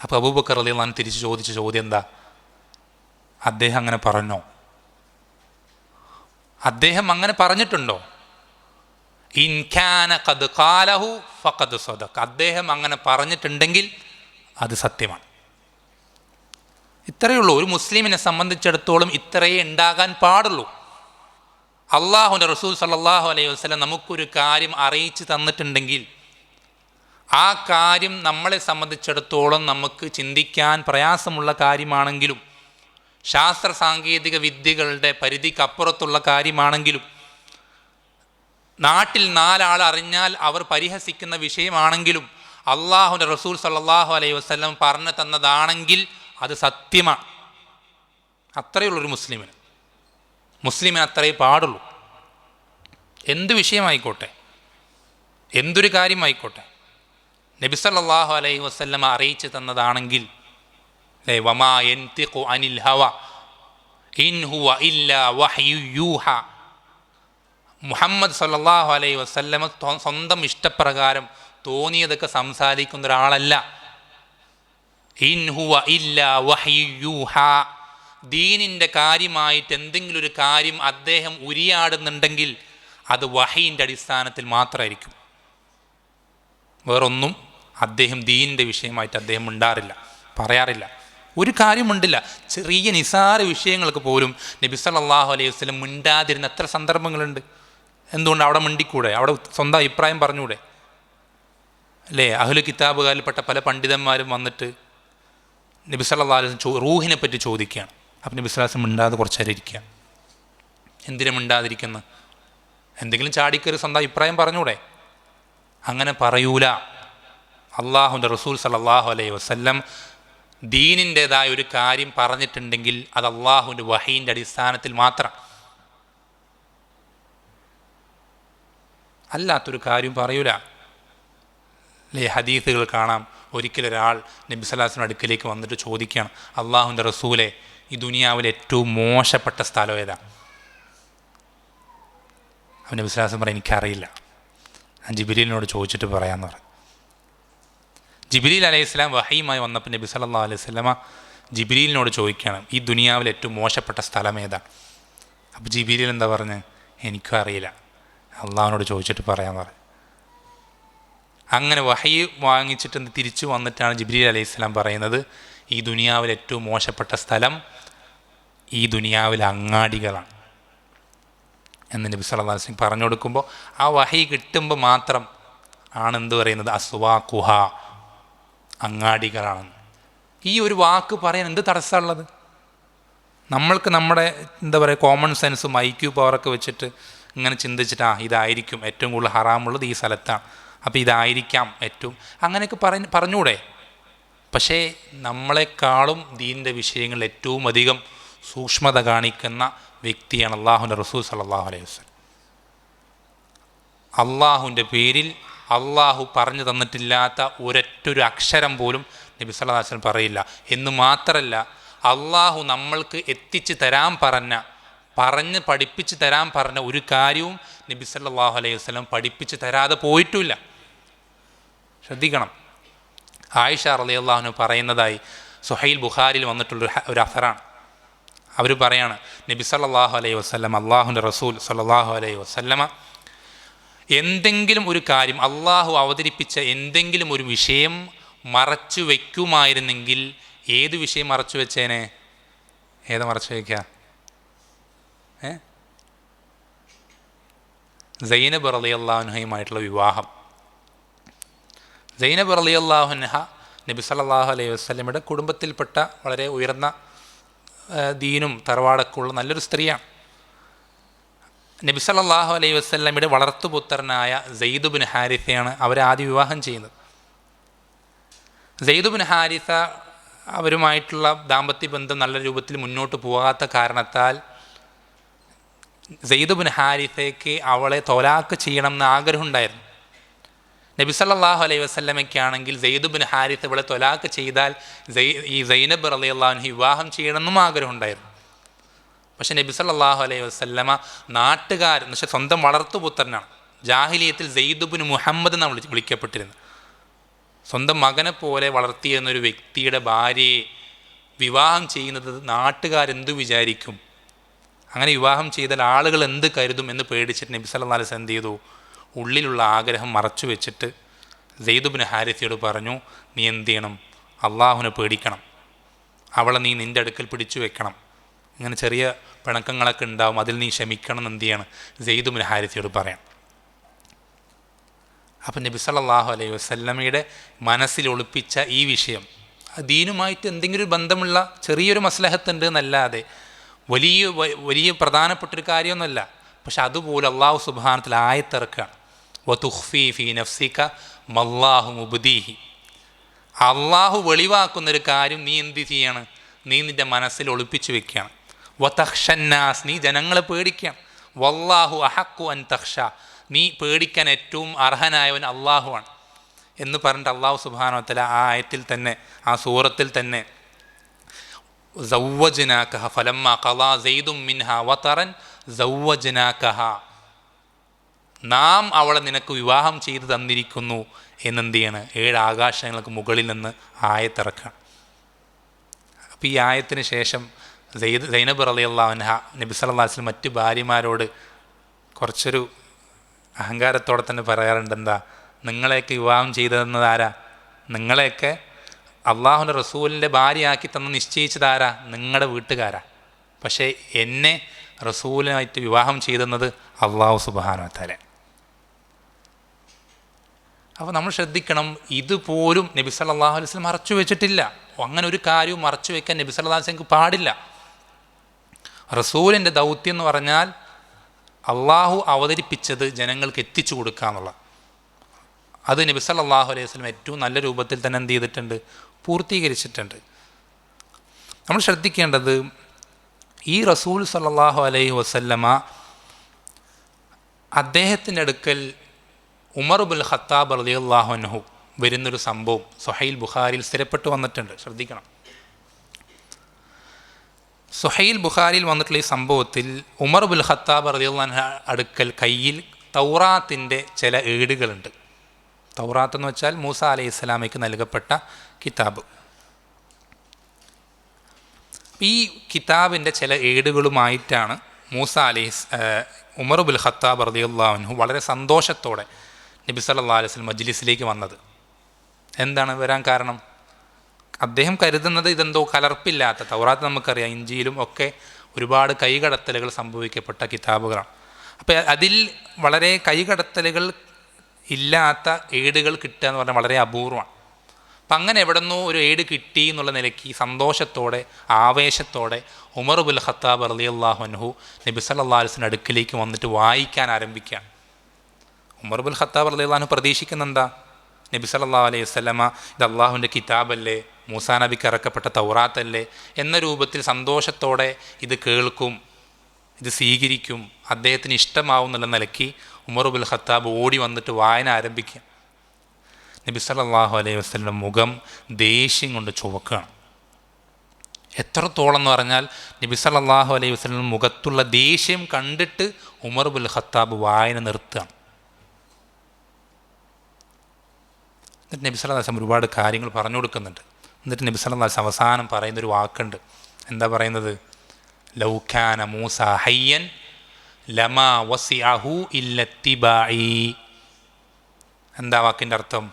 അപ്പോൾ അബൂബക്കർ റളിയല്ലാഹു അൻഹു തിരിച്ച് ചോദിച്ച ചോദ്യം എന്താ? അദ്ദേഹം അങ്ങനെ പറഞ്ഞോ? അദ്ദേഹം അങ്ങനെ പറഞ്ഞിട്ടുണ്ടോ? ഇൻ കാന ഖദ് ഖാലഹു ഫഖദ് സദഖ. അദ്ദേഹം അങ്ങനെ പറഞ്ഞിട്ടുണ്ടെങ്കിൽ അത് സത്യമാണ്. ഇത്രയേ ഉള്ളൂ. ഒരു മുസ്ലിമിനെ സംബന്ധിച്ചിടത്തോളം ഇത്രയേ ഉണ്ടാകാൻ പാടുള്ളൂ. അള്ളാഹുവിൻ്റെ റസൂൽ സല്ലല്ലാഹു അലൈഹി വസല്ലം നമുക്കൊരു കാര്യം അറിയിച്ചു തന്നിട്ടുണ്ടെങ്കിൽ ആ കാര്യം നമ്മളെ സംബന്ധിച്ചിടത്തോളം നമുക്ക് ചിന്തിക്കാൻ പ്രയാസമുള്ള കാര്യമാണെങ്കിലും, ശാസ്ത്ര സാങ്കേതിക വിദ്യകളുടെ പരിധിക്കപ്പുറത്തുള്ള കാര്യമാണെങ്കിലും, നാട്ടിൽ 4 ആൾ അറിഞ്ഞാൽ അവർ പരിഹസിക്കുന്ന വിഷയമാണെങ്കിലും, അള്ളാഹുവിൻ്റെ റസൂൽ സല്ലല്ലാഹു അലൈഹി വസല്ലം പറഞ്ഞു തന്നതാണെങ്കിൽ അത് സത്യമാണ്. അത്രയുള്ളൊരു മുസ്ലിമിന് അത്രയേ പാടുള്ളൂ. എന്ത് വിഷയമായിക്കോട്ടെ, എന്തൊരു കാര്യമായിക്കോട്ടെ, നബി സല്ലല്ലാഹു അലൈഹി വസല്ലം അറിയിച്ചു തന്നതാണെങ്കിൽ, വമാ യൻതിഖു അനിൽ ഹവ ഇൻ ഹുവ ഇല്ലാ വഹ്യു യൂഹ. മുഹമ്മദ് സല്ലല്ലാഹു അലൈഹി വസല്ലം സ്വന്തം ഇഷ്ടപ്രകാരം തോന്നിയതൊക്കെ സംസാരിക്കുന്ന ഒരാളല്ല. ഇൻ ഹുവ ഇല്ലാ വഹ്യു യൂഹ. ദീനിൻ്റെ കാര്യമായിട്ട് എന്തെങ്കിലും ഒരു കാര്യം അദ്ദേഹം ഉരിയാടുന്നുണ്ടെങ്കിൽ അത് വഹീൻ്റെ അടിസ്ഥാനത്തിൽ മാത്രമായിരിക്കും. വേറൊന്നും അദ്ദേഹം ദീനിൻ്റെ വിഷയമായിട്ട് അദ്ദേഹം മിണ്ടാറില്ല, പറയാറില്ല, ഒരു കാര്യമുണ്ടില്ല. ചെറിയ നിസാര വിഷയങ്ങൾക്ക് പോലും നബി സല്ലല്ലാഹു അലൈഹി വസല്ലം മിണ്ടാതിരുന്ന എത്ര സന്ദർഭങ്ങളുണ്ട്. എന്തുകൊണ്ട് അവിടെ മിണ്ടിക്കൂടെ? അവിടെ സ്വന്തം അഭിപ്രായം പറഞ്ഞൂടെ? അല്ലേ? അഹ്ലു കിതാബുകാരിൽപ്പെട്ട പല പണ്ഡിതന്മാരും വന്നിട്ട് നബി സല്ലല്ലാഹു അലൈഹി വസല്ലം റൂഹിനെ പറ്റി ചോദിക്കുകയാണ്. അപ്പം നബി സല്ലല്ലാഹു അലൈഹി വസല്ലം മിണ്ടാതെ കുറച്ച് നേരം ഇരിക്കുക. എന്തിനാ മിണ്ടാതിരിക്കുന്നത്? എന്തെങ്കിലും ചാടിക്കറി സ്വന്തം അഭിപ്രായം പറഞ്ഞൂടെ? അങ്ങനെ പറയൂല. അള്ളാഹുവിൻ്റെ റസൂൽ സല്ലല്ലാഹു അലൈഹി വസല്ലം ദീനിൻ്റേതായ ഒരു കാര്യം പറഞ്ഞിട്ടുണ്ടെങ്കിൽ അത് അള്ളാഹുവിൻ്റെ വഹീൻ്റെ അടിസ്ഥാനത്തിൽ മാത്രം, അല്ലാത്തൊരു കാര്യം പറയൂല. അല്ലേ? ഹദീസുകൾ കാണാം. ഒരിക്കലൊരാൾ നബി സല്ലല്ലാഹു അലൈഹി വസല്ലം അടുക്കലേക്ക് വന്നിട്ട് ചോദിക്കുകയാണ്, അള്ളാഹുവിൻ്റെ റസൂലെ, ഈ ദുനിയാവിലെ ഏറ്റവും മോശപ്പെട്ട സ്ഥലം ഏതാ? അവൻ നബി സല്ലല്ലാഹു അലൈഹി വസല്ലം പറയും, എനിക്കറിയില്ല, ഞാൻ ജിബ്രീലിനോട് ചോദിച്ചിട്ട് പറയാമെന്ന് പറഞ്ഞു. ജിബ്രീൽ അലൈഹിസ്സലാം വഹയുമായി വന്നപ്പോൾ നബി സല്ലല്ലാഹു അലൈഹി വസല്ലമ ജിബ്രീലിനോട് ചോദിക്കുകയാണ്, ഈ ദുനിയാവിലെ ഏറ്റവും മോശപ്പെട്ട സ്ഥലം ഏതാ? അപ്പോൾ ജിബ്രീൽ എന്താ പറഞ്ഞ്? എനിക്കും അറിയില്ല, അള്ളാഹുവിനോട് ചോദിച്ചിട്ട് പറയാൻ പറഞ്ഞു. അങ്ങനെ വഹയ് വാങ്ങിച്ചിട്ട് തിരിച്ചു വന്നിട്ടാണ് ജിബ്രീൽ അലൈഹിസ്സലാം പറയുന്നത്, ഈ ദുനിയാവിലെ ഏറ്റവും മോശപ്പെട്ട സ്ഥലം ഈ ദുനിയാവിലെ അങ്ങാടികളാണ് എന്ന് നബി സല്ലല്ലാഹു അലൈഹി വസല്ലം പറഞ്ഞു കൊടുക്കുമ്പോൾ ആ വഹയ് കിട്ടുമ്പോൾ മാത്രം ആണ് എന്ത് പറയുന്നത്? അസ്വാഖുഹ, അങ്ങാടികളാണെന്ന്. ഈ ഒരു വാക്ക് പറയാൻ എന്ത് തടസ്സമുള്ളത്? നമ്മൾക്ക് നമ്മുടെ എന്താ പറയുക കോമൺ സെൻസും IQ പവറൊക്കെ വെച്ചിട്ട് ഇങ്ങനെ ചിന്തിച്ചിട്ട് ഇതായിരിക്കും ഏറ്റവും കൂടുതൽ ഹറാമുള്ളത് ഈ സ്ഥലത്താണ്, അപ്പോൾ ഇതായിരിക്കാം ഏറ്റവും, അങ്ങനെയൊക്കെ പറഞ്ഞൂടെ? പക്ഷേ നമ്മളെക്കാളും ദീനിൻ്റെ വിഷയങ്ങളിൽ ഏറ്റവും അധികം സൂക്ഷ്മത കാണിക്കുന്ന വ്യക്തിയാണ് അള്ളാഹുവിൻ്റെ റസൂൽ സല്ലല്ലാഹു അലൈഹി വസല്ലം. അള്ളാഹുവിൻ്റെ പേരിൽ അള്ളാഹു പറഞ്ഞു തന്നിട്ടില്ലാത്ത ഒരൊറ്റൊരു അക്ഷരം പോലും നബി സല്ലല്ലാഹു അലൈഹി വസല്ലം പറയില്ല. എന്ന് മാത്രമല്ല, അള്ളാഹു നമ്മൾക്ക് എത്തിച്ച് തരാൻ പറഞ്ഞ് പഠിപ്പിച്ച് തരാൻ പറഞ്ഞ ഒരു കാര്യവും നബി സല്ലല്ലാഹു അലൈഹി വസല്ലം പഠിപ്പിച്ച് തരാതെ പോയിട്ടുമില്ല. ശ്രദ്ധിക്കണം. ആയിഷ റളിയല്ലാഹു അൻഹ പറയുന്നതായി സുഹൈൽ ബുഖാരിയിൽ വന്നിട്ടുള്ള ഒരു അസറാണ്. അവർ പറയാണ്, നബി സല്ലല്ലാഹു അലൈഹി വസല്ലം അള്ളാഹുവിൻ്റെ റസൂൽ സല്ലല്ലാഹു അലൈഹി വസല്ലമ എന്തെങ്കിലും ഒരു കാര്യം, അള്ളാഹു അവതരിപ്പിച്ച എന്തെങ്കിലും ഒരു വിഷയം മറച്ചു വയ്ക്കുമായിരുന്നെങ്കിൽ ഏത് വിഷയം മറച്ചു വെച്ചേനെ? ഏതാ മറച്ചു വയ്ക്കുക? സൈനബ് റളിയല്ലാഹു അൻഹയുമായിട്ടുള്ള വിവാഹം. സൈനബ് റളിയല്ലാഹു അൻഹ നബി സല്ലല്ലാഹു അലൈഹി വസല്ലമയുടെ കുടുംബത്തിൽപ്പെട്ട വളരെ ഉയർന്ന ദീനും തറവാടൊക്കെ ഉള്ള നല്ലൊരു സ്ത്രീയാണ്. നബി സല്ലല്ലാഹു അലൈഹി വസല്ലമയുടെ വളർത്തുപുത്രനായ സെയ്ദ് ബിൻ ഹാരിസയാണ് അവരെ ആദ്യം വിവാഹം ചെയ്യുന്നത്. സെയ്ദ് ബിൻ ഹാരിസ അവരുമായിട്ടുള്ള ദാമ്പത്യ ബന്ധം നല്ല രൂപത്തിൽ മുന്നോട്ട് പോകാത്ത കാരണത്താൽ സെയ്ദ് ബിൻ ഹാരിസയ്ക്ക് അവളെ തൊലാക്ക് ചെയ്യണം എന്ന് ആഗ്രഹമുണ്ടായിരുന്നു. നബി സല്ലല്ലാഹു അലൈഹി വസല്ലമയ്ക്കാണെങ്കിൽ സെയ്ദ് ബിൻ ഹാരിസ ഇവളെ തൊലാക്ക് ചെയ്താൽ ഈ സൈനബ് റളിയല്ലാഹു അൻഹ വിവാഹം ചെയ്യണമെന്നും ആഗ്രഹമുണ്ടായിരുന്നു. പക്ഷേ നബി സല്ലല്ലാഹു അലൈഹി വസല്ലമ നാട്ടുകാർ എന്ന് വെച്ചാൽ സ്വന്തം വളർത്തുപുത്രനാണ്, ജാഹിലിയത്തിൽ സെയ്ദ് ഇബ്നു മുഹമ്മദ് എന്നാണ് വിളിക്കപ്പെട്ടിരുന്നത്. സ്വന്തം മകനെ പോലെ വളർത്തിയിരുന്നൊരു വ്യക്തിയുടെ ഭാര്യയെ വിവാഹം ചെയ്യുന്നത് നാട്ടുകാരെന്തു വിചാരിക്കും, അങ്ങനെ വിവാഹം ചെയ്താൽ ആളുകൾ എന്ത് കരുതും എന്ന് പേടിച്ചിട്ട് നബി സല്ലല്ലാഹു അലൈഹി വസല്ലം എന്ത് ചെയ്തു, ഉള്ളിലുള്ള ആഗ്രഹം മറച്ചു വെച്ചിട്ട് സെയ്ദ് ഇബ്നു ഹാരിസയോട് പറഞ്ഞു, നീ എന്ത് ചെയ്യണം, അള്ളാഹുവിനെ പേടിക്കണം, അവളെ നീ നിൻ്റെ അടുക്കൽ പിടിച്ചു വെക്കണം, ഇങ്ങനെ ചെറിയ പിണക്കങ്ങളൊക്കെ ഉണ്ടാവും, അതിൽ നീ ക്ഷമിക്കണം എന്ന് എന്ത് ചെയ്യണം, സെയ്ദ് ഇബ്നു ഹാരിസയോട് പറയാം. അപ്പം നബി സല്ലല്ലാഹു അലൈഹി വസല്ലമയുടെ മനസ്സിൽ ഒളിപ്പിച്ച ഈ വിഷയം ദീനുമായിട്ട് എന്തെങ്കിലും ഒരു ബന്ധമുള്ള ചെറിയൊരു മസ്ലഹത്തുണ്ട് എന്നല്ലാതെ വലിയ പ്രധാനപ്പെട്ടൊരു കാര്യമൊന്നുമല്ല. പക്ഷെ അതുപോലെ അള്ളാഹു സുബ്ഹാനഹു ആയത്തിറക്കുകയാണ്, വതുഖ്ഫീ ഫീ നഫ്സിക മല്ലാഹു മുബ്ദീഹി. അള്ളാഹു വെളിവാക്കുന്നൊരു കാര്യം നീ എന്ത് ചെയ്യാണ്, നീ നിൻ്റെ മനസ്സിൽ ഒളിപ്പിച്ചു വെക്കുകയാണ്. വതഖ്ഷന്നാസ്, നീ ജനങ്ങളെ പേടിക്കുകയാണ്. വല്ലാഹു അഹഖു അൻ തഖ്ഷ, നീ പേടിക്കാൻ ഏറ്റവും അർഹനായവൻ അള്ളാഹുവാണ് എന്ന് പറഞ്ഞിട്ട് അള്ളാഹു സുബ്ഹാനഹു വ തആല ആ ആയത്തിൽ തന്നെ, ആ സൂറത്തിൽ തന്നെ സവ്വജ്നാകഹ ഫലമ്മാ ഖളാ സെയ്ദും മിൻഹാ വതറൻ സവ്വജ്നാകഹ, നാം അവളെ നിനക്ക് വിവാഹം ചെയ്തു തന്നിരിക്കുന്നു എന്നെന്ത് ചെയ്യാണ്, 7 ആകാശങ്ങൾക്ക് മുകളിൽ നിന്ന് ആയത്തിറക്കണം. അപ്പോൾ ഈ ആയത്തിന് ശേഷം സൈനബ് റളിയല്ലാഹു അൻഹ നബി സല്ലല്ലാഹു അലൈഹി വസല്ലം മറ്റ് ഭാര്യമാരോട് കുറച്ചൊരു അഹങ്കാരത്തോടെ തന്നെ പറയാറുണ്ട്, എന്താ, നിങ്ങളെയൊക്കെ വിവാഹം ചെയ്തതെന്നതാരാ, നിങ്ങളെയൊക്കെ അള്ളാഹുവിൻ്റെ റസൂലിൻ്റെ ഭാര്യയാക്കി തന്ന് നിശ്ചയിച്ചതാരാ, നിങ്ങളുടെ വീട്ടുകാരാ. പക്ഷേ എന്നെ റസൂലിനായിട്ട് വിവാഹം ചെയ്തെന്നത് അള്ളാഹു സുബ്ഹാനഹു വ തആല. അപ്പോൾ നമ്മൾ ശ്രദ്ധിക്കണം, ഇതുപോലും നബി സല്ലല്ലാഹു അലൈഹി വസല്ലം മറച്ചു വെച്ചിട്ടില്ല. അങ്ങനെ ഒരു കാര്യവും മറച്ചു വെക്കാൻ നബി സല്ലല്ലാഹു അലൈഹി വസല്ലം പാടില്ല. റസൂലിൻ്റെ ദൗത്യം എന്ന് പറഞ്ഞാൽ അള്ളാഹു അവതരിപ്പിച്ചത് ജനങ്ങൾക്ക് എത്തിച്ചു കൊടുക്കുക എന്നുള്ള, അത് നബി സല്ലല്ലാഹു അലൈഹി വസല്ലം ഏറ്റവും നല്ല രൂപത്തിൽ തന്നെ എന്ത് ചെയ്തിട്ടുണ്ട്, പൂർത്തീകരിച്ചിട്ടുണ്ട്. നമ്മൾ ശ്രദ്ധിക്കേണ്ടത്, ഈ റസൂൽ സല്ലല്ലാഹു അലൈഹി വസല്ലമ അദ്ദേഹത്തിൻ്റെ അടുക്കൽ ഉമർ ഇബ്നുൽ ഖത്താബ് റളിയല്ലാഹു അൻഹു വരുന്നൊരു സംഭവം സുഹൈൽ ബുഖാരിയിൽ സ്ഥിരപ്പെട്ടു വന്നിട്ടുണ്ട്. ശ്രദ്ധിക്കണം, സുഹൈൽ ബുഖാരിയിൽ വന്നിട്ടുള്ള ഈ സംഭവത്തിൽ ഉമർ ഇബ്നുൽ ഖത്താബ് റളിയല്ലാഹു അൻഹു അടുക്കൽ കയ്യിൽ തൗറാത്തിൻ്റെ ചില ഏടുകളുണ്ട്. തൗറാത്ത് എന്ന് വെച്ചാൽ മൂസ അലൈഹി സ്വലാമയ്ക്ക് നൽകപ്പെട്ട കിതാബ്. ഈ കിതാബിൻ്റെ ചില ഏടുകളുമായിട്ടാണ് ഉമർ ഇബ്നുൽ ഖത്താബ് റളിയല്ലാഹു അൻഹു വളരെ സന്തോഷത്തോടെ നബി സല്ലല്ലാഹു അലൈഹി വസല്ലം മജ്ലിസിലേക്ക് വന്നത്. എന്താണ് വരാൻ കാരണം? അദ്ദേഹം കരുതുന്നത് ഇതെന്തോ കലർപ്പില്ലാത്ത, തൗറാത്ത് നമുക്കറിയാം, ഇഞ്ചിയിലും ഒക്കെ ഒരുപാട് കൈകടത്തലുകൾ സംഭവിക്കപ്പെട്ട കിതാബുകളാണ്. അപ്പോൾ അതിൽ വളരെ കൈകടത്തലുകൾ ഇല്ലാത്ത ഏടുകൾ കിട്ടുക എന്ന് പറഞ്ഞാൽ വളരെ അപൂർവമാണ്. അപ്പം അങ്ങനെ എവിടെന്നോ ഒരു ഏട് കിട്ടി എന്നുള്ള നിലയ്ക്ക് സന്തോഷത്തോടെ ആവേശത്തോടെ ഉമർ ഇബ്നുൽ ഖത്താബ് റളിയല്ലാഹു അൻഹു നബി സല്ലല്ലാഹു അലൈഹി വസല്ലം അടുക്കിലേക്ക് വന്നിട്ട് വായിക്കാൻ ആരംഭിക്കുകയാണ്. ഉമർ ഇബ്നുൽ ഖത്താബ് റളിയല്ലാഹു അൻഹു പ്രതീക്ഷിക്കുന്ന എന്താ, നബി സല്ലല്ലാഹു അലൈഹി വസല്ലമ ഇത് അള്ളാഹുവിൻ്റെ കിതാബല്ലേ, മൂസാ നബിക്ക് ഇറക്കപ്പെട്ട തൗറാത്തല്ലേ എന്ന രൂപത്തിൽ സന്തോഷത്തോടെ ഇത് കേൾക്കും, ഇത് സ്വീകരിക്കും, അദ്ദേഹത്തിന് ഇഷ്ടമാവും എന്നുള്ള നിലയ്ക്ക് ഉമർ ഇബ്നുൽ ഖത്താബ് ഓടി വന്നിട്ട് വായന ആരംഭിക്കുക. നബി സല്ലല്ലാഹു അലൈഹി വസല്ലം മുഖം ദേഷ്യം കൊണ്ട് ചുവക്കുകയാണ്. എത്രത്തോളം എന്ന് പറഞ്ഞാൽ നബി സല്ലല്ലാഹു അലൈഹി വസല്ലം മുഖത്തുള്ള ദേഷ്യം കണ്ടിട്ട് ഉമർ ഇബ്നുൽ ഖത്താബ് വായന നിർത്തുകയാണ്. എന്നിട്ട് നബി സല്ലല്ലാഹു അലൈഹി വസല്ലം ഒരുപാട് കാര്യങ്ങൾ പറഞ്ഞു കൊടുക്കുന്നുണ്ട്. എന്നിട്ട് നബി സല്ലല്ലാഹു അലൈഹി വസല്ലം അവസാനം പറയുന്നൊരു വാക്കുണ്ട്. എന്താ പറയുന്നത്? ലൗ കാന മൂസ ഹയ്യൻ ലമാ വസിഅഹു ഇല്ലത്തിബാഇ. എന്താ വാക്കിൻ്റെ അർത്ഥം?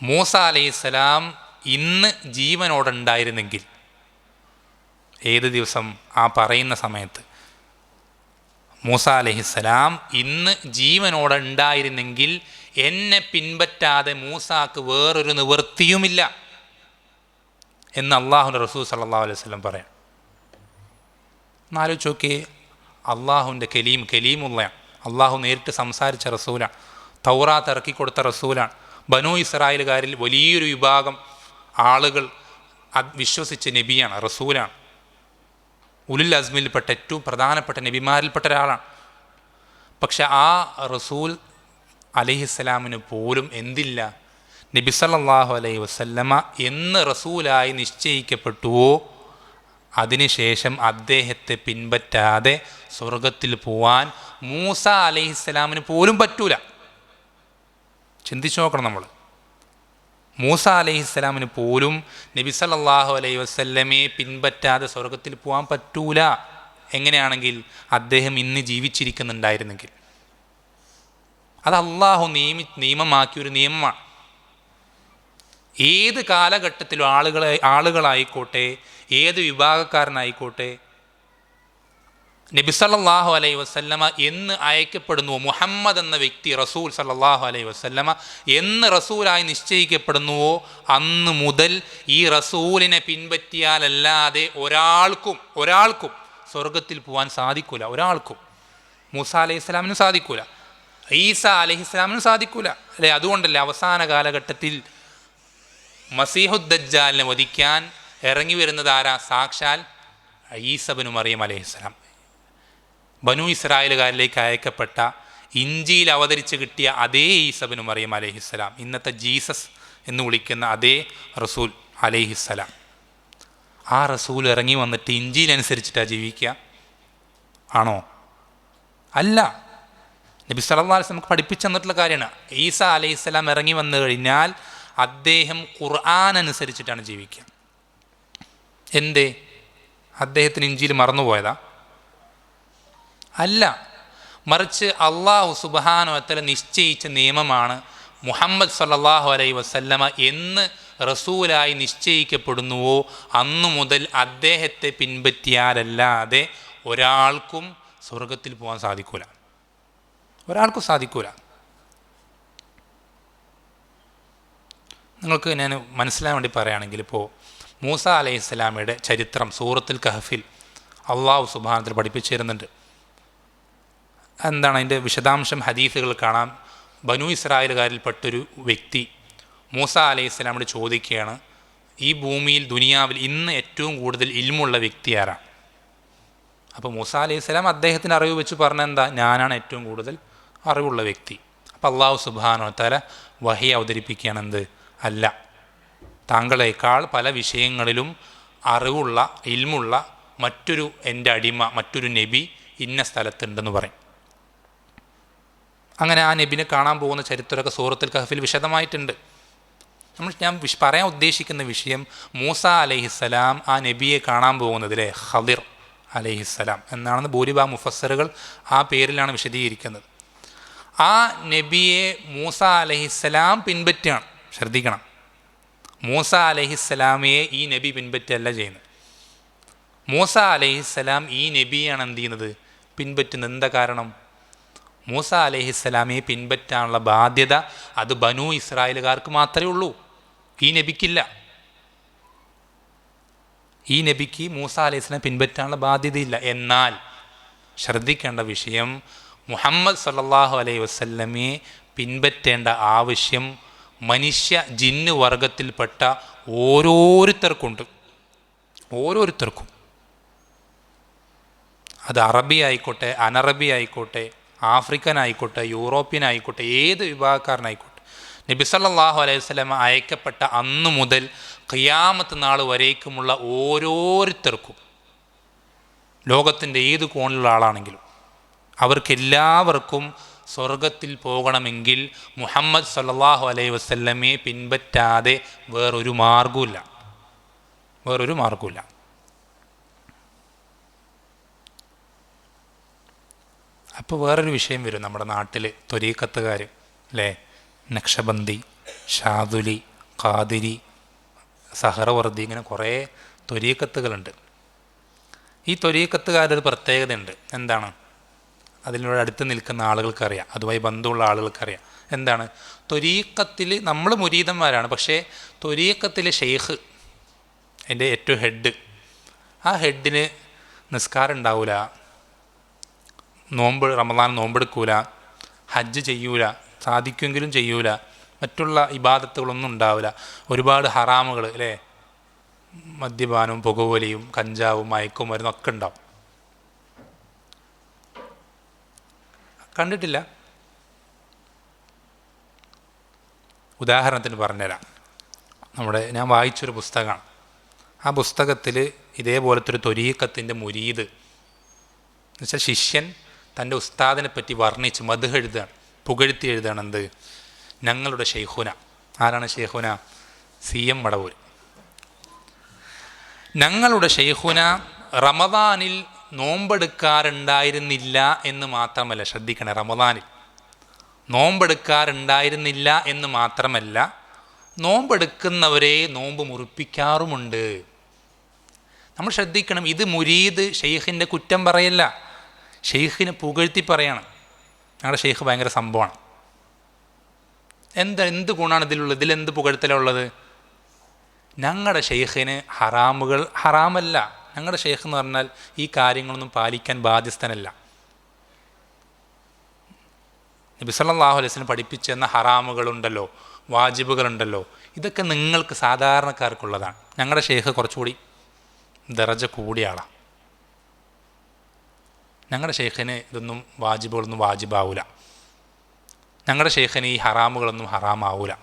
മൂസ അലൈഹിസ്സലാം ഇന്ന് ജീവനോടെ ഉണ്ടായിരുന്നെങ്കിൽ, ഏത് ദിവസം? ആ പറയുന്ന സമയത്ത് മൂസ അലൈഹിസ്സലാം ഇന്ന് ജീവനോടെ ഉണ്ടായിരുന്നെങ്കിൽ എന്നെ പിൻപറ്റാതെ മൂസാക്ക് വേറൊരു നിവൃത്തിയുമില്ല എന്ന് അള്ളാഹുവിൻ്റെ റസൂൽ സല്ലല്ലാഹു അലൈഹി വസല്ലം പറയാം. എന്നാലോചിച്ച് നോക്കിയേ, അള്ളാഹുവിൻ്റെ കലീമുള്ളയാണ്, അള്ളാഹു നേരിട്ട് സംസാരിച്ച റസൂലാണ്, തൗറാത്ത് ഇറക്കിക്കൊടുത്ത റസൂലാണ്. ബനൂ ഇസ്രായേലുകാരിൽ വലിയൊരു വിഭാഗം ആളുകൾ വിശ്വസിച്ച നബിയാണ്, റസൂലാണ്. ഉലുൽ അസ്മിൽപ്പെട്ട ഏറ്റവും പ്രധാനപ്പെട്ട നബിമാരിൽപ്പെട്ട ഒരാളാണ്. പക്ഷെ ആ റസൂൽ അലൈഹിസ്സലാമിന് പോലും എന്തില്ല? നബി സല്ലല്ലാഹു അലൈഹി വസല്ലമ എന്ന് റസൂലായി നിശ്ചയിക്കപ്പെട്ടുവോ അതിനുശേഷം അദ്ദേഹത്തെ പിൻപറ്റാതെ സ്വർഗത്തിൽ പോവാൻ മൂസ അലൈഹിസ്സലാമിന് പോലും പറ്റൂല. ചിന്തിച്ചു നോക്കണം നമ്മൾ. മൂസ അലൈഹിസ്സലാമിന് പോലും നബി സല്ലല്ലാഹു അലൈഹി വസല്ലമയെ പിൻപറ്റാതെ സ്വർഗത്തിൽ പോകാൻ പറ്റൂല. എങ്ങനെയാണെങ്കിൽ അദ്ദേഹം ഇന്ന് ജീവിച്ചിരിക്കുന്നുണ്ടായിരുന്നെങ്കിൽ. അത് അള്ളാഹു നിയമമാക്കിയൊരു നിയമമാണ്. ഏത് കാലഘട്ടത്തിലും ആളുകളായിക്കോട്ടെ, ഏത് വിഭാഗക്കാരനായിക്കോട്ടെ, നബി സല്ലല്ലാഹു അലൈഹി വസല്ലമ എന്ന് അയക്കപ്പെടുന്നുവോ, മുഹമ്മദ് എന്ന വ്യക്തി, റസൂൽ സല്ലല്ലാഹു അലൈഹി വസല്ലമ എന്ന് റസൂലായി നിശ്ചയിക്കപ്പെടുന്നുവോ, അന്ന് മുതൽ ഈ റസൂലിനെ പിൻപറ്റിയാലല്ലാതെ ഒരാൾക്കും സ്വർഗത്തിൽ പോകാൻ സാധിക്കൂല. ഒരാൾക്കും. മൂസ അലൈഹിസ്സലാമിനും സാധിക്കൂല, ഈസ അലൈഹിസ്സലാമിനും സാധിക്കൂല, അല്ലേ? അതുകൊണ്ടല്ലേ അവസാന കാലഘട്ടത്തിൽ മസീഹുദ്ദജ്ജാലിനെ വധിക്കാൻ ഇറങ്ങി വരുന്നത് ആരാ? സാക്ഷാൽ ഈസ ഇബ്നു മറിയം അലൈഹിസ്സലാം. ബനു ഇസ്രായേലുകാരിലേക്ക് അയക്കപ്പെട്ട, ഇഞ്ചിയിൽ അവതരിച്ച് കിട്ടിയ അതേ ഈസ ഇബ്നു മറിയം അലൈഹിസ്സലാം, ഇന്നത്തെ ജീസസ് എന്ന് വിളിക്കുന്ന അതേ റസൂൽ അലൈഹിസ്സലാം. ആ റസൂൽ ഇറങ്ങി വന്നിട്ട് ഇഞ്ചിയിലനുസരിച്ചിട്ടാണ് ജീവിക്കുക ആണോ? അല്ല. നബി സല്ലല്ലാഹു അലൈഹി വസല്ലം നമുക്ക് പഠിപ്പിച്ചു തന്നിട്ടുള്ള കാര്യമാണ്. ഈസ അലൈഹിസ്സലാം ഇറങ്ങി വന്നു കഴിഞ്ഞാൽ അദ്ദേഹം ഖുർആൻ അനുസരിച്ചിട്ടാണ് ജീവിക്കുക. എന്തേ? അദ്ദേഹത്തിന് ഇഞ്ചിയിൽ മറന്നുപോയതാ? അല്ല, മറിച്ച് അള്ളാഹു സുബ്ഹാനഹു വ തആല നിശ്ചയിച്ച നിയമമാണ്. മുഹമ്മദ് സല്ലല്ലാഹു അലൈഹി വസല്ലമ എന്ന് റസൂലായി നിശ്ചയിക്കപ്പെടുന്നുവോ അന്നു മുതൽ അദ്ദേഹത്തെ പിൻപറ്റിയാലല്ലാതെ ഒരാൾക്കും സ്വർഗത്തിൽ പോകാൻ സാധിക്കൂല. ഒരാൾക്കും സാധിക്കൂല. നിങ്ങൾക്ക് ഞാൻ മനസ്സിലാൻ വേണ്ടി പറയുകയാണെങ്കിൽ, ഇപ്പോൾ മൂസ അലൈഹിസ്സലാമയുടെ ചരിത്രം സൂറത്തുൽ കഹ്ഫിൽ അള്ളാഹു സുബ്ഹാനഹു വ തആല പഠിപ്പിച്ചു തരുന്നുണ്ട്. എന്താണ് അതിൻ്റെ വിശദാംശം? ഹദീസുകൾ കാണാം. ബനു ഇസ്രായേലുകാരിൽപ്പെട്ടൊരു വ്യക്തി മൂസ അലൈഹിസ്സലാമോട് ചോദിക്കുകയാണ്, ഈ ഭൂമിയിൽ ദുനിയാവിൽ ഇന്ന് ഏറ്റവും കൂടുതൽ ഇൽമുള്ള വ്യക്തി ആരാണ്? അപ്പോൾ മൂസ അലൈഹിസ്സലാം അദ്ദേഹത്തിൻ്റെ അറിവ് വെച്ച് പറഞ്ഞ എന്താ? ഞാനാണ് ഏറ്റവും കൂടുതൽ അറിവുള്ള വ്യക്തി. അപ്പോൾ അള്ളാഹു സുബ്ഹാനഹു വ തആല വഹി അവതരിപ്പിക്കുകയാണ്. എന്ത്? അല്ല, താങ്കളേക്കാൾ പല വിഷയങ്ങളിലും അറിവുള്ള, ഇൽമുള്ള എൻ്റെ അടിമ, മറ്റൊരു നബി ഇന്ന സ്ഥലത്തുണ്ടെന്ന് പറയും. അങ്ങനെ ആ നബിനെ കാണാൻ പോകുന്ന ചരിത്രമൊക്കെ സൂറത്തുൽ കഹ്ഫിൽ വിശദമായിട്ടുണ്ട്. ഞാൻ പറയാൻ ഉദ്ദേശിക്കുന്ന വിഷയം, മൂസ അലൈഹിസ്സലാം ആ നബിയെ കാണാൻ പോകുന്നതിലെ ഖദിർ അലൈഹിസ്സലാം എന്നാണെന്ന് ഭൂരിഭാഗം മുഫസ്സിറുകൾ ആ പേരിലാണ് വിശദീകരിക്കുന്നത്. ആ നബിയെ മൂസ അലൈഹിസ്സലാം പിൻപറ്റുകയാണ്. ശ്രദ്ധിക്കണം, മൂസ അലൈഹിസ്സലാമയെ ഈ നബി പിൻപറ്റല്ല ചെയ്യുന്നത്. മൂസ അലൈഹിസ്സലാം ഈ നബിയാണ് എന്ത് ചെയ്യുന്നത്? പിൻപറ്റുന്നത്. എന്താ കാരണം? മൂസ അലൈഹിസ്സലാമയെ പിൻപറ്റാനുള്ള ബാധ്യത അത് ബനു ഇസ്രായേലുകാർക്ക് മാത്രമേ ഉള്ളൂ, ഈ നബിക്കില്ല. ഈ നബിക്ക് മൂസ അലൈഹിസ്സലാം പിൻപറ്റാനുള്ള ബാധ്യതയില്ല. എന്നാൽ ശ്രദ്ധിക്കേണ്ട വിഷയം, മുഹമ്മദ് സല്ലല്ലാഹു അലൈഹി വസല്ലമയെ പിൻപറ്റേണ്ട ആവശ്യം മനുഷ്യ ജിന്ന് വർഗത്തിൽപ്പെട്ട ഓരോരുത്തർക്കുണ്ട്. ഓരോരുത്തർക്കും. അത് അറബി ആയിക്കോട്ടെ, അനറബി ആയിക്കോട്ടെ, ആഫ്രിക്കൻ ആയിക്കോട്ടെ, യൂറോപ്യൻ ആയിക്കോട്ടെ, ഏത് വിഭാഗക്കാരനായിക്കോട്ടെ, നബി സല്ലല്ലാഹു അലൈഹി വസല്ലമ അയക്കപ്പെട്ട അന്നു മുതൽ ഖിയാമത്ത് നാൾ വരേക്കുമുള്ള ഓരോരുത്തർക്കും, ലോകത്തിൻ്റെ ഏത് കോണിലുള്ള ആളാണെങ്കിലും, അവർക്കെല്ലാവർക്കും സ്വർഗത്തിൽ പോകണമെങ്കിൽ മുഹമ്മദ് സല്ലല്ലാഹു അലൈഹി വസല്ലമയെ പിൻപറ്റാതെ വേറൊരു മാർഗവുമില്ല. അപ്പോൾ വേറൊരു വിഷയം വരും. നമ്മുടെ നാട്ടിൽ ത്വരീഖത്തുകാർ, അല്ലേ? നക്ഷബന്ദി, ഷാദുലി, ഖാദിരി, സഹറവർദി, ഇങ്ങനെ കുറേ ത്വരീഖത്തുകളുണ്ട്. ഈ ത്വരീഖത്തുകാരുടെ ഒരു പ്രത്യേകതയുണ്ട്. എന്താണ്? അതിനോട് അടുത്ത് നിൽക്കുന്ന ആളുകൾക്കറിയാം, അതുമായി ബന്ധമുള്ള ആളുകൾക്കറിയാം. എന്താണ്? ത്വരീഖത്തിൽ നമ്മൾ മുരീദന്മാരാണ്, പക്ഷേ ത്വരീഖത്തിൽ ഷെയ്ഖ്, അതിൻ്റെ ഏറ്റവും ഹെഡ്, ആ ഹെഡിന് നിസ്കാരം ഉണ്ടാവില്ല, റമദാൻ നോമ്പെടുക്കൂല, ഹജ്ജ് ചെയ്യൂല, സാധിക്കുമെങ്കിലും ചെയ്യൂല, മറ്റുള്ള ഇബാദത്തുകളൊന്നും ഉണ്ടാവില്ല. ഒരുപാട് ഹറാമുകൾ, അല്ലേ? മദ്യപാനവും പുകവലിയും കഞ്ചാവും മയക്കുമരുന്നും ഒക്കെ ഉണ്ടാവും. കണ്ടിട്ടില്ല? ഉദാഹരണത്തിന് പറഞ്ഞുതരാം. ഞാൻ വായിച്ചൊരു പുസ്തകമാണ്. ആ പുസ്തകത്തിൽ ഇതേപോലത്തെ ഒരു ത്വരീഖത്തിൻ്റെ മുരീദ് എന്നുവെച്ചാൽ ശിഷ്യൻ തൻ്റെ ഉസ്താദിനെ പറ്റി വർണ്ണിച്ച് മദ്ഹ് എഴുതുകയാണ്, പുകഴ്ത്തി എഴുതുകയാണ്. എന്ത്? ഞങ്ങളുടെ ഷെയ്ഖുന. ആരാണ് ഷെയ്ഖുന? CM മടവൂർ. ഞങ്ങളുടെ ഷെയ്ഖുന റമദാനിൽ നോമ്പെടുക്കാറുണ്ടായിരുന്നില്ല എന്ന് മാത്രമല്ല, ശ്രദ്ധിക്കണേ, റമദാനിൽ നോമ്പെടുക്കാറുണ്ടായിരുന്നില്ല എന്ന് മാത്രമല്ല, നോമ്പെടുക്കുന്നവരെ നോമ്പ് മുറിപ്പിക്കാറുമുണ്ട്. നമ്മൾ ശ്രദ്ധിക്കണം, ഇത് മുരീദ് ഷെയ്ഖിൻ്റെ കുറ്റം പറയല്ല, ഷെയ്ഖിനെ പുകഴ്ത്തി പറയണം. ഞങ്ങളുടെ ഷെയ്ഖ് ഭയങ്കര സംഭവമാണ്. എന്ത് ഗുണമാണ് ഇതിലുള്ളത്? ഇതിലെന്ത് പുകഴ്ത്തലുള്ളത്? ഞങ്ങളുടെ ഷെയ്ഖിന് ഹറാമുകൾ ഹറാമല്ല. ഞങ്ങളുടെ ഷെയ്ഖ് എന്ന് പറഞ്ഞാൽ ഈ കാര്യങ്ങളൊന്നും പാലിക്കാൻ ബാധ്യസ്ഥനല്ല. നബി സല്ലല്ലാഹു അലൈഹി വസല്ലം പഠിപ്പിച്ചെന്ന ഹറാമുകളുണ്ടല്ലോ, വാജിബുകളുണ്ടല്ലോ, ഇതൊക്കെ നിങ്ങൾക്ക് സാധാരണക്കാർക്കുള്ളതാണ്. ഞങ്ങളുടെ ഷെയ്ഖ് കുറച്ചുകൂടി ദറജ കൂടിയ ആളാണ്. ഞങ്ങളുടെ ഷെയ്ഖിന് ഇതൊന്നും വാജിബുകളൊന്നും വാജിബാവൂല. ഞങ്ങളുടെ ഷെയ്ഖിന് ഈ ഹറാമുകളൊന്നും ഹറാമാവൂല.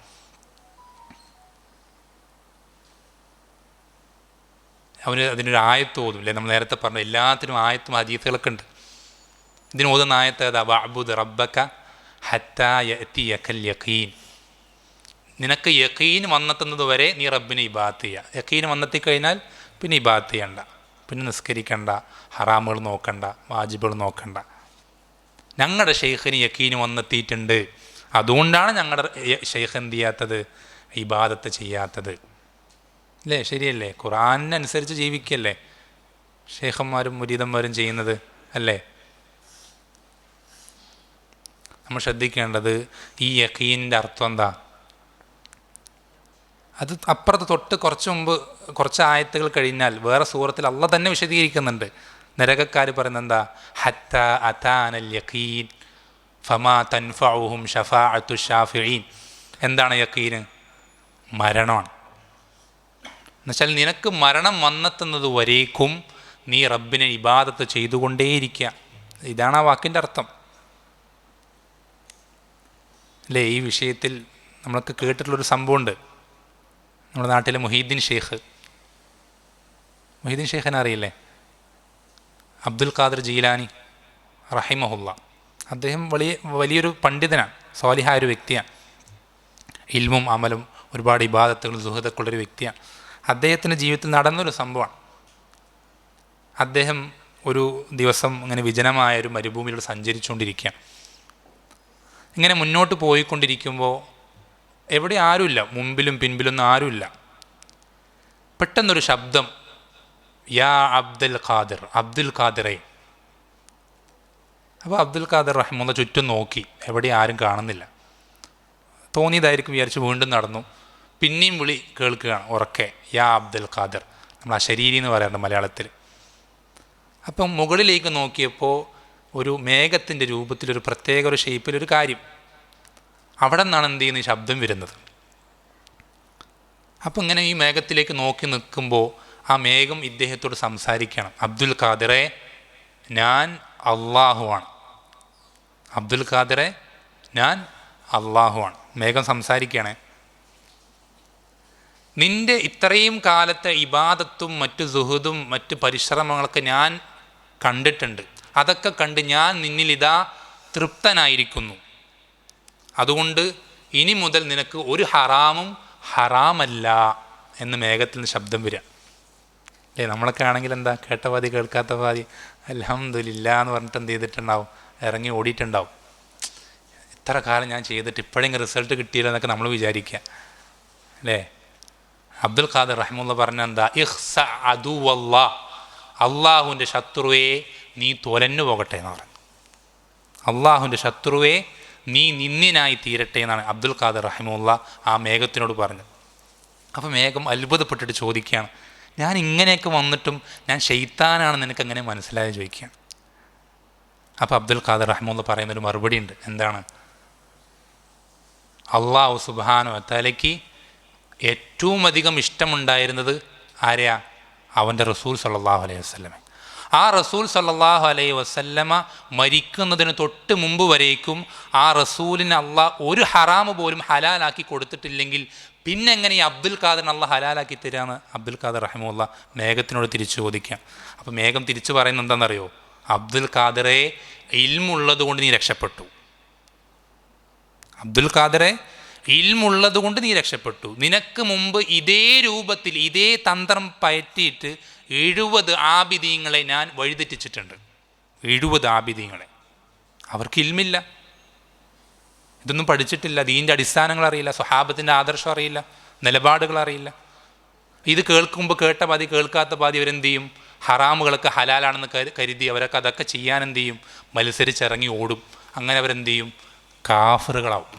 അവന് അതിനൊരു ആയത്ത് ഓതുമില്ലേ? നമ്മൾ നേരത്തെ പറഞ്ഞു എല്ലാത്തിനും ആയത്തും ഹദീസുകളൊക്കെ ഉണ്ട്. ഇതിന് ഓതുന്ന ആയത്ത് ഏതാ? വഅ്ബുദ് റബ്ബക ഹത്താ യഅതിയകൽ യഖീൻ. നിനക്ക് യഖീൻ വന്നെത്തുന്നത് വരെ നീ റബ്ബിനെ ഇബാദത്ത് ചെയ്യുക. യഖീൻ വന്നെത്തിക്കഴിഞ്ഞാൽ പിന്നെ ഇബാദത്ത് ചെയ്യണ്ട, പിന്നെ നിസ്കരിക്കണ്ട, ഹറാമുകൾ നോക്കണ്ട, വാജിബുകൾ നോക്കണ്ട. ഞങ്ങളുടെ ഷെയ്ഖിന് യഖീൻ വന്നെത്തിയിട്ടുണ്ട്. അതുകൊണ്ടാണ് ഞങ്ങളുടെ ഷെയ്ഖ് എന്ത് ചെയ്യാത്തത്? ഇബാദത്ത് ചെയ്യാത്തത്. അല്ലേ? ശരിയല്ലേ? ഖുർആനനുസരിച്ച് ജീവിക്കല്ലേ ഷെയ്ഖന്മാരും മുരീദന്മാരും ചെയ്യുന്നത്, അല്ലേ? നമ്മൾ ശ്രദ്ധിക്കേണ്ടത് ഈ യഖീനിൻ്റെ അർത്ഥം എന്താ? അത് അപ്പുറത്ത് തൊട്ട് കുറച്ച് മുമ്പ് കുറച്ച് ആയത്തുകൾ കഴിഞ്ഞാൽ വേറെ സൂറത്തിൽ അള്ളാഹ് തന്നെ വിശദീകരിക്കുന്നുണ്ട്. നരകക്കാർ പറയുന്നത് എന്താ? ഹത്താ അതാനൽ യഖീൻ ഫമാ തൻഫഉഹും ശഫാഅത്തു ഷാഫിഈൻ. എന്താണ് യഖീന്? മരണമാണ്. എന്നുവെച്ചാൽ നിനക്ക് മരണം വന്നെത്തുന്നത് വരേക്കും നീ റബ്ബിനെ ഇബാദത്ത് ചെയ്തുകൊണ്ടേയിരിക്കുക. ഇതാണ് ആ വാക്കിൻ്റെ അർത്ഥം, അല്ലേ? ഈ വിഷയത്തിൽ നമ്മളൊക്കെ കേട്ടിട്ടുള്ളൊരു സംഭവമുണ്ട്. നമ്മുടെ നാട്ടിലെ മുഹീദ്ദീൻ ഷെയ്ഖിനെ അറിയില്ലേ? അബ്ദുൽ ഖാദിർ ജീലാനി റഹിമഹുല്ല. അദ്ദേഹം വലിയൊരു പണ്ഡിതനാണ്, സ്വാലിഹായ ഒരു വ്യക്തിയാണ്. ഇൽമും അമലും ഒരുപാട് ഇബാദത്തുകളും സുഹൃത്തുക്കളൊരു ഉള്ളൊരു വ്യക്തിയാണ്. അദ്ദേഹത്തിൻ്റെ ജീവിതത്തിൽ നടന്നൊരു സംഭവമാണ്. അദ്ദേഹം ഒരു ദിവസം ഇങ്ങനെ വിജനമായ ഒരു മരുഭൂമിയിലൂടെ സഞ്ചരിച്ചുകൊണ്ടിരിക്കുകയാണ്. ഇങ്ങനെ മുന്നോട്ട് പോയിക്കൊണ്ടിരിക്കുമ്പോൾ എവിടെ ആരുമില്ല, മുമ്പിലും പിൻപിലൊന്നും ആരുമില്ല. പെട്ടെന്നൊരു ശബ്ദം, യാ അബ്ദുൽ ഖാദിറേ. അപ്പോൾ അബ്ദുൽ ഖാദിർ റഹിമുള്ള ചുറ്റും നോക്കി, എവിടെ ആരും കാണുന്നില്ല. തോന്നിയതായിരിക്കും വിചാരിച്ച് വീണ്ടും നടന്നു. പിന്നെയും വിളി കേൾക്കുകയാണ് ഉറക്കെ, യാ അബ്ദുൽ ഖാദിർ. നമ്മൾ അശരീരി എന്ന് പറയാറുണ്ട് മലയാളത്തിൽ. അപ്പം മുകളിലേക്ക് നോക്കിയപ്പോൾ ഒരു മേഘത്തിൻ്റെ രൂപത്തിലൊരു പ്രത്യേക ഒരു ഷേപ്പിലൊരു കാര്യം, അവിടെ നിന്നാണ് എന്ത് ചെയ്യുന്ന ഈ ശബ്ദം വരുന്നത്. അപ്പം ഇങ്ങനെ ഈ മേഘത്തിലേക്ക് നോക്കി നിൽക്കുമ്പോൾ ആ മേഘം ഇദ്ദേഹത്തോട് സംസാരിക്കണം, അബ്ദുൽ ഖാദിറെ, ഞാൻ അള്ളാഹുവാണ്. അബ്ദുൽ ഖാദിറെ, ഞാൻ അള്ളാഹുവാണ്. മേഘം സംസാരിക്കുകയാണേ. നിൻ്റെ ഇത്രയും കാലത്തെ ഇബാദത്തും മറ്റു സുഹുദും മറ്റു പരിശ്രമങ്ങളൊക്കെ ഞാൻ കണ്ടിട്ടുണ്ട്. അതൊക്കെ കണ്ട് ഞാൻ നിന്നിലിതാ തൃപ്തനായിരിക്കുന്നു. അതുകൊണ്ട് ഇനി മുതൽ നിനക്ക് ഒരു ഹറാമും ഹറാമല്ല എന്ന് മേഘത്തിൽ നിന്ന് ശബ്ദം വരിക. അല്ലേ? നമ്മളൊക്കെ ആണെങ്കിൽ എന്താ, കേട്ട പാതി കേൾക്കാത്ത പാതി അൽഹംദുലില്ലാ എന്ന് പറഞ്ഞിട്ട് എന്ത് ചെയ്തിട്ടുണ്ടാവും? ഇറങ്ങി ഓടിയിട്ടുണ്ടാവും. ഇത്ര കാലം ഞാൻ ചെയ്തിട്ട് ഇപ്പോഴെങ്കിലും റിസൾട്ട് കിട്ടിയില്ല എന്നൊക്കെ നമ്മൾ വിചാരിക്കുക, അല്ലേ? അബ്ദുൽ ഖാദിർ റഹിമുള്ള പറഞ്ഞ എന്താ? ഇഖ്സ അദുവല്ലാ, അള്ളാഹുവിൻ്റെ ശത്രുവേ നീ തൊലഞ്ഞു പോകട്ടെ എന്ന് പറഞ്ഞു. അള്ളാഹുവിൻ്റെ ശത്രുവേ നീ നിന്നിനായി തീരട്ടെ എന്നാണ് അബ്ദുൽ ഖാദിർ റഹിമുള്ള ആ മേഘത്തിനോട് പറഞ്ഞത്. അപ്പോൾ മേഘം അത്ഭുതപ്പെട്ടിട്ട് ചോദിക്കുകയാണ്, ഞാൻ ഇങ്ങനെയൊക്കെ വന്നിട്ടും ഞാൻ ശൈത്താനാണെന്ന് നിനക്ക് എങ്ങനെ മനസ്സിലായി ചോദിക്കുകയാണ്. അപ്പോൾ അബ്ദുൽ ഖാദിർ റഹിമുള്ള പറയുന്നൊരു മറുപടി ഉണ്ട്. എന്താണ്? അള്ളാഹു സുബ്ഹാനഹു വ തആലയ്ക്ക് ഏറ്റവും അധികം ഇഷ്ടമുണ്ടായിരുന്നത് ആരെയാ? അവൻ്റെ റസൂൽ സല്ലല്ലാഹു അലൈഹി വസല്ലമ. ആ റസൂൽ സല്ലല്ലാഹു അലൈഹി വസല്ലമ മരിക്കുന്നതിന് തൊട്ട് മുമ്പ് വരേക്കും ആ റസൂലിന് അള്ളാഹ് ഒരു ഹറാമ് പോലും ഹലാലാക്കി കൊടുത്തിട്ടില്ലെങ്കിൽ പിന്നെ എങ്ങനെ ഈ അബ്ദുൽ ഖാദിറിന് അള്ളാഹ് ഹലാലാക്കി തരാമെന്ന് അബ്ദുൽ ഖാദിർ റഹിമുള്ള മേഘത്തിനോട് തിരിച്ചു ചോദിക്കാം. അപ്പോൾ മേഘം തിരിച്ചു പറയുന്നത് എന്താണെന്നറിയോ? അബ്ദുൽ ഖാദിറെ, ഇൽമുള്ളത് കൊണ്ട് നീ രക്ഷപ്പെട്ടു. അബ്ദുൽ ഖാദിറെ, ഇൽമുള്ളത് കൊണ്ട് നീ രക്ഷപ്പെട്ടു. നിനക്ക് മുമ്പ് ഇതേ രൂപത്തിൽ ഇതേ തന്ത്രം പയറ്റിയിട്ട് 70 ആബിദീങ്ങളെ ഞാൻ വഴിതെറ്റിച്ചിട്ടുണ്ട്. 70 ആബിദീങ്ങളെ. അവർക്ക് ഇൽമില്ല, ഇതൊന്നും പഠിച്ചിട്ടില്ല, ദീൻ്റെ അടിസ്ഥാനങ്ങൾ അറിയില്ല, സ്വഹാബത്തിൻ്റെ ആദർശം അറിയില്ല, നിലപാടുകൾ അറിയില്ല. ഇത് കേൾക്കുമ്പോൾ കേട്ട പാതി കേൾക്കാത്ത പാതി അവരെന്ത് ചെയ്യും? ഹറാമുകളൊക്കെ ഹലാലാണെന്ന് കരുതി അവരൊക്കെ അതൊക്കെ ചെയ്യാൻ എന്ത് ചെയ്യും? മത്സരിച്ചിറങ്ങി ഓടും. അങ്ങനെ അവരെന്ത് ചെയ്യും? കാഫിറുകളാവും.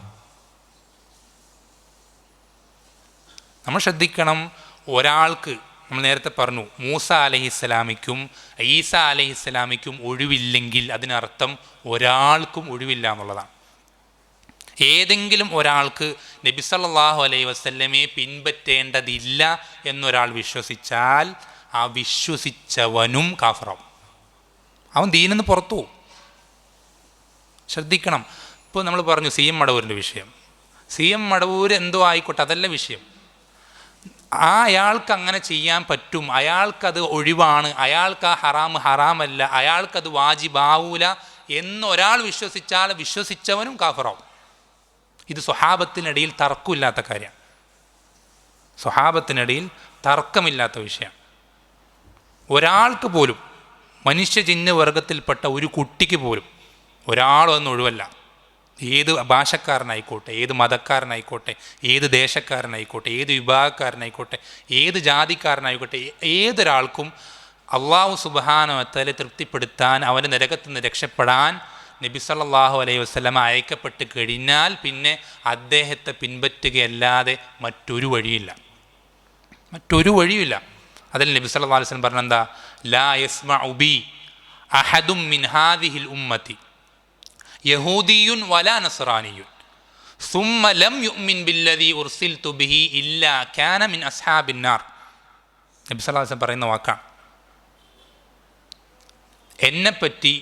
നമ്മൾ ശ്രദ്ധിക്കണം. ഒരാൾക്ക്, നമ്മൾ നേരത്തെ പറഞ്ഞു, മൂസ അലൈഹിസ്സലാമിക്കും ഈസ അലൈഹിസ്സലാമിക്കും ഒഴിവില്ലെങ്കിൽ അതിനർത്ഥം ഒരാൾക്കും ഒഴിവില്ല എന്നുള്ളതാണ്. ഏതെങ്കിലും ഒരാൾക്ക് നബി സല്ലല്ലാഹു അലൈഹി വസല്ലമയെ പിൻപറ്റേണ്ടതില്ല എന്നൊരാൾ വിശ്വസിച്ചാൽ ആ വിശ്വസിച്ചവനും കാഫിറാവും. അവൻ ദീനിൽ നിന്ന് പുറത്തു പോകും. ശ്രദ്ധിക്കണം. ഇപ്പോൾ നമ്മൾ പറഞ്ഞു CM മടവൂരിൻ്റെ വിഷയം. CM മടവൂർ എന്തോ ആയിക്കോട്ടെ, അതല്ല വിഷയം. അയാൾക്ക് അങ്ങനെ ചെയ്യാൻ പറ്റും, അയാൾക്കത് ഒഴിവാണ്, അയാൾക്ക് ആ ഹറാമല്ല, അയാൾക്കത് വാജിബാവൂല എന്നൊരാൾ വിശ്വസിച്ചാൽ വിശ്വസിച്ചവനും കാഫിറാവും. ഇത് സ്വഹാബത്തിനിടയിൽ തർക്കമില്ലാത്ത കാര്യമാണ്. സ്വഹാബത്തിനിടയിൽ തർക്കമില്ലാത്ത വിഷയമാണ്. ഒരാൾക്ക് പോലും, മനുഷ്യജിന്ന് വർഗത്തിൽപ്പെട്ട ഒരു കുട്ടിക്ക് പോലും ഒരാളൊന്നും ഒഴിവല്ല. ഏത് ഭാഷക്കാരനായിക്കോട്ടെ, ഏത് മതക്കാരനായിക്കോട്ടെ, ഏത് ദേശക്കാരനായിക്കോട്ടെ, ഏത് വിഭാഗക്കാരനായിക്കോട്ടെ, ഏത് ജാതിക്കാരനായിക്കോട്ടെ, ഏതൊരാൾക്കും അള്ളാഹു സുബ്ഹാനഹു വ തആല തൃപ്തിപ്പെടുത്താൻ, അവൻ്റെ നരകത്തിൽ നിന്ന് രക്ഷപ്പെടാൻ നബി സല്ലല്ലാഹു അലൈഹി വസല്ലമ അയക്കപ്പെട്ട് കഴിഞ്ഞാൽ പിന്നെ അദ്ദേഹത്തെ പിൻപറ്റുകയല്ലാതെ മറ്റൊരു വഴിയില്ല. അതിൽ നബി സല്ലല്ലാഹു അലൈഹി വസല്ലം പറഞ്ഞെന്താ? ലാ യസ്മഉ ബി അഹദും മിൻ ഹാദിഹിൽ ഉമ്മത്തി യഹൂദിയുൻ വലാ നസ്റാനിയുൻ സുമ്മ ലം യുഅ്മിൻ ബില്ലദീ ഉർസിൽതു ബിഹി ഇല്ലാ കാന മിൻ അസ്ഹാബിൻ നാർ. നബി സല്ലല്ലാഹു അലൈഹി വസല്ലം പറയുന്ന വാക്കാണ്. എന്നെപ്പറ്റി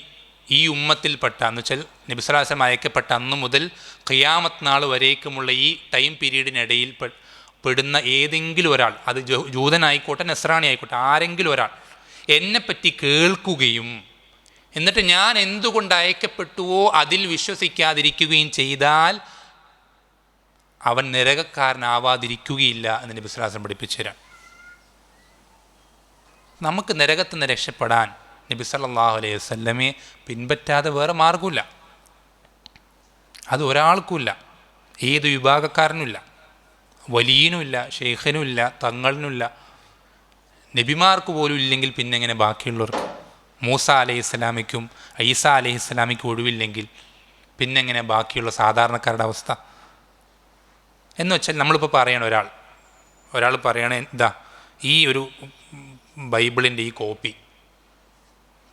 ഈ ഉമ്മത്തിൽപ്പെട്ട, എന്ന് വെച്ചാൽ നബി സല്ലല്ലാഹു അലൈഹി വസല്ലം അയക്കപ്പെട്ട അന്നു മുതൽ ഖിയാമത്ത് നാൾ വരേക്കുമുള്ള ഈ ടൈം പീരീഡിനിടയിൽ പെടുന്ന ഏതെങ്കിലും ഒരാൾ, അത് ജൂതനായിക്കോട്ടെ നസ്രാണി ആയിക്കോട്ടെ, ആരെങ്കിലും ഒരാൾ എന്നെപ്പറ്റി കേൾക്കുകയും എന്നിട്ട് ഞാൻ എന്തുകൊണ്ട് അയക്കപ്പെട്ടുവോ അതിൽ വിശ്വസിക്കാതിരിക്കുകയും ചെയ്താൽ അവൻ നരകക്കാരനാവാതിരിക്കുകയില്ല എന്ന് നബി സല്ലല്ലാഹു അലൈഹി വസല്ലം പഠിപ്പിച്ചു തരാം. നമുക്ക് നരകത്തിൽ നിന്ന് രക്ഷപ്പെടാൻ നബി സല്ലല്ലാഹു അലൈഹി വസല്ലമയെ പിൻപറ്റാതെ വേറെ മാർഗമില്ല. അത് ഒരാൾക്കുമില്ല, ഏത് വിഭാഗക്കാരനുമില്ല, വലിയനുമില്ല, ഷെയ്ഖിനുമില്ല, തങ്ങളിനുമില്ല, നബിമാർക്ക് പോലും ഇല്ലെങ്കിൽ പിന്നെ എങ്ങനെ ബാക്കിയുള്ളവർക്ക്? മൂസ അലൈഹിസ്സലാമിക്കും ഈസ അലൈഹിസ്സലാമിക്കും ഒഴിവില്ലെങ്കിൽ പിന്നെങ്ങനെ ബാക്കിയുള്ള സാധാരണക്കാരുടെ അവസ്ഥ? എന്ന് വെച്ചാൽ നമ്മളിപ്പോൾ പറയണം, ഒരാൾ പറയണ എന്താ, ഈ ഒരു ബൈബിളിൻ്റെ ഈ കോപ്പി,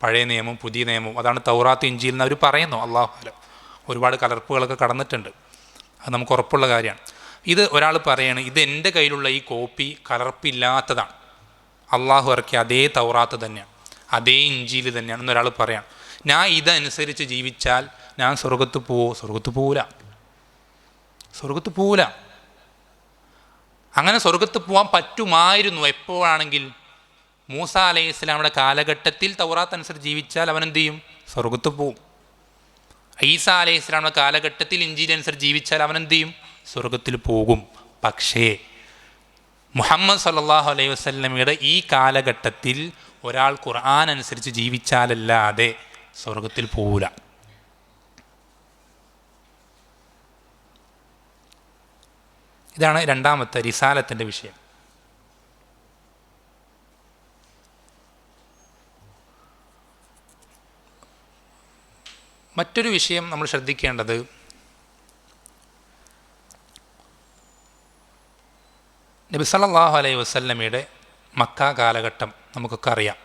പഴയ നിയമം പുതിയ നിയമം, അതാണ് തൗറാത്ത് ഇഞ്ചീൽ എന്ന് അവർ പറയുന്നു. അല്ലാഹു അലം, ഒരുപാട് കലർപ്പുകളൊക്കെ കടന്നിട്ടുണ്ട്, അത് നമുക്ക് ഉറപ്പുള്ള കാര്യമാണ്. ഇത് ഒരാൾ പറയാണ്, ഇത് എൻ്റെ കയ്യിലുള്ള ഈ കോപ്പി കലർപ്പില്ലാത്തതാണ്, അള്ളാഹു ഇറക്കിയ അതേ തൗറാത്ത് തന്നെയാണ്, അതേ ഇഞ്ചീൽ തന്നെയാണ് എന്നൊരാൾ പറയാം. ഞാൻ ഇതനുസരിച്ച് ജീവിച്ചാൽ ഞാൻ സ്വർഗത്ത് പോവോ? സ്വർഗത്ത് പോവില്ല. അങ്ങനെ സ്വർഗത്ത് പോകാൻ പറ്റുമായിരുന്നു എപ്പോഴാണെങ്കിൽ മൂസ അലൈഹി ഇസ്ലാമിയുടെ കാലഘട്ടത്തിൽ തൗറാത്ത് അനുസരിച്ച് ജീവിച്ചാൽ അവനെന്ത് ചെയ്യും? സ്വർഗത്ത് പോവും. ഈസ അലൈഹി ഇസ്ലാമിയുടെ കാലഘട്ടത്തിൽ ഇഞ്ചീൽ അനുസരിച്ച് ജീവിച്ചാൽ അവനെന്ത് ചെയ്യും? സ്വർഗത്തിൽ പോകും. പക്ഷേ മുഹമ്മദ് സല്ലല്ലാഹു അലൈഹി വസല്ലമയുടെ ഈ കാലഘട്ടത്തിൽ ഒരാൾ ഖുർആൻ അനുസരിച്ച് ജീവിച്ചാലല്ലാതെ സ്വർഗത്തിൽ പോവില്ല. ഇതാണ് രണ്ടാമത്തെ റിസാലത്തിൻ്റെ വിഷയം. മറ്റൊരു വിഷയം നമ്മൾ ശ്രദ്ധിക്കേണ്ടത്, നബി സല്ലല്ലാഹു അലൈഹി വസല്ലമയുടെ മക്ക കാലഘട്ടം നമുക്കൊക്കെ അറിയാം.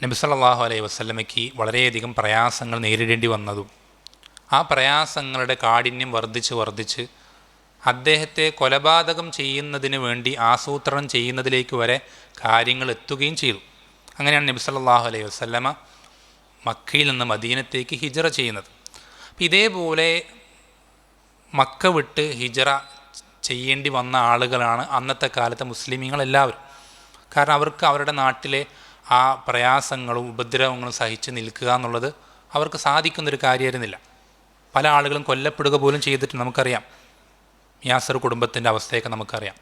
നബി സല്ലല്ലാഹു അലൈഹി വസല്ലമയ്ക്ക് വളരെയധികം പ്രയാസങ്ങൾ നേരിടേണ്ടി വന്നതും ആ പ്രയാസങ്ങളുടെ കാഠിന്യം വർദ്ധിച്ച് അദ്ദേഹത്തെ കൊലപാതകം ചെയ്യുന്നതിന് വേണ്ടി ആസൂത്രണം ചെയ്യുന്നതിലേക്ക് വരെ കാര്യങ്ങൾ എത്തുകയും ചെയ്തു. അങ്ങനെയാണ് നബി സല്ലല്ലാഹു അലൈഹി വസല്ലമ മക്കയിൽ നിന്ന് മദീനത്തേക്ക് ഹിജ്റ ചെയ്യുന്നത്. അപ്പം ഇതേപോലെ മക്ക വിട്ട് ഹിജ്റ ചെയ്യേണ്ടി വന്ന ആളുകളാണ് അന്നത്തെ കാലത്തെ മുസ്ലിമീങ്ങളെല്ലാവരും. കാരണം അവർക്ക് അവരുടെ നാട്ടിലെ ആ പ്രയാസങ്ങളും ഉപദ്രവങ്ങളും സഹിച്ച് നിൽക്കുക എന്നുള്ളത് അവർക്ക് സാധിക്കുന്നൊരു കാര്യമായിരുന്നില്ല. പല ആളുകളും കൊല്ലപ്പെടുക പോലും ചെയ്തിട്ട് നമുക്കറിയാം. യാസർ കുടുംബത്തിൻ്റെ അവസ്ഥയൊക്കെ നമുക്കറിയാം.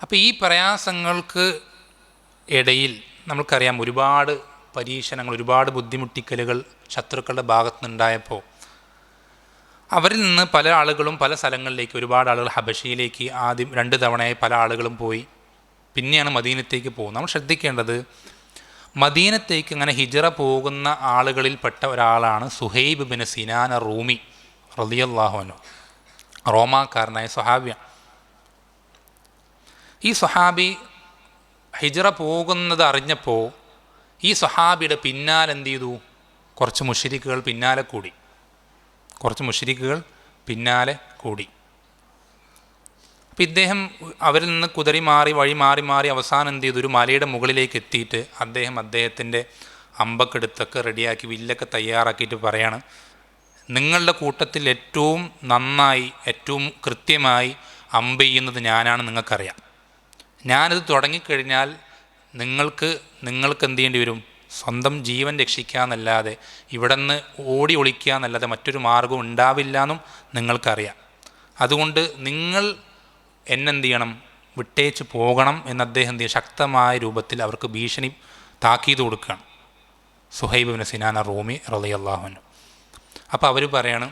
അപ്പോൾ ഈ പ്രയാസങ്ങൾക്ക് ഇടയിൽ നമുക്കറിയാം ഒരുപാട് പരീക്ഷണങ്ങൾ, ഒരുപാട് ബുദ്ധിമുട്ടിക്കലുകൾ ശത്രുക്കളുടെ ഭാഗത്തു നിന്നുണ്ടായപ്പോൾ അവരിൽ നിന്ന് പല ആളുകളും പല സ്ഥലങ്ങളിലേക്ക്, ഒരുപാട് ആളുകൾ ഹബശയിലേക്ക് ആദ്യം 2 തവണയായി പല ആളുകളും പോയി. പിന്നെയാണ് മദീനത്തേക്ക് പോകുന്നത്. നമ്മൾ ശ്രദ്ധിക്കേണ്ടത്, മദീനത്തേക്ക് ഇങ്ങനെ ഹിജറ പോകുന്ന ആളുകളിൽപ്പെട്ട ഒരാളാണ് സുഹൈബ് ബിൻ സിനാൻ റൂമി റളിയല്ലാഹു അൻഹു. റോമാക്കാരനായ സ്വഹാബിയാണ്. ഈ സ്വഹാബി ഹിജറ പോകുന്നത് അറിഞ്ഞപ്പോൾ ഈ സ്വഹാബിയുടെ പിന്നാലെ എന്ത് ചെയ്തു? കുറച്ച് മുശ്രിക്കുകൾ പിന്നാലെ കൂടി. അപ്പം ഇദ്ദേഹം അവരിൽ നിന്ന് കുതറി മാറി വഴി മാറി അവസാനം എന്ത് ചെയ്തു? ഒരു മലയുടെ മുകളിലേക്ക് എത്തിയിട്ട് അദ്ദേഹത്തിൻ്റെ അമ്പക്കെടുത്തൊക്കെ റെഡിയാക്കി വില്ലൊക്കെ തയ്യാറാക്കിയിട്ട് പറയാണ്, നിങ്ങളുടെ കൂട്ടത്തിൽ ഏറ്റവും നന്നായി ഏറ്റവും കൃത്യമായി അമ്പ് ചെയ്യുന്നത് ഞാനാണ്, നിങ്ങൾക്കറിയാം. ഞാനിത് തുടങ്ങിക്കഴിഞ്ഞാൽ നിങ്ങൾക്ക് എന്ത് ചെയ്യേണ്ടി വരും? സ്വന്തം ജീവൻ രക്ഷിക്കാമെന്നല്ലാതെ ഇവിടെ നിന്ന് ഓടി ഒളിക്കുക എന്നല്ലാതെ മറ്റൊരു മാർഗവും ഉണ്ടാവില്ല എന്നും നിങ്ങൾക്കറിയാം. അതുകൊണ്ട് നിങ്ങൾ എന്നെന്ത് ചെയ്യണം? വിട്ടേച്ച് പോകണം എന്ന് അദ്ദേഹം എന്ത് ചെയ്യും? ശക്തമായ രൂപത്തിൽ അവർക്ക് ഭീഷണി താക്കീത് കൊടുക്കുകയാണ്. സുഹൈബ് ബിൻ സിനാൻ റൂമി റളിയല്ലാഹു അൻഹു. അപ്പോൾ അവർ പറയാണ്,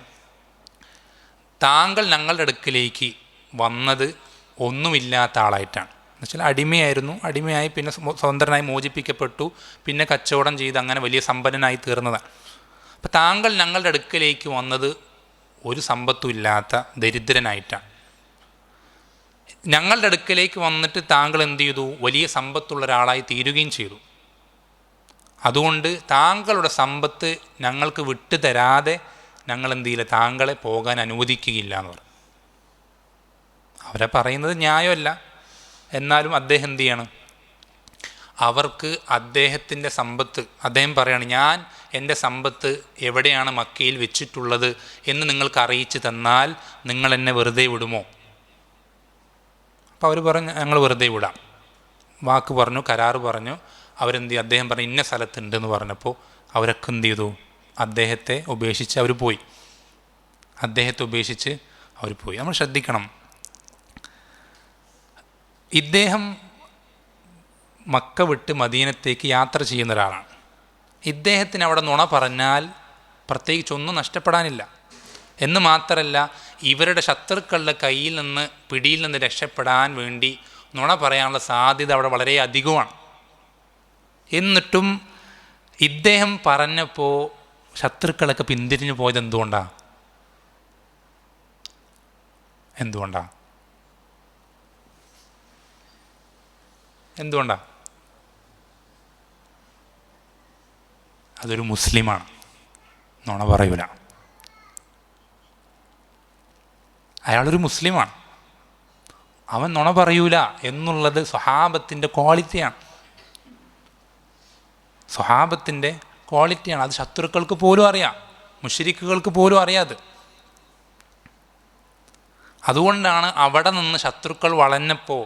താങ്കൾ ഞങ്ങളുടെ അടുക്കിലേക്ക് വന്നത് ഒന്നുമില്ലാത്ത ആളായിട്ടാണ്. എന്നുവെച്ചാൽ അടിമയായി പിന്നെ സ്വതന്ത്രനായി മോചിപ്പിക്കപ്പെട്ടു, പിന്നെ കച്ചവടം ചെയ്ത് അങ്ങനെ വലിയ സമ്പന്നനായി തീർന്നതാണ്. അപ്പോൾ താങ്കൾ ഞങ്ങളുടെ അടുക്കലേക്ക് വന്നത് ഒരു സമ്പത്തും ഇല്ലാത്ത ദരിദ്രനായിട്ടാണ്. ഞങ്ങളുടെ അടുക്കലേക്ക് വന്നിട്ട് താങ്കൾ എന്ത് ചെയ്തു? വലിയ സമ്പത്തുള്ള ഒരാളായി തീരുകയും ചെയ്തു. അതുകൊണ്ട് താങ്കളുടെ സമ്പത്ത് ഞങ്ങൾക്ക് വിട്ടു തരാതെ ഞങ്ങൾ എന്ത് ചെയ്യില്ല, താങ്കളെ പോകാൻ അനുവദിക്കുകയില്ല എന്ന് പറഞ്ഞു. അവരെ പറയുന്നത് ന്യായമല്ല, എന്നാലും അദ്ദേഹം എന്ത് ചെയ്യണം? അവർക്ക് അദ്ദേഹത്തിൻ്റെ സമ്പത്ത്, അദ്ദേഹം പറയാണ്, ഞാൻ എൻ്റെ സമ്പത്ത് എവിടെയാണ് മക്കയിൽ വെച്ചിട്ടുള്ളത് എന്ന് നിങ്ങൾക്ക് അറിയിച്ചു തന്നാൽ നിങ്ങൾ എന്നെ വെറുതെ വിടുമോ? അപ്പോൾ അവർ പറഞ്ഞു, ഞങ്ങൾ വെറുതെ വിടാം. വാക്ക് പറഞ്ഞു, കരാറ് പറഞ്ഞു. അവരെന്ത് ചെയ്യും? അദ്ദേഹം പറഞ്ഞു ഇന്ന സ്ഥലത്തുണ്ടെന്ന് പറഞ്ഞപ്പോൾ അവരൊക്കെ എന്ത് ചെയ്തു? അദ്ദേഹത്തെ ഉപേക്ഷിച്ച് അവർ പോയി. നമ്മൾ ശ്രദ്ധിക്കണം, ഇദ്ദേഹം മക്ക വിട്ട് മദീനത്തേക്ക് യാത്ര ചെയ്യുന്ന ഒരാളാണ്. ഇദ്ദേഹത്തിന് അവിടെ നുണ പറഞ്ഞാൽ പ്രത്യേകിച്ചൊന്നും നഷ്ടപ്പെടാനില്ല. എന്ന് മാത്രമല്ല, ഇവരുടെ ശത്രുക്കളുടെ കയ്യിൽ നിന്ന്, പിടിയിൽ നിന്ന് രക്ഷപ്പെടാൻ വേണ്ടി നുണ പറയാനുള്ള സാധ്യത അവിടെ വളരെ അധികമാണ്. എന്നിട്ടും ഇദ്ദേഹം പറഞ്ഞപ്പോൾ ശത്രുക്കളൊക്കെ പിന്തിരിഞ്ഞു പോയത് എന്തുകൊണ്ടാണ്? അതൊരു മുസ്ലിമാണ്, നുണ പറയൂല. അയാളൊരു മുസ്ലിമാണ്, അവൻ നുണ പറയൂല എന്നുള്ളത് സ്വഹാബത്തിൻ്റെ ക്വാളിറ്റിയാണ്. അത് ശത്രുക്കൾക്ക് പോലും അറിയാം, മുശ്രിക്കുകൾക്ക് പോലും അറിയാതെ. അതുകൊണ്ടാണ് അവിടെ നിന്ന് ശത്രുക്കൾ വളഞ്ഞപ്പോൾ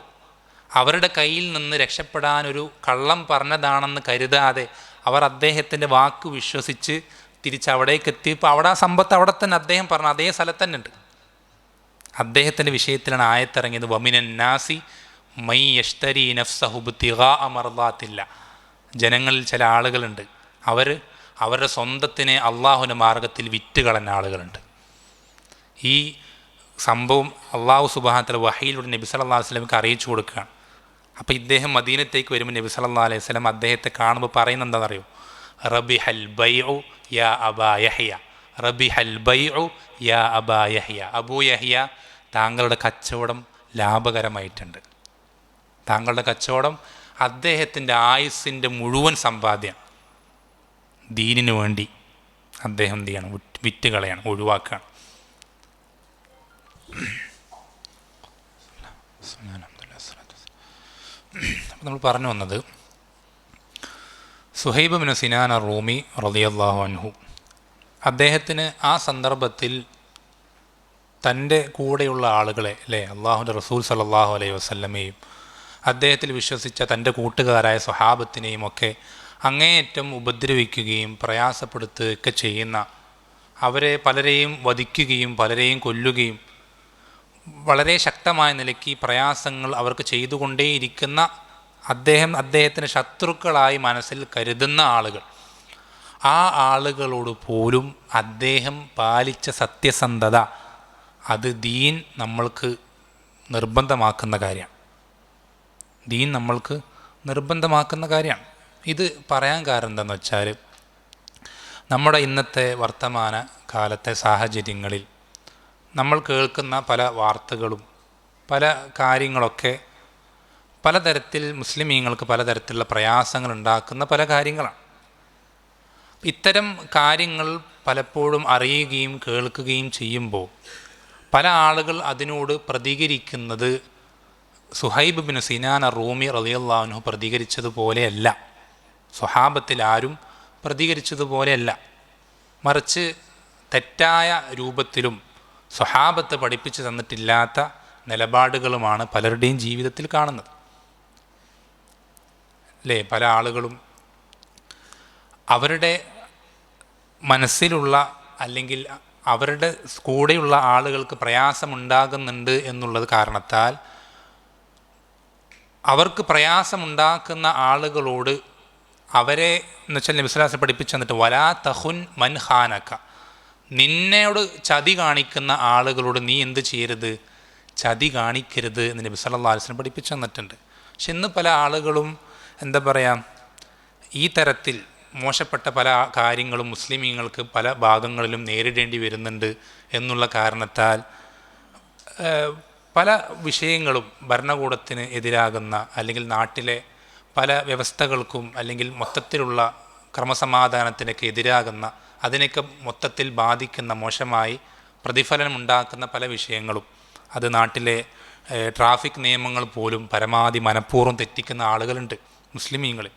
അവരുടെ കയ്യിൽ നിന്ന് രക്ഷപ്പെടാനൊരു കള്ളം പറഞ്ഞതാണെന്ന് കരുതാതെ അവർ അദ്ദേഹത്തിൻ്റെ വാക്ക് വിശ്വസിച്ച് തിരിച്ചവിടേക്ക് എത്തിയപ്പോൾ അവിടെ ആ സമ്പത്ത് അവിടെ തന്നെ അദ്ദേഹം പറഞ്ഞ അതേ സ്ഥലത്ത് തന്നെ ഉണ്ട്. അദ്ദേഹത്തിൻ്റെ വിഷയത്തിലാണ് ആയത്തിറങ്ങിയത്, വമിനൻ നാസി മൈ യഷ്തരി നഫ്സഹു ഇബ്തിഗാഅ മർളാത്തില്ല. ജനങ്ങളിൽ ചില ആളുകളുണ്ട്, അവരുടെ സ്വന്തത്തിനെ അള്ളാഹുവിൻ്റെ മാർഗത്തിൽ വിറ്റുകളഞ്ഞ ആളുകളുണ്ട്. ഈ സംഭവം അള്ളാഹു സുബ്ഹാനഹു വ തആല വഹയിലൂടെ നബി സല്ലല്ലാഹു അലൈഹി വസല്ലമക്ക് അറിയിച്ചു കൊടുക്കുകയാണ്. അപ്പോൾ ഇദ്ദേഹം മദീനത്തേക്ക് വരുമ്പോൾ നബി സല്ലല്ലാഹു അലൈഹി വസല്ലം അദ്ദേഹത്തെ കാണുമ്പോൾ പറയുന്നത് എന്താണെന്നറിയോ? റബിഹൽ ബൈഉ യാ അബാ യഹ്യ, റബിഹൽ ബൈഉ യാ അബാ യഹ്യ. അബൂ യഹ്യ, താങ്കളുടെ കച്ചവടം ലാഭകരമായിട്ടുണ്ട്. താങ്കളുടെ കച്ചവടം അദ്ദേഹത്തിൻ്റെ ആയുസ്സിൻ്റെ മുഴുവൻ സമ്പാദ്യം ദീനിനു വേണ്ടി അദ്ദേഹം എന്ത് ചെയ്യണം? വിറ്റ് കളയണം, ഒഴിവാക്കുകയാണ്. അപ്പോൾ നമ്മൾ പറഞ്ഞു വന്നത്, സുഹൈബ് ബിൻ സിനാൻ റൂമി റളിയല്ലാഹു അൻഹു, അദ്ദേഹത്തിന് ആ സന്ദർഭത്തിൽ തൻ്റെ കൂടെയുള്ള ആളുകളെ, അള്ളാഹുവിൻ്റെ റസൂൽ സല്ലല്ലാഹു അലൈഹി വസല്ലമയും അദ്ദേഹത്തിൽ വിശ്വസിച്ച തൻ്റെ കൂട്ടുകാരായ സ്വഹാബത്തിനെയും ഒക്കെ അങ്ങേയറ്റം ഉപദ്രവിക്കുകയും പ്രയാസപ്പെടുത്തുകയൊക്കെ ചെയ്യുന്ന, അവരെ പലരെയും വധിക്കുകയും പലരെയും കൊല്ലുകയും വളരെ ശക്തമായ നിലയ്ക്ക് പ്രയാസങ്ങൾ അവർക്ക് ചെയ്തുകൊണ്ടേയിരിക്കുന്ന അദ്ദേഹത്തിന് ശത്രുക്കളായി മനസ്സിൽ കരുതുന്ന ആളുകൾ, ആ ആളുകളോട് പോലും അദ്ദേഹം പാലിച്ച സത്യസന്ധത അത് ദീൻ നമ്മൾക്ക് നിർബന്ധമാക്കുന്ന കാര്യമാണ്. ദീൻ നമ്മൾക്ക് നിർബന്ധമാക്കുന്ന കാര്യമാണ്. ഇത് പറയാൻ കാരണം എന്താണെന്ന് വെച്ചാൽ, നമ്മുടെ ഇന്നത്തെ വർത്തമാന കാലത്തെ സാഹചര്യങ്ങളിൽ നമ്മൾ കേൾക്കുന്ന പല വാർത്തകളും പല കാര്യങ്ങളൊക്കെ പലതരത്തിൽ മുസ്ലിമീങ്ങൾക്ക് പലതരത്തിലുള്ള പ്രയാസങ്ങൾ ഉണ്ടാക്കുന്ന പല കാര്യങ്ങളാണ്. ഇത്തരം കാര്യങ്ങൾ പലപ്പോഴും അറിയുകയും കേൾക്കുകയും ചെയ്യുമ്പോൾ പല ആളുകൾ അതിനോട് പ്രതികരിക്കുന്നത് സുഹൈബ് ബിൻ സിനാൻ റൂമി റളിയല്ലാഹു അൻഹു പ്രതികരിച്ചതുപോലെയല്ല, സ്വഹാബത്തിൽ ആരും പ്രതികരിച്ചതുപോലെയല്ല. മറിച്ച് തെറ്റായ രൂപത്തിലും സ്വഹാബത്ത് പഠിപ്പിച്ചു തന്നിട്ടില്ലാത്ത നിലപാടുകളുമാണ് പലരുടെയും ജീവിതത്തിൽ കാണുന്നത്. അല്ലേ? പല ആളുകളും അവരുടെ മനസ്സിലുള്ള അല്ലെങ്കിൽ അവരുടെ കൂടെയുള്ള ആളുകൾക്ക് പ്രയാസമുണ്ടാകുന്നുണ്ട് എന്നുള്ളത് കാരണത്താൽ അവർക്ക് പ്രയാസമുണ്ടാക്കുന്ന ആളുകളോട് അവരെ എന്ന് വെച്ചാൽ നബി സ്വല്ലല്ലാഹു അലൈഹി വസല്ലം പഠിപ്പിച്ചു തന്നിട്ട് വലാ തഖുൻ മൻ ഖാനക, നിന്നോട് ചതി കാണിക്കുന്ന ആളുകളോട് നീ എന്ത് ചെയ്യരുത്? ചതി കാണിക്കരുത് എന്ന് നബി സല്ലല്ലാഹു അലൈഹി വസല്ലം പഠിപ്പിച്ചു തന്നിട്ടുണ്ട്. പക്ഷെ ഇന്ന് പല ആളുകളും എന്താ പറയുക, ഈ തരത്തിൽ മോശപ്പെട്ട പല കാര്യങ്ങളും മുസ്ലിമീങ്ങൾക്ക് പല ഭാഗങ്ങളിലും നേരിടേണ്ടി വരുന്നുണ്ട് എന്നുള്ള കാരണത്താൽ പല വിഷയങ്ങളും ഭരണകൂടത്തിന് എതിരാകുന്ന അല്ലെങ്കിൽ നാട്ടിലെ പല വ്യവസ്ഥകൾക്കും അല്ലെങ്കിൽ മൊത്തത്തിലുള്ള ക്രമസമാധാനത്തിനൊക്കെ എതിരാകുന്ന, അതിനൊക്കെ മൊത്തത്തിൽ ബാധിക്കുന്ന, മോശമായി പ്രതിഫലനമുണ്ടാക്കുന്ന പല വിഷയങ്ങളും, അത് നാട്ടിലെ ട്രാഫിക് നിയമങ്ങൾ പോലും പരമാവധി മനഃപൂർവ്വം തെറ്റിക്കുന്ന ആളുകളുണ്ട് മുസ്ലിമീങ്ങളിൽ,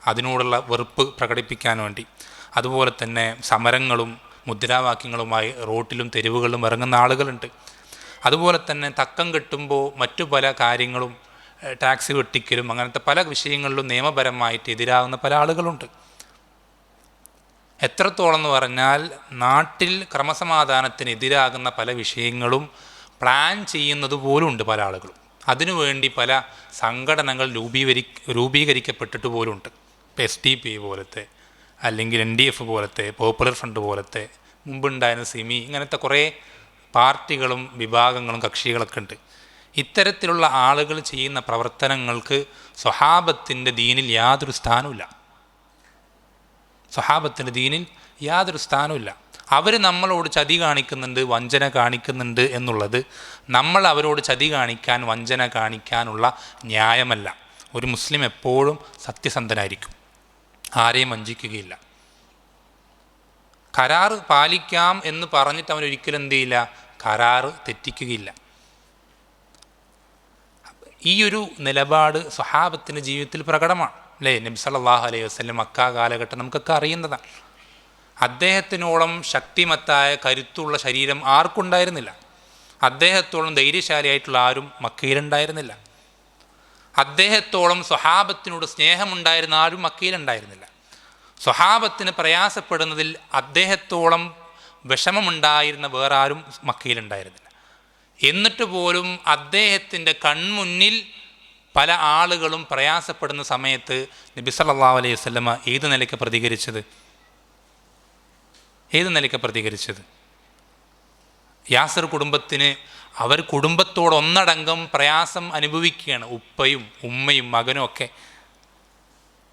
അതിനോടുള്ള വെറുപ്പ് പ്രകടിപ്പിക്കാൻ വേണ്ടി. അതുപോലെ തന്നെ സമരങ്ങളും മുദ്രാവാക്യങ്ങളുമായി റോട്ടിലും തെരുവുകളിലും ഇറങ്ങുന്ന ആളുകളുണ്ട്. അതുപോലെ തന്നെ തക്കം കിട്ടുമ്പോൾ മറ്റു പല കാര്യങ്ങളും, ടാക്സി വെട്ടിക്കലും അങ്ങനത്തെ പല വിഷയങ്ങളിലും നിയമപരമായിട്ട് എതിരാകുന്ന പല ആളുകളുണ്ട്. എത്രത്തോളം എന്ന് പറഞ്ഞാൽ നാട്ടിൽ ക്രമസമാധാനത്തിനെതിരാകുന്ന പല വിഷയങ്ങളും പ്ലാൻ ചെയ്യുന്നത് പോലും ഉണ്ട് പല ആളുകളും. അതിനുവേണ്ടി പല സംഘടനകൾ രൂപീകരിക്കപ്പെട്ടിട്ട് പോലുമുണ്ട്. ഇപ്പോൾ SDP പോലത്തെ അല്ലെങ്കിൽ NDF പോലത്തെ, പോപ്പുലർ ഫ്രണ്ട് പോലത്തെ, മുമ്പുണ്ടായിരുന്ന സിമി, ഇങ്ങനത്തെ കുറേ പാർട്ടികളും വിഭാഗങ്ങളും കക്ഷികളൊക്കെ ഉണ്ട്. ഇത്തരത്തിലുള്ള ആളുകൾ ചെയ്യുന്ന പ്രവർത്തനങ്ങൾക്ക് സ്വഹാബത്തിൻ്റെ ദീനിൽ യാതൊരു സ്ഥാനവുമില്ല. സ്വഹാബത്തിൻ്റെ ദീനിൽ യാതൊരു സ്ഥാനവുമില്ല. അവർ നമ്മളോട് ചതി കാണിക്കുന്നുണ്ട്, വഞ്ചന കാണിക്കുന്നുണ്ട് എന്നുള്ളത് നമ്മൾ അവരോട് ചതി കാണിക്കാൻ, വഞ്ചന കാണിക്കാനുള്ള ന്യായമല്ല. ഒരു മുസ്ലിം എപ്പോഴും സത്യസന്ധനായിരിക്കും, ആരെയും വഞ്ചിക്കുകയില്ല. കരാറ് പാലിക്കാം എന്ന് പറഞ്ഞിട്ട് അവൻ ഒരിക്കലും എന്ത് ചെയ്യില്ല, കരാറ് തെറ്റിക്കുകയില്ല. ഈ ഒരു നിലപാട് സ്വഹാബത്തിൻ്റെ ജീവിതത്തിൽ പ്രകടമാണ്. അല്ലേ? നബി സല്ലല്ലാഹു അലൈഹി വസല്ലം മക്ക കാലഘട്ടം നമുക്കൊക്കെ അറിയുന്നതാണ്. അദ്ദേഹത്തിനോളം ശക്തിമത്തായ കരുത്തുള്ള ശരീരം ആർക്കുണ്ടായിരുന്നില്ല. അദ്ദേഹത്തോളം ധൈര്യശാലിയായിട്ടുള്ള ആരും മക്കയിലുണ്ടായിരുന്നില്ല. അദ്ദേഹത്തോളം സ്വഹാബത്തിനോട് സ്നേഹമുണ്ടായിരുന്ന ആരും മക്കയിലുണ്ടായിരുന്നില്ല. സ്വഹാബത്തിന് പ്രയാസപ്പെടുന്നതിൽ അദ്ദേഹത്തോളം വിഷമമുണ്ടായിരുന്ന വേറെ ആരും മക്കയിലുണ്ടായിരുന്നില്ല. എന്നിട്ട് പോലും അദ്ദേഹത്തിൻ്റെ കൺമുന്നിൽ പല ആളുകളും പ്രയാസപ്പെടുന്ന സമയത്ത് നബി സല്ലല്ലാഹു അലൈഹി വസല്ലമ ഏത് നിലയ്ക്ക് പ്രതികരിച്ചത്? യാസിർ കുടുംബത്തിന്, അവർ കുടുംബത്തോടൊന്നടങ്കം പ്രയാസം അനുഭവിക്കുകയാണ്. ഉപ്പയും ഉമ്മയും മകനും ഒക്കെ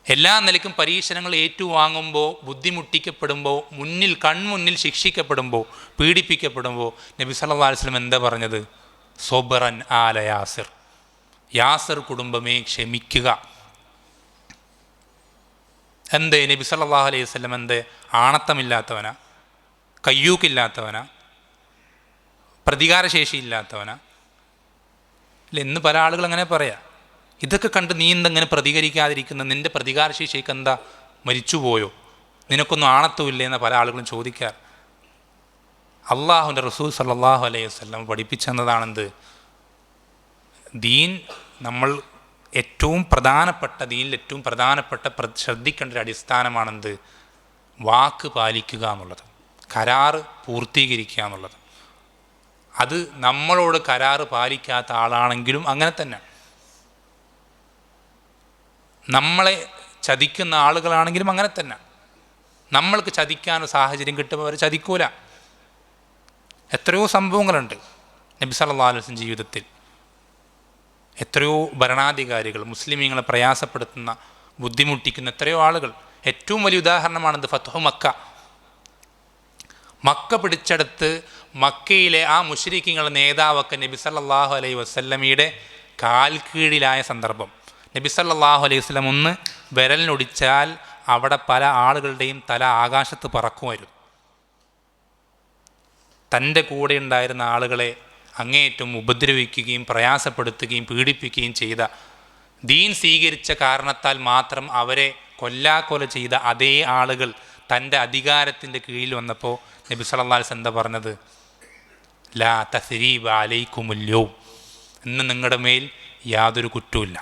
എല്ലാ നിലയ്ക്കും പരീക്ഷണങ്ങൾ ഏറ്റുവാങ്ങുമ്പോൾ, ബുദ്ധിമുട്ടിക്കപ്പെടുമ്പോൾ, കൺമുന്നിൽ ശിക്ഷിക്കപ്പെടുമ്പോൾ, പീഡിപ്പിക്കപ്പെടുമ്പോൾ നബി സല്ലല്ലാഹു അലൈഹി വസല്ലം എന്താ പറഞ്ഞത്? സൊബറൻ ആല യാസിർ, യാസിർ കുടുംബമേ ക്ഷമിക്കുക. എന്തേ നബി സല്ലല്ലാഹു അലൈഹി വസല്ലം എന്തേ ആണത്തമില്ലാത്തവനാ? കയ്യൂക്കില്ലാത്തവനാ? പ്രതികാരശേഷി ഇല്ലാത്തവനാ? അല്ല, ഇന്ന് പല ആളുകൾ അങ്ങനെ പറയാം. ഇതൊക്കെ കണ്ട് നീ എന്തെങ്ങനെ പ്രതികരിക്കാതിരിക്കുന്ന? നിൻ്റെ പ്രതികാരശേഷിക്ക് എന്താ, മരിച്ചുപോയോ? നിനക്കൊന്നും ആണത്തുമില്ലേ എന്ന പല ആളുകളും ചോദിക്കാറ്. അള്ളാഹുവിൻ്റെ റസൂൽ സല്ലല്ലാഹു അലൈഹി വസല്ലം പഠിപ്പിച്ചെന്നതാണെന്ത്? ദീൻ നമ്മൾ ഏറ്റവും പ്രധാനപ്പെട്ട ദീനിൽ ഏറ്റവും പ്രധാനപ്പെട്ട ശ്രദ്ധിക്കേണ്ട ഒരു അടിസ്ഥാനമാണെന്ത്? വാക്ക് പാലിക്കുക എന്നുള്ളത്, കരാറ് പൂർത്തീകരിക്കുക എന്നുള്ളത്. അത് നമ്മളോട് കരാറ് പാലിക്കാത്ത ആളാണെങ്കിലും അങ്ങനെ തന്നെ, നമ്മളെ ചതിക്കുന്ന ആളുകളാണെങ്കിലും അങ്ങനെ തന്നെ. നമ്മൾക്ക് ചതിക്കാനൊരു സാഹചര്യം കിട്ടുമ്പോൾ അവർ ചതിക്കൂല. എത്രയോ സംഭവങ്ങളുണ്ട് നബി സല്ലല്ലാഹു അലൈഹി വസല്ലം ജീവിതത്തിൽ. എത്രയോ ഭരണാധികാരികൾ മുസ്ലിമീങ്ങളെ പ്രയാസപ്പെടുത്തുന്ന, ബുദ്ധിമുട്ടിക്കുന്ന എത്രയോ ആളുകൾ. ഏറ്റവും വലിയ ഉദാഹരണമാണെന്ത്? ഫത്ഹു മക്ക. മക്ക പിടിച്ചെടുത്ത് മക്കയിലെ ആ മുശ്രിക്കീങ്ങളുടെ നേതാവൊക്കെ നബി സല്ലല്ലാഹു അലൈഹി വസല്ലമയുടെ കാൽ കീഴിലായ സന്ദർഭം. നബി സല്ലല്ലാഹു അലൈഹി വസല്ലം ഒന്ന് വിരലിനൊടിച്ചാൽ അവിടെ പല ആളുകളുടെയും തല ആകാശത്ത് പറക്കുമായിരുന്നു. തൻ്റെ കൂടെ ഉണ്ടായിരുന്ന ആളുകളെ അങ്ങേയറ്റം ഉപദ്രവിക്കുകയും പ്രയാസപ്പെടുത്തുകയും പീഡിപ്പിക്കുകയും ചെയ്ത, ദീൻ സ്വീകരിച്ച കാരണത്താൽ മാത്രം അവരെ കൊല്ലാക്കൊല ചെയ്ത അതേ ആളുകൾ തൻ്റെ അധികാരത്തിൻ്റെ കീഴിൽ വന്നപ്പോൾ നബി സല്ലല്ലാഹു അലൈഹി വസല്ലം എന്താ പറഞ്ഞത്? ലാ തസ്രീബ അലൈക്കുമുൽ യൗം, ഇന്ന് നിങ്ങളുടെ മേൽ യാതൊരു കുറ്റവുമില്ല.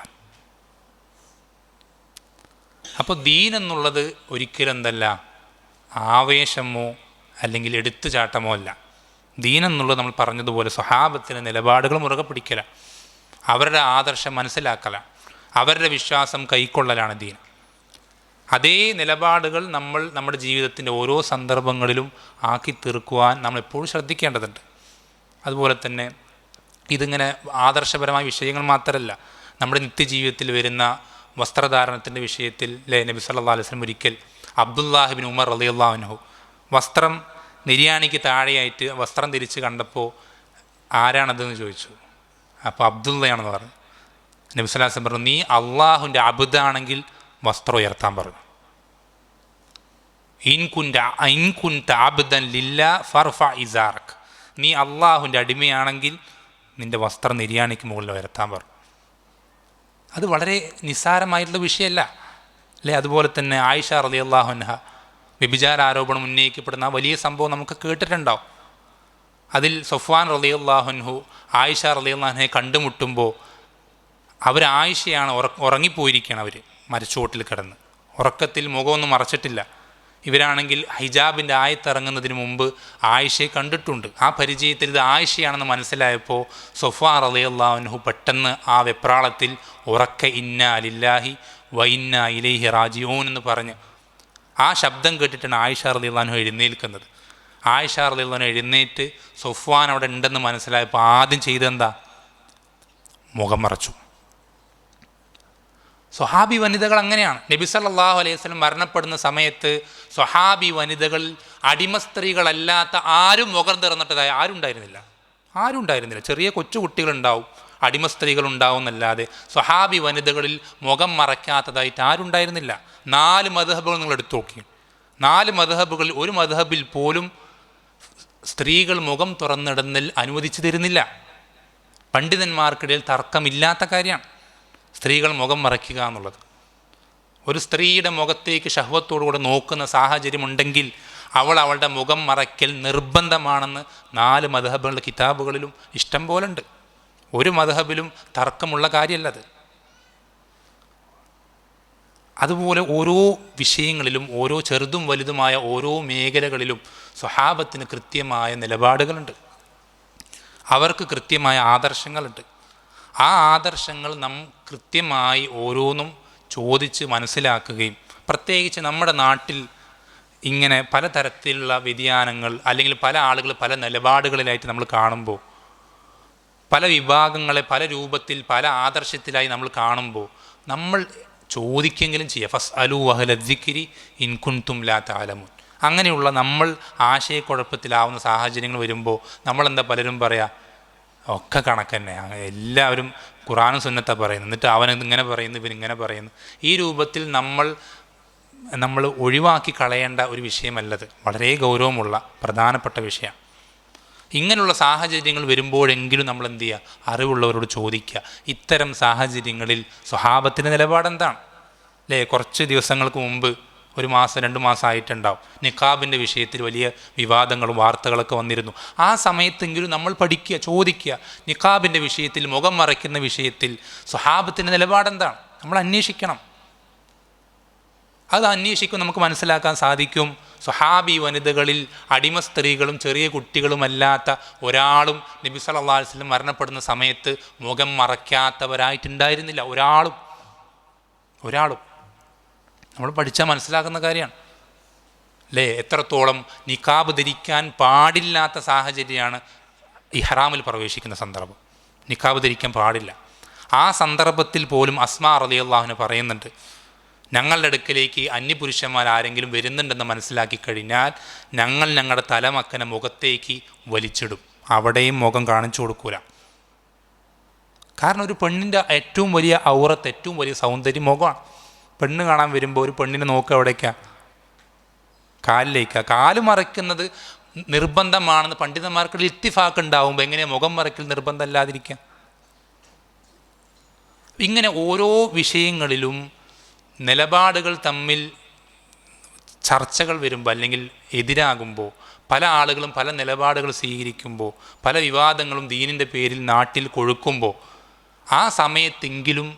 അപ്പോൾ ദീൻ എന്നുള്ളത് ഒരിക്കലും എന്തല്ല, ആവേശമോ അല്ലെങ്കിൽ എടുത്തുചാട്ടമോ അല്ല. ദീൻ എന്നുള്ളത് നമ്മൾ പറഞ്ഞതുപോലെ സ്വഹാബത്തിൻ്റെ നിലപാടുകൾ മുറുകെ പിടിക്കല, അവരുടെ ആദർശം മനസ്സിലാക്കല, അവരുടെ വിശ്വാസം കൈക്കൊള്ളലാണ് ദീൻ. അതേ നിലപാടുകൾ നമ്മൾ നമ്മുടെ ജീവിതത്തിൻ്റെ ഓരോ സന്ദർഭങ്ങളിലും ആക്കി തീർക്കുവാൻ നമ്മൾ എപ്പോഴും ശ്രദ്ധിക്കേണ്ടതുണ്ട്. അതുപോലെ തന്നെ ഇതിങ്ങനെ ആദർശപരമായ വിഷയങ്ങൾ മാത്രമല്ല, നമ്മുടെ നിത്യജീവിതത്തിൽ വരുന്ന വസ്ത്രധാരണത്തിൻ്റെ വിഷയത്തിൽ നബി സല്ലല്ലാഹു അലൈഹി വസല്ലം ഒരിക്കൽ അബ്ദുല്ലാഹി ഇബ്നു ഉമർ റളിയല്ലാഹു അൻഹു വസ്ത്രം നിര്യാണിക്ക് താഴെയായിട്ട് വസ്ത്രം തിരിച്ച് കണ്ടപ്പോൾ ആരാണതെന്ന് ചോദിച്ചു. അപ്പോൾ അബ്ദുള്ളയാണെന്ന് പറഞ്ഞു. നബി സല്ലല്ലാഹു അലൈഹി വസല്ലം പറഞ്ഞു, നീ അള്ളാഹുവിൻ്റെ അബ്ദാണെങ്കിൽ വസ്ത്രം ഉയർത്താൻ പറഞ്ഞു. ഇൻ കുൻത അബ്ദൻ ലില്ലാ ഫർഫ ഇസാറക്, നീ അള്ളാഹുവിൻ്റെ അടിമയാണെങ്കിൽ നിൻ്റെ വസ്ത്രം നിര്യാണിക്ക് മുകളിൽ ഉയർത്താൻ പറഞ്ഞു. അത് വളരെ നിസ്സാരമായിട്ടുള്ള വിഷയമല്ല അല്ലേ? അതുപോലെ തന്നെ ആയിഷ റളിയല്ലാഹു അൻഹ വ്യഭിചാര ആരോപണം ഉന്നയിക്കപ്പെടുന്ന വലിയ സംഭവം നമുക്ക് കേട്ടിട്ടുണ്ടാവും. അതിൽ സഫ്വാൻ റളിയല്ലാഹു അൻഹു ആയിഷ റളിയല്ലാഹു അൻഹയെ കണ്ടുമുട്ടുമ്പോൾ ആയിഷയാണ് ഉറങ്ങിപ്പോയിരിക്കുകയാണ്. അവർ മരച്ചുവട്ടിൽ കിടന്ന് ഉറക്കത്തിൽ മുഖമൊന്നും മറച്ചിട്ടില്ല. ഇവരാണെങ്കിൽ ഹിജാബിൻ്റെ ആയത്തിറങ്ങുന്നതിന് മുമ്പ് ആയിഷയെ കണ്ടിട്ടുണ്ട്. ആ പരിചയത്തിൽ ഇത് ആയിഷയാണെന്ന് മനസ്സിലായപ്പോൾ സഫ്വാൻ റളിയല്ലാഹു അൻഹു പെട്ടെന്ന് ആ വെപ്രാളത്തിൽ ഉറക്കെ ഇന്നാ ലില്ലാഹി വ ഇന്നാ ഇലൈഹി റാജിഊൻ എന്ന് പറഞ്ഞ് ആ ശബ്ദം കേട്ടിട്ടാണ് ആയിഷ റളിയല്ലാഹു അൻഹു എഴുന്നേൽക്കുന്നത്. ആയിഷ റളിയല്ലാഹു അൻഹു എഴുന്നേറ്റ് സഫ്വാൻ അവിടെ ഉണ്ടെന്ന് മനസ്സിലായപ്പോൾ ആദ്യം ചെയ്തെന്താ? മുഖം മറച്ചു. സ്വഹാബി വനിതകൾ അങ്ങനെയാണ്. നബി സല്ലല്ലാഹു അലൈഹി വസല്ലം മരണപ്പെടുന്ന സമയത്ത് സ്വഹാബി വനിതകൾ അടിമ സ്ത്രീകളല്ലാത്ത ആരും മുഖം തുറന്നിട്ടതായി ആരും ഉണ്ടായിരുന്നില്ല. ചെറിയ കൊച്ചു കുട്ടികളുണ്ടാവും, അടിമ സ്ത്രീകളുണ്ടാവും എന്നല്ലാതെ സ്വഹാബി വനിതകളിൽ മുഖം മറയ്ക്കാത്തതായിട്ട് ആരുണ്ടായിരുന്നില്ല. 4 മദ്ഹബുകൾ നിങ്ങൾ എടുത്തു നോക്കി. 4 മദ്ഹബുകളിൽ ഒരു മദ്ഹബിൽ പോലും സ്ത്രീകൾ മുഖം തുറന്നിടുന്നതിൽ അനുവദിച്ചു തരുന്നില്ല. പണ്ഡിതന്മാർക്കിടയിൽ തർക്കമില്ലാത്ത കാര്യമാണ് സ്ത്രീകൾ മുഖം മറയ്ക്കുക എന്നുള്ളത്. ഒരു സ്ത്രീയുടെ മുഖത്തേക്ക് ശഹ്വത്തോടുകൂടെ നോക്കുന്ന സാഹചര്യമുണ്ടെങ്കിൽ അവളുടെ മുഖം മറയ്ക്കൽ നിർബന്ധമാണെന്ന് 4 മദ്ഹബുകളുടെ കിതാബുകളിലും ഇഷ്ടം പോലെ ഉണ്ട്. ഒരു മദ്ഹബിലും തർക്കമുള്ള കാര്യമല്ലത്. അതുപോലെ ഓരോ വിഷയങ്ങളിലും ഓരോ ചെറുതും വലുതുമായ ഓരോ മേഖലകളിലും സ്വഹാബത്തിന് കൃത്യമായ നിലപാടുകളുണ്ട്, അവർക്ക് കൃത്യമായ ആദർശങ്ങളുണ്ട്. ആ ആദർശങ്ങൾ നാം കൃത്യമായി ഓരോന്നും ചോദിച്ച് മനസ്സിലാക്കുകയും, പ്രത്യേകിച്ച് നമ്മുടെ നാട്ടിൽ ഇങ്ങനെ പലതരത്തിലുള്ള വ്യതിയാനങ്ങൾ അല്ലെങ്കിൽ പല ആളുകൾ പല നിലപാടുകളിലായിട്ട് നമ്മൾ കാണുമ്പോൾ, പല വിഭാഗങ്ങളെ പല രൂപത്തിൽ പല ആദർശത്തിലായി നമ്മൾ കാണുമ്പോൾ നമ്മൾ ചോദിക്കെങ്കിലും ചെയ്യുക. ഫസ്അലൂ അഹ്ല ദിക്രി ഇൻ കുൻതും ലാ തഅലമൂൻ. അങ്ങനെയുള്ള നമ്മൾ ആശയക്കുഴപ്പത്തിലാവുന്ന സാഹചര്യങ്ങൾ വരുമ്പോൾ നമ്മളെന്താ പലരും പറയാ, ഒക്കെ കണക്കന്നെ, എല്ലാവരും ഖുർആനും സുന്നത്താണ് പറയുന്നത്, എന്നിട്ട് അവൻ ഇങ്ങനെ പറയുന്നു ഇവനിങ്ങനെ പറയുന്നു. ഈ രൂപത്തിൽ നമ്മൾ ഒഴിവാക്കി കളയേണ്ട ഒരു വിഷയമല്ലത്. വളരെ ഗൗരവമുള്ള പ്രധാനപ്പെട്ട വിഷയമാണ്. ഇങ്ങനെയുള്ള സാഹചര്യങ്ങൾ വരുമ്പോഴെങ്കിലും നമ്മൾ എന്ത് ചെയ്യുക? അറിവുള്ളവരോട് ചോദിക്കുക. ഇത്തരം സാഹചര്യങ്ങളിൽ സ്വഹാബത്തിൻ്റെ നിലപാടെന്താണ്? അല്ലേ? കുറച്ച് ദിവസങ്ങൾക്ക് മുമ്പ് 1 മാസം 2 മാസം ആയിട്ടുണ്ടാവും. നിക്കാബിൻ്റെ വിഷയത്തിൽ വലിയ വിവാദങ്ങളും വാർത്തകളൊക്കെ വന്നിരുന്നു. ആ സമയത്തെങ്കിലും നമ്മൾ പഠിക്കുക, ചോദിക്കുക, നിക്കാബിൻ്റെ വിഷയത്തിൽ, മുഖം മറയ്ക്കുന്ന വിഷയത്തിൽ സ്വഹാബത്തിൻ്റെ നിലപാടെന്താണ് നമ്മൾ അന്വേഷിക്കണം. അത് അന്വേഷിക്കും നമുക്ക് മനസ്സിലാക്കാൻ സാധിക്കും. സ്വഹാബി വനിതകളിൽ അടിമ സ്ത്രീകളും ചെറിയ കുട്ടികളുമല്ലാത്ത ഒരാളും നബി സല്ലല്ലാഹു അലൈഹി വസല്ലം മരണപ്പെടുന്ന സമയത്ത് മുഖം മറയ്ക്കാത്തവരായിട്ടുണ്ടായിരുന്നില്ല. ഒരാളും നമ്മൾ പഠിച്ചാൽ മനസ്സിലാക്കുന്ന കാര്യമാണ് അല്ലേ. എത്രത്തോളം നിക്കാബ് ധരിക്കാൻ പാടില്ലാത്ത സാഹചര്യമാണ് ഇഹ്റാമിൽ പ്രവേശിക്കുന്ന സന്ദർഭം. നിക്കാബ് ധരിക്കാൻ പാടില്ല. ആ സന്ദർഭത്തിൽ പോലും അസ്മാ റളിയല്ലാഹു അൻഹ പറയുന്നുണ്ട്, ഞങ്ങളുടെ അടുക്കലേക്ക് അന്യപുരുഷന്മാർ ആരെങ്കിലും വരുന്നുണ്ടെന്ന് മനസ്സിലാക്കി കഴിഞ്ഞാൽ ഞങ്ങളുടെ തലമക്കനെ മുഖത്തേക്ക് വലിച്ചിടും, അവിടെയും മുഖം കാണിച്ചു കൊടുക്കൂല. കാരണം ഒരു പെണ്ണിൻ്റെ ഏറ്റവും വലിയ ഔറത്ത്, ഏറ്റവും വലിയ സൗന്ദര്യം മുഖമാണ്. പെണ്ണ് കാണാൻ വരുമ്പോൾ ഒരു പെണ്ണിനെ നോക്കുക എവിടേക്കാണ്? കാലിലേക്കാണ്. കാല് മറയ്ക്കുന്നത് നിർബന്ധമാണെന്ന് പണ്ഡിതന്മാർക്കിടയിൽ ഇത്തിഫാക്ക് ഉണ്ടാവുമ്പോൾ എങ്ങനെയാണ് മുഖം മറയ്ക്കൽ നിർബന്ധമല്ലാതിരിക്കുക? ഇങ്ങനെ ഓരോ വിഷയങ്ങളിലും നിലപാടുകൾ തമ്മിൽ ചർച്ചകൾ വരുമ്പോൾ അല്ലെങ്കിൽ എതിരാകുമ്പോൾ, പല ആളുകളും പല നിലപാടുകൾ സ്വീകരിക്കുമ്പോൾ, പല വിവാദങ്ങളും ദീനിൻ്റെ പേരിൽ നാട്ടിൽ കൊഴുക്കുമ്പോൾ, ആ സമയത്തെങ്കിലും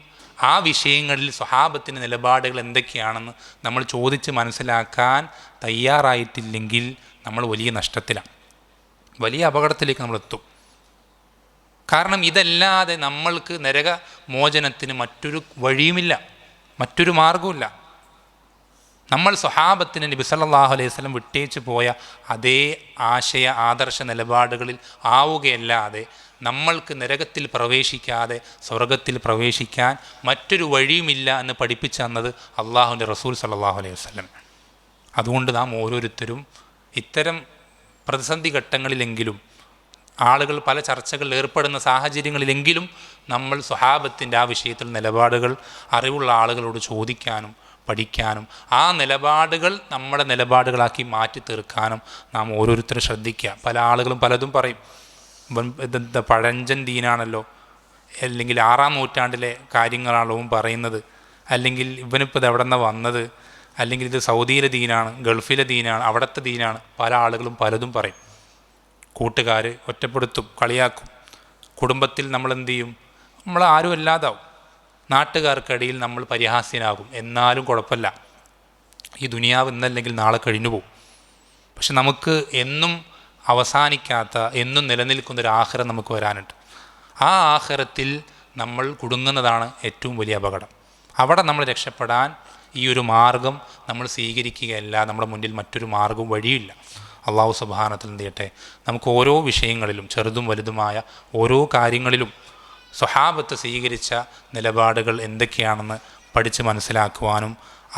ആ വിഷയങ്ങളിൽ സ്വഹാബത്തിൻ്റെ നിലപാടുകൾ എന്തൊക്കെയാണെന്ന് നമ്മൾ ചോദിച്ച് മനസ്സിലാക്കാൻ തയ്യാറായിട്ടില്ലെങ്കിൽ നമ്മൾ വലിയ നഷ്ടത്തിലാണ്, വലിയ അപകടത്തിലേക്ക് നമ്മളെത്തും. കാരണം ഇതല്ലാതെ നമ്മൾക്ക് നരകമോചനത്തിന് മറ്റൊരു വഴിയുമില്ല, മറ്റൊരു മാർഗവുമില്ല. നമ്മൾ സ്വഹാബത്തിന് നബി സല്ലല്ലാഹു അലൈഹി വസല്ലം വിട്ടേച്ച് പോയ അതേ ആശയ ആദർശ നിലപാടുകളിൽ ആവുകയല്ലാതെ നമ്മൾക്ക് നരകത്തിൽ പ്രവേശിക്കാതെ സ്വർഗത്തിൽ പ്രവേശിക്കാൻ മറ്റൊരു വഴിയുമില്ല എന്ന് പഠിപ്പിച്ചു തന്നത് അള്ളാഹുവിൻ്റെ റസൂൽ സല്ലല്ലാഹു അലൈഹി വസല്ലം. അതുകൊണ്ട് നാം ഓരോരുത്തരും ഇത്തരം പ്രതിസന്ധി ഘട്ടങ്ങളിലെങ്കിലും, ആളുകൾ പല ചർച്ചകളിൽ ഏർപ്പെടുന്ന സാഹചര്യങ്ങളിലെങ്കിലും നമ്മൾ സ്വഹാബത്തിൻ്റെ ആ വിഷയത്തിൽ നിലപാടുകൾ അറിവുള്ള ആളുകളോട് ചോദിക്കാനും പഠിക്കാനും ആ നിലപാടുകൾ നമ്മുടെ നിലപാടുകളാക്കി മാറ്റി തീർക്കാനും നാം ഓരോരുത്തരും ശ്രദ്ധിക്കുക. പല ആളുകളും പലതും പറയും, ഇതെന്താ പഴഞ്ചൻ ദീനാണല്ലോ, അല്ലെങ്കിൽ 6-ാം നൂറ്റാണ്ടിലെ കാര്യങ്ങളാണല്ലോ പറയുന്നത്, അല്ലെങ്കിൽ ഇവനിപ്പോൾ ഇത് എവിടെ നിന്നാണ് വന്നത്, അല്ലെങ്കിൽ ഇത് സൗദിയിലെ ദീനാണ്, ഗൾഫിലെ ദീനാണ്, അവിടുത്തെ ദീനാണ്. പല ആളുകളും പലതും പറയും. കൂട്ടുകാർ ഒറ്റപ്പെടുത്തും, കളിയാക്കും. കുടുംബത്തിൽ നമ്മൾ എന്തു ചെയ്യും? നമ്മൾ ആരും അല്ലാതാവും. നാട്ടുകാർക്കിടയിൽ നമ്മൾ പരിഹാസ്യനാകും. എന്നാലും കുഴപ്പമില്ല, ഈ ദുനിയാവ് ഇന്നല്ലെങ്കിൽ നാളെ കഴിഞ്ഞു പോകും. പക്ഷെ നമുക്ക് എന്നും അവസാനിക്കാത്ത, എന്നും നിലനിൽക്കുന്നൊരു ആഖിറ നമുക്ക് വരാനുണ്ട്. ആ ആഖിറത്തിൽ നമ്മൾ കുടുങ്ങുന്നതാണ് ഏറ്റവും വലിയ അപകടം. അവിടെ നമ്മൾ രക്ഷപ്പെടാൻ ഈ ഒരു മാർഗം നമ്മൾ സ്വീകരിക്കുകയല്ല, നമ്മുടെ മുന്നിൽ മറ്റൊരു മാർഗവും വഴിയില്ല. അള്ളാഹു സുബ്ഹാനഹു എന്ത് ചെയ്യട്ടെ, നമുക്ക് ഓരോ വിഷയങ്ങളിലും ചെറുതും വലുതുമായ ഓരോ കാര്യങ്ങളിലും സ്വഹാബത്ത് സ്വീകരിച്ച നിലപാടുകൾ എന്തൊക്കെയാണെന്ന് പഠിച്ച് മനസ്സിലാക്കുവാനും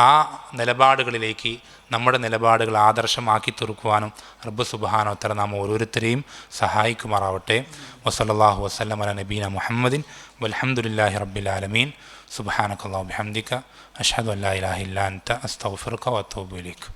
ആ നിലപാടുകളിലേക്ക് നമ്മുടെ നിലപാടുകൾ ആദർശമാക്കി തീർക്കുവാനും റബ്ബ് സുബ്ഹാനഹു വതആല നാം ഓരോരുത്തരെയും സഹായിക്കുമാറാവട്ടെ. വസല്ലല്ലാഹു വസല്ലം അലാ നബീന മുഹമ്മദിൻ വൽഹംദുലില്ലാഹി റബ്ബിൽ ആലമീൻ. സുബ്ഹാനകല്ലാഹു ബിഹംദിക അഷ്ഹദു അൻ ലാ ഇലാഹ ഇല്ലാ അൻത അസ്തഗ്ഫിറുക വഅതൂബു ഇലൈക്.